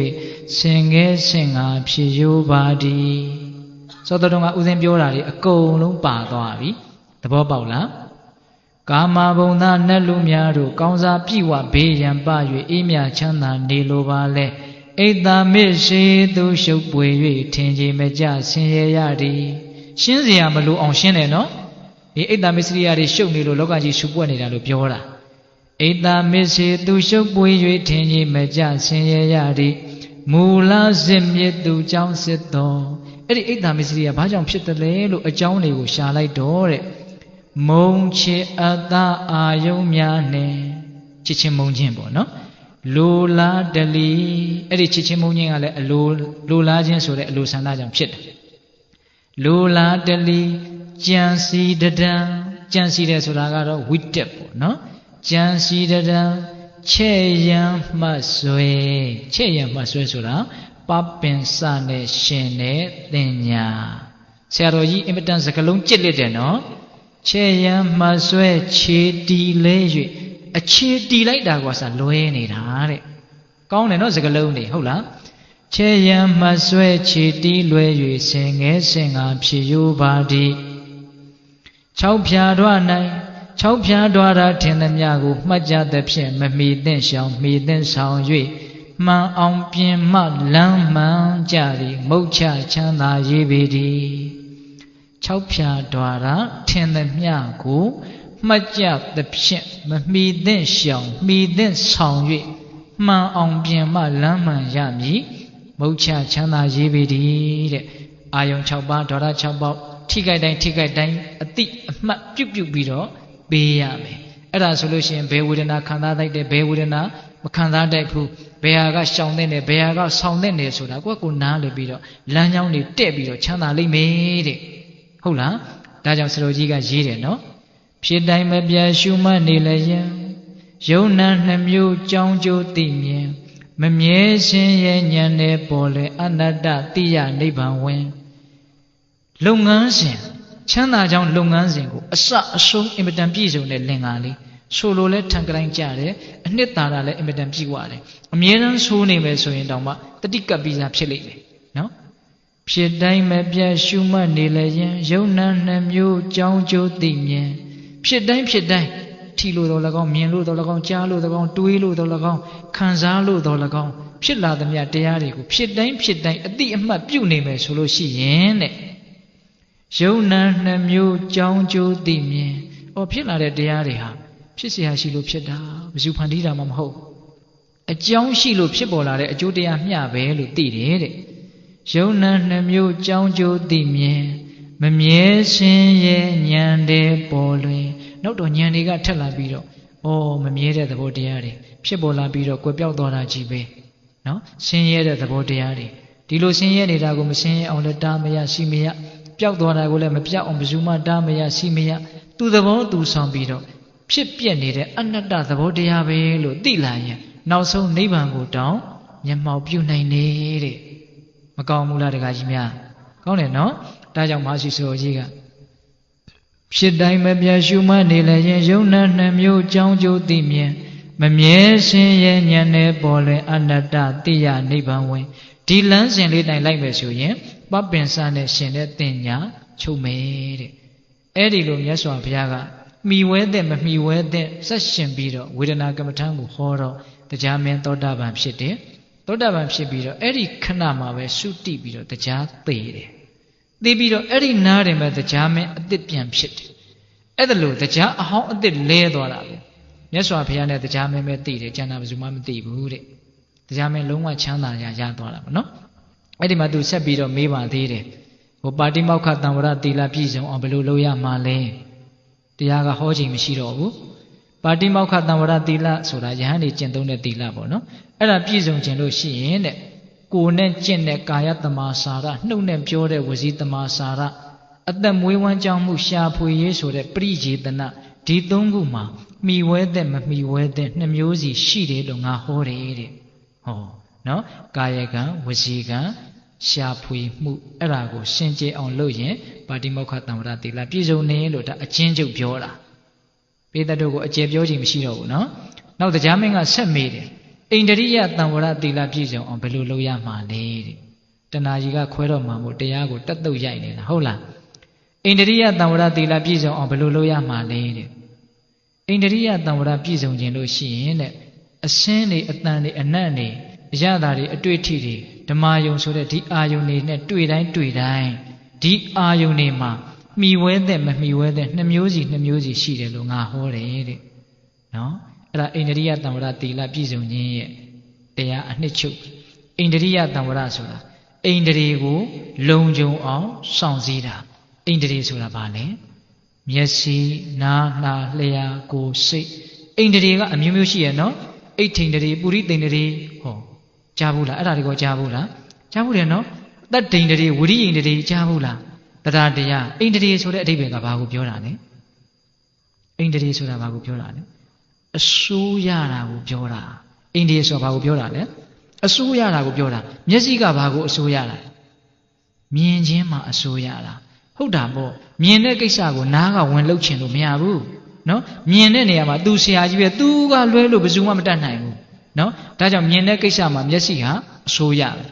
ဆင်ငဲဆင်ငါဖြစ်ရိုးပါသည်သောတော်ကဥစဉ်ပြောတာတွေအကုန်လုံးပါသွားပြီသဘောပေါက်လားကာမဘုံသားနတ်လူများတို့ကောင်းစားပြည့်ဝဘေးရန်ပ၍အေးမြချမ်းသာနေလိုပါလေဣတ္တမစ္စေသူရှုပ်ပွေ၍ထင်ကြီးမကြဆင်းရဲရသည်ရှင်းစရာမလိုအောင်ရှင်းတယ်နော်ဒီဣတ္တမစ္စရိယတွေရှုပ်နေလို့လောကကြီးရှုပ်ပွက်နေတာလို့ပြောတာဣတ္တမစ္စေသူရှုပ်ပွေ၍ထင်ကြီးမကြဆင်းရဲရသည်မူလဇစ်မြစ်သူကြောင့်စစ်တော်အဲ့ဒီဣတ္တမစ္စရိယဘာကြောင့်ဖြစ်တယ်လဲလို့အကြောင်းတွေကိုရှာလိုက်တော့တဲ့မုံချစ်အတ္တအာယုံများနဲ့ချစ်ချင်းမုံချင်းပေါ့နော်လိုလားတလီအဲ့ဒီချစ်ချင်းမုံချင်းကလည်းအလိုလားခြင်းဆိုတဲ့အလိုဆန္ဒကြောင့်ဖြစ်တယ်လိုလားတလီကြံစီတဒံကြံစီတယ်ဆိုတာကတော့ဝိတက်ပေါ့နော်ကြံစီတဒံချဲ့ရန်မှတ်ဆွဲဆိုတာပပ္ပင်စနဲ့ရှင်တဲ့သင်ညာဆရာတော်ကြီးအင်မတန်စကလုံးကြစ်လက်တယ်နော်ချဲ့ရန်မှတ်ဆွဲခြေတီလဲ၍အခြေတီလိုက်တာကစားလွဲနေတာတဲ့ကောင်းတယ်နော်စကလုံးတွေဟုတ်လားချဲ့ရန်မှတ်ဆွဲခြေတီလွဲ၍ဆင်ငဲဆင်ငါဖြစ်ရိုးပါသည်6ဖြာတွား၌6ဖြာတွားတာထင်သမျှကိုမှတ်ကြသဖြင့်မမီသင့်ရှောင်မီသင့်ဆောင်၍မှန်အောင်ပြင်မှလမ်းမှန်ကြသည်မုတ်ချချမ်းသာရေးပေသည်6ဖြာတွားတာထင်သမျှကိုမှတ်ကြသဖြင့်မမီသင့်ရှောင်မီသင့်ဆောင်၍မှန်အောင်ပြင်မှလမ်းမှန်ရမည်မုတ်ချချမ်းသာရေးပေသည်တဲ့အာယုံ6ပါးဒေါရ6ပါးထိခိုက်တိုင်းအတိအမှတ်ပြုတ်ပြီးတော့ပေးရမယ်အဲ့ဒါဆိုလို့ရှိရင်ဘယ်ဝေဒနာခံစားတိုက်တယ်ဘယ်ဝေဒနာမခံစားတိုက်ဘူးဘယ်ဟာကရှောင်တဲ့တယ်ဘယ်ဟာကဆောင်တဲ့တယ်ဆိုတာကိုနားလည်ပြီးတော့လမ်းကြောင်းတွေတက်ပြီးတော့ချမ်းသာလိမ့်မယ်တဲ့ဟုတ်လားဒါကြောင့်ဆရာကြီးကရေးတယ်နော်ဖြစ်တိုင်းမပြတ်ရှုမှတ်နေလျင်ယုံနာနှမျိုးကြောင်းကျိုးသိမြင်မမြဲရှင်ရဲ့ဉာဏ်နဲ့ပေါ်လေအနတ္တတိယနိဗ္ဗာန်ဝင်လုပ်ငန်းစဉ်ချမ်းသာကြောင်းလုပ်ငန်းစဉ်ကိုအစအဆုံးအင်မတန်ပြည့်စုံတဲ့လင်္ကာလေး ဆိုလိုလဲထံကတိုင်းကြတယ်အနှစ်သာရလဲအင်မတန်ပြည့်ဝတယ်အမြဲတမ်းဆိုးနေမယ်ဆိုရင်တောင်မှတတိကပ်ပြီးသားဖြစ်လိမ့်မယ်နော်ဖြစ်တိုင်းမပြတ်ရှုမှတ်နေလဲရင်ယုံနာနှမျိုးကြောင်းကျိုးသိမြင်ဖြစ်တိုင်းထီလို့တော့၎င်းမြင်လို့တော့၎င်းကြားလို့တော့၎င်းတွေးလို့တော့၎င်းခံစားလို့တော့၎င်းဖြစ်လာသမျှတရားတွေကိုဖြစ်တိုင်းအတိအမှတ်ပြုနေမယ်ဆိုလို့ရှိရင်တဲ့ယုံနာနှမျိုးကြောင်းကျိုးသိမြင်ဖြစ်လာတဲ့တရားတွေဟာဖြစ်เสียရှိလို့ဖြစ်တာဘယ်သူဖန်တီးတာမှမဟုတ်အကြောင်းရှိလို့ဖြစ်ပေါ်လာတဲ့အကျိုးတရားမျှပဲလို့သိတယ်တဲ့ယုံနာနှမျိုးကြောင်းကျိုးသိမြင်မမြဲခြင်းရဲ့ဉာဏ်တဲ့ပေါ်လွင်နောက်တော့ဉာဏ်တွေကထက်လာပြီးတော့မမြဲတဲ့သဘောတရားတွေဖြစ်ပေါ်လာပြီးတော့ကွယ်ပြောက်သွားတာကြီးပဲနော်ဆင်းရဲတဲ့သဘောတရားတွေဒီလိုဆင်းရဲနေတာကိုမဆင်းရဲအောင်လည်းတားမရရှိမရပျောက်သွားတာကိုလည်းမပြောက်အောင်ဘယ်သူမှတားမရရှိမရသူသဘောသူဆောင်ပြီးတော့ဖြစ်ပြက်နေတဲ့အနတ္တသဘောတရားပဲလို့သိလာရင်နောက်ဆုံးနိဗ္ဗာန်ကိုတောင်မျက်မှောက်ပြုနိုင်နေတဲ့မကောင်းဘူးလားတခါကြီးများကောင်းတယ်နော်ဒါကြောင့်မရှိဆိုကြီးကဖြစ်တိုင်းမပြတ်ရှုမှတ်နေလည်းရင်ယုံနာနှမျိုးကြောင်းကျိုးသိမြင်မမြဲရှင်ရဲ့ဉာဏ်နဲ့ပေါ်လွင်အနတ္တတိယနိဗ္ဗာန်ဝင်ဒီလမ်းစဉ်လေးတိုင်လိုက်မယ်ဆိုရင်ပပင်စနဲ့ရှင်တဲ့တင်ညာချုပ်မယ်တဲ့အဲ့ဒီလိုမြတ်စွာဘုရားကမိဝဲတဲ့မမိဝဲတဲ့ဆက်ရှင်ပြီးတော့ဝေဒနာကမ္မထံကိုဟောတော့တရားမင်းသောတာပန်ဖြစ်တယ်သောတာပန်ဖြစ်ပြီးတော့အဲ့ဒီခဏမှာပဲသုတိပြီးတော့တရားသိတယ်သိပြီးတော့အဲ့ဒီနားတယ်မဲ့တရားမင်းအစ်စ်ပြန်ဖြစ်တယ်အဲ့ဒါလို့တရားအဟောင်းအစ်စ်လဲသွားတာပဲမြတ်စွာဘုရားနဲ့တရားမင်းပဲသိတယ်ကျန်တာဘယ်သူမှမသိဘူးတဲ့တရားမင်းလုံးဝချမ်းသာရသွားတာပေါ့နော်အဲ့ဒီမှာသူဆက်ပြီးတော့မေးပါသေးတယ်ပါတိမောက္ခတံဝရသီလပြည့်စုံအောင်ဘယ်လိုလုပ်ရမှာလဲတရားကဟောချိန်မရှိတော့ဘူးပါတိမောက္ခတံဝရသီလဆိုတာယဟန်နေကျင့်သုံးတဲ့သီလပေါ့နော်အဲ့ဒါပြည့်စုံခြင်းလို့ရှိရင်တဲ့ကိုယ်နဲ့ကျင့်တဲ့ကာယတမာစာရနှုတ်နဲ့ပြောတဲ့ဝစီတမာစာရအသက်မွေးဝမ်းကြောင်းမှုရှာဖွေရေးဆိုတဲ့ပရိယေတနာဒီသုံးခုမှာမိဝဲတဲ့မမိဝဲတဲ့နှစ်မျိုးစီရှိတယ်လို့ငါဟောတယ်တဲ့နော်ကာယကံဝစီကံရှာဖွေမှုအဲ့ဒါကိုရှင်းကြအောင်လုပ်ရင်ပါတိမောက္ခတံဝရသီလပြည့်စုံနေလို့ဒါအချင်းချုပ်ပြောတာပိဿတို့ကိုအကျယ်ပြောခြင်းမရှိတော့ဘူးနော်နောက်တရားမင်းကဆက်မေးတယ်ဣန္ဒြိယတံဝရသီလပြည့်စုံအောင်ဘယ်လိုလုပ်ရမှာလဲတဲ့တဏှာကြီးကခွဲတော့မှာမို့တရားကိုတက်တုတ်ရိုက်နေတာဟုတ်လားဣန္ဒြိယတံဝရသီလပြည့်စုံအောင်ဘယ်လိုလုပ်ရမှာလဲတဲ့ဣန္ဒြိယတံဝရပြည့်စုံခြင်းလို့ရှိရင်တဲ့အစင်းတွေအတန်တွေအနတ်တွေအရသာတွေအတွေ့အထိတွေဓမ္မယုံဆိုတဲ့ဒီအာယုန်တွေနဲ့တွေ့တိုင်းဒီအာယုန်တွေမှာမိဝဲတဲ့မမိဝဲတဲ့နှစ်မျိုးစီရှိတယ်လို့ငါဟောတယ်တဲ့နော်အဲ့ဒါဣန္ဒြိယတံဝရသီလပြည့်စုံခြင်းရဲ့တရားအနှစ်ချုပ်ဣန္ဒြိယတံဝရဆိုတာဣန္ဒြေကိုလုံခြုံအောင်စောင့်စည်းတာဣန္ဒြေဆိုတာဘာလဲမျက်စိနားနှာလျှာကိုယ်စိတ်ဣန္ဒြေကအမျိုးမျိုးရှိရနော်အိဋ္ဌိန္ဒြေပုရိသိန္ဒြေကြားဘူးလားအဲ့ဒါတွေကိုကြားဘူးလားကြားဘူးတယ်နော်တတ္တိန္ဒြေဝိရိယိန္ဒြေကြားဘူးလားတရားတရားဣန္ဒြေဆိုတဲ့အဓိပ္ပာယ်ကဘာကိုပြောတာလဲဣန္ဒြေဆိုတာဘာကိုပြောတာလဲအစိုးရတာကိုပြောတာဣန္ဒြေဆိုတာဘာကိုပြောတာလဲအစိုးရတာကိုပြောတာမျက်စိကဘာကိုအစိုးရတာမြင်ခြင်းမှာအစိုးရတာဟုတ်တာပေါ့မြင်တဲ့ကိစ္စကိုနားကဝင်လှုပ်ချင်လို့မရဘူးနော်မြင်တဲ့နေရာမှာသူဆရာကြီးပဲသူကလွဲလို့ဘယ်သူမှမတတ်နိုင်ဘူးနော်ဒါကြောင့်မြင်တဲ့ကိစ္စမှာမျက်စိဟာအစိုးရပဲ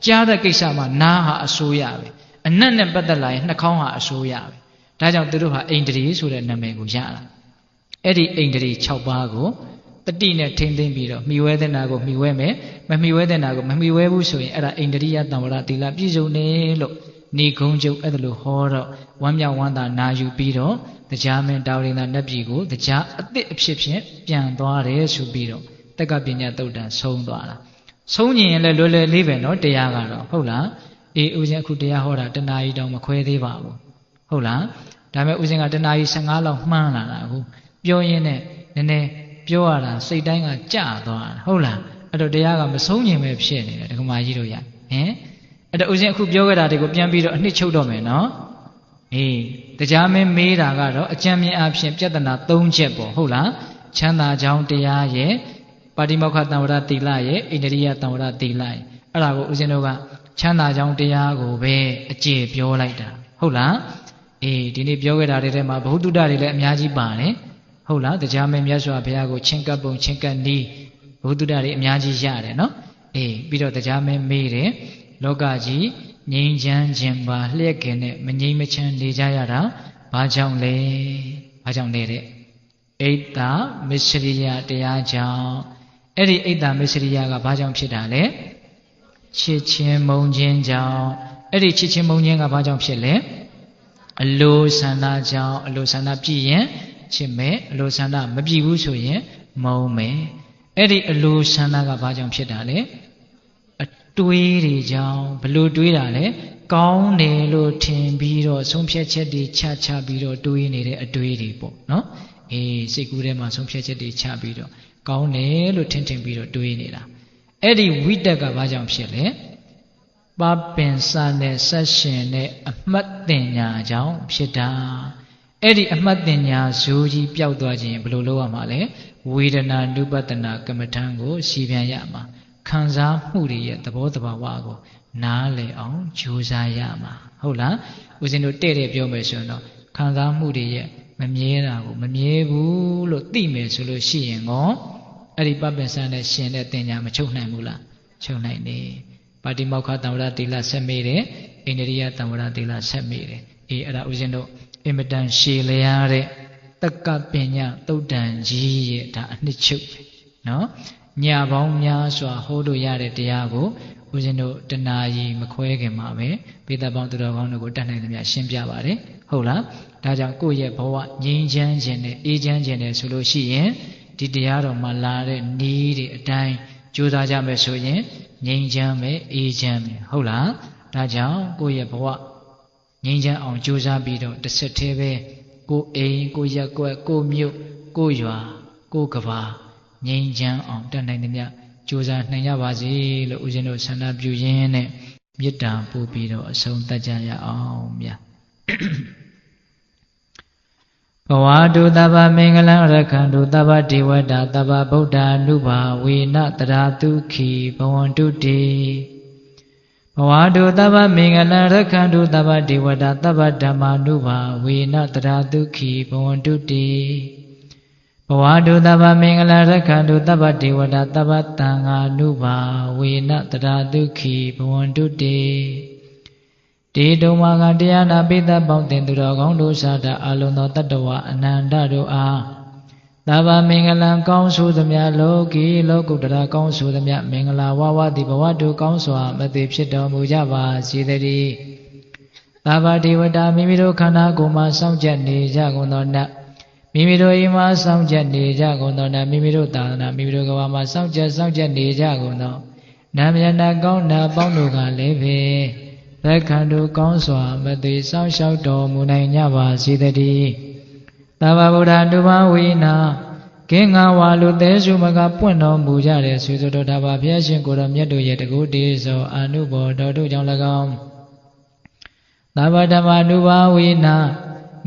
ကြားတဲ့ကိစ္စမှာနားဟာအစိုးရပဲအနတ်နဲ့ပတ်သက်လာရင်နှာခေါင်းဟာအစိုးရပဲဒါကြောင့်သူတို့ဟာဣန္ဒြေဆိုတဲ့နာမည်ကိုရတာအဲ့ဒီဣန္ဒြေ6ပါးကိုတတိနဲ့ထိမ့်သိမ့်ပြီးတော့မိဝဲတဲ့နာကိုမိဝဲမယ်မမိဝဲတဲ့နာကိုမမိဝဲဘူးဆိုရင်အဲ့ဒါဣန္ဒြိယတံဝရသီလပြည့်စုံတယ်လို့နေကုန်းကျုပ်အဲ့ဒါလို့ဟောတော့ဝမ်းမြောက်ဝမ်းသာနာယူပြီးတော့တရားမင်းတာဝရိန္ဒနတ်ပြည်ကိုတရားအသစ်အဖြစ်ဖြင့်ပြန်သွားတယ်ဆိုပြီးတော့တက္ကပညာတုတ်တန်ဆုံးသွားတာဆုံးညင်ရင်လည်းလွယ်လွယ်လေးပဲနော်တရားကတော့ဟုတ်လားအေးဦးဇင်းအခုတရားဟောတာတနာရီတောင်မခွဲသေးပါဘူးဟုတ်လားဒါပေမဲ့ဦးဇင်းကတနာရီ15လောက်မှန်းလာတာအခုပြောရင်းနဲ့နည်းနည်းပြောရတာစိတ်တိုင်းကကြသွားတာဟုတ်လားအဲ့တော့တရားကမဆုံးညင်ပဲဖြစ်နေတယ်ဒကမာကြီးတို့ရအဲ့တော့ဦးဇင်းအခုပြောခဲ့တာတွေကိုပြန်ပြီးတော့အနှစ်ချုပ်တော့မယ်နော်အေးတရားမင်းမေးတာကတော့အကျမ်းမြင်အဖြစ်ပြဿနာ3ချက်ပေါ့ဟုတ်လားချမ်းသာကြောင်းတရားရဲ့ပါတိမောက္ခတံဝရသီလရဲ့ဣန္ဒြိယတံဝရသီလရဲ့အဲ့ဒါကိုဦးဇင်းတို့ကချမ်းသာကြောင်းတရားကိုပဲအကျေပြောလိုက်တာဟုတ်လားအေးဒီနေ့ပြောခဲ့တာတွေထဲမှာဘုဒ္ဓတွေလည်းအများကြီးပါတယ် ဟုတ်လားတရားမင်းမြတ်စွာဘုရားကိုချင်းကပ်ပုံချင်းကပ်နီးဘုဒ္ဓတွေအများကြီးရတယ်နော်အေးပြီးတော့တရားမင်းမေးတယ်လောကကြီးငြိမ်းချမ်းခြင်းပါလျက်ခင်နဲ့မငြိမ်းမချမ်းနေကြရတာဘာကြောင့်လဲဘာကြောင့်လဲတဲ့ဣတ္တမစ္စရိယတရားကြောင့်အဲ့ဒီဣတ္တမစ္စရိယကဘာကြောင့်ဖြစ်တာလဲချစ်ချင်းမုန်းခြင်းကြောင့်အဲ့ဒီချစ်ချင်းမုန်းခြင်းကဘာကြောင့်ဖြစ်လဲအလိုဆန္ဒကြောင့်အလိုဆန္ဒပြည့်ရင်ချစ်မယ်အလိုဆန္ဒမပြည့်ဘူးဆိုရင်မုန်းမယ်အဲ့ဒီအလိုဆန္ဒကဘာကြောင့်ဖြစ်တာလဲအတွေးတွေကြောင့်ဘလို့တွေးတာလဲကောင်းတယ်လို့ထင်ပြီးတော့ဆုံးဖြတ်ချက်တွေချပြီးတော့တွေးနေတဲ့အတွေးတွေပေါ့နော်အေးစိတ်ကူးထဲမှာဆုံးဖြတ်ချက်တွေချပြီးတော့ကောင်းတယ်လို့ထင်ပြီးတော့တွေးနေတာအဲ့ဒီဝိတက်ကဘာကြောင့်ဖြစ်လဲပပင်စနဲ့ဆက်ရှင်နဲ့အမှတ်တင်ညာကြောင့်ဖြစ်တာအဲ့ဒီအမှတ်တင်ညာဇိုးကြီးပျောက်သွားခြင်းဘယ်လိုလုပ်ရမှာလဲဝေဒနာနုပတနာကမ္မထံကိုရှင်းပြန်ရမှာခံစားမှုတွေရဲ့သဘောတဘာဝကိုနားလည်အောင်ကြိုးစားရမှာဟုတ်လားဦးဇင်းတို့တဲ့ပြောမယ်ဆိုရင်တော့ခံစားမှုတွေရဲ့မမြဲတာကိုမမြဲဘူးလို့သိမယ်ဆိုလို့ရှိရင်ကောအဲ့ဒီပပင်စနဲ့ရှင်တဲ့တင်ညာမချုပ်နိုင်ဘူးလားချုပ်နိုင်တယ်ပါတိမောက္ခတံဝရတိလဆက်မိတယ်အိန္ဒိယတံဝရတိလဆက်မိတယ်အေးအဲ့ဒါဦးဇင်းတို့အင်မတန်ရှည်လျားတဲ့တက္ကပညာသုတ်တန်ကြီးရဲ့ဒါအနှစ်ချုပ်နော်ညပေါင်းများစွာဟောလို့ရတဲ့တရားကိုဦးဇင်းတို့တဏှာကြီးမခွဲခင်မှာပဲပိဿပေါင်းသူတော်ကောင်းတို့ကိုတတ်နိုင်သမျှရှင်းပြပါတယ်ဟုတ်လားဒါကြောင့်ကိုယ့်ရဲ့ဘဝငြိမ်းချမ်းခြင်းနဲ့အေးချမ်းခြင်းနဲ့ဆိုလို့ရှိရင်ဒီတရားတော်မှာလာတဲ့နီးတွေအတိုင်းကြိုးစားကြမယ်ဆိုရင်ငြိမ်းချမ်းမယ်အေးချမ်းမယ်ဟုတ်လားဒါကြောင့်ကိုယ့်ရဲ့ဘဝငြိမ်းချမ်းအောင်ကြိုးစားပြီးတော့တစ်ဆက်တည်းပဲကိုယ်အိမ်ကိုယ်ရက်ကွက်ကိုယ်မြို့ကိုယ်ရွာကိုယ်ကဘာငြိမ်းချမ်းအောင်တတ်နိုင်သမျှကြိုးစားနိုင်ကြပါစေလို့ဦးဇင်းတို့ဆန္ဒပြုရင်းနဲ့မေတ္တာပို့ပြီးတော့အဆုံးသတ်ကြရအောင်ဗျာဘဝတုသဗ္ဗမင်္ဂလံရက္ခန္တုသဗ္ဗဒေဝတာသဗ္ဗဗုဒ္ဓ ानु ဘာဝေနတရာတုခိဘဝန္တုတေဘဝတုသဗ္ဗမင်္ဂလံရက္ခန္တုသဗ္ဗဒေဝတာသဗ္ဗဓမ္မာနုဘာဝေနတရာတုခိဘဝန္တုတေဘဝတုသဗ္ဗမင်္ဂလံရက္ခန္တုသဗ္ဗဒေဝတာသဗ္ဗသံဃာနုဘာဝေနတရာတုခိဘဝန္တုတေတေတုံမာကတရားနာပိသပေါင်းတင်သူတော်ကောင်းတို့စာတာအလုံးသောတတ္တဝအနန္တတို့အားသဗ္ဗမင်္ဂလံကောင်းဆိုသမျှလောကီလောကုတ္တရာကောင်းဆိုသမျှမင်္ဂလာဝဝတိဘဝတုကောင်းစွာမသိဖြစ်တော်မူကြပါစေတည်းသဗ္ဗဒေဝတာမိမိတို့ခန္ဓာကိုယ်မှာစောင့်ကြနေကြကုန်သောနတ်မိမိတို့အိမ်မှာစောင့်ကြနေကြကုန်သောနတ်မိမိတို့သာသနာမိမိတို့ကဘာမှာစောင့်ကြနေကြကုန်သောနာမယနာကောင်းနာပေါင်းတို့ကလည်းပဲသက်ခန္ဓုကောင်းစွာမသိစောင့်ရှောက်တော်မူနိုင်ကြပါစေတည်းသဗ္ဗဗုဒ္ဓ ानु ဘာဝေနကင်းငါဝါလူသေးစုမကပွင့်တော်မူကြတဲ့ဆွေဆိုတော်တာပါဘုရားရှင်ကိုယ်တော်မြတ်တို့ရဲ့တကုတေသောအာနုဘော်တော်တို့ကြောင့်၎င်းသဗ္ဗဓမ္မ ानु ဘာဝေန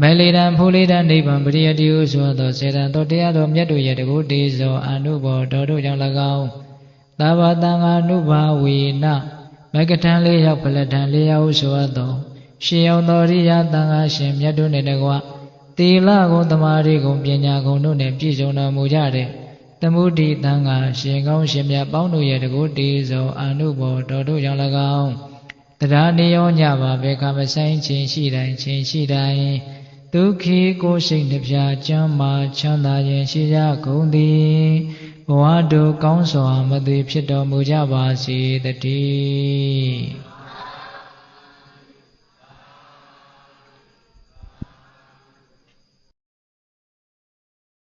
မေလေတံဖူလေတံနိဗ္ဗာန်ပရိယတိဟုဆိုသောစေတံတော်တရားတော်မြတ်တို့ရဲ့တကုတေသောအာနုဘော်တော်တို့ကြောင့်၎င်းသဗ္ဗသံဃာ ानु ဘာဝေနမကထံလေးရောက်ဖလက်ထံလေးရောက်ဆိုသောရှင်ရောက်တော်ရိယသံဃာရှင်မြတ်တို့နှင့်တကွသီလဂုဏ်သမာဓိဂုဏ်ပညာဂုဏ်တို့နှင့်ပြည့်စုံတော်မူကြတဲ့သမုဒိသံဃာရှင်ကောင်းရှင်မြတ်ပေါင်းတို့ရဲ့တကုတေဇောအာနုဘော်တော်တို့ကြောင့်၎င်းတရားနေရောညပါဘေခမဆိုင်ခြင်းရှိတိုင်းဒုက္ခိကိုယ်စိတ်နှပြချမ်းမာချမ်းသာခြင်းရှိကြကုန်သည်ဘဝတို့ကောင်းစွာမသွေဖြစ်တော်မူကြပါစေတည်း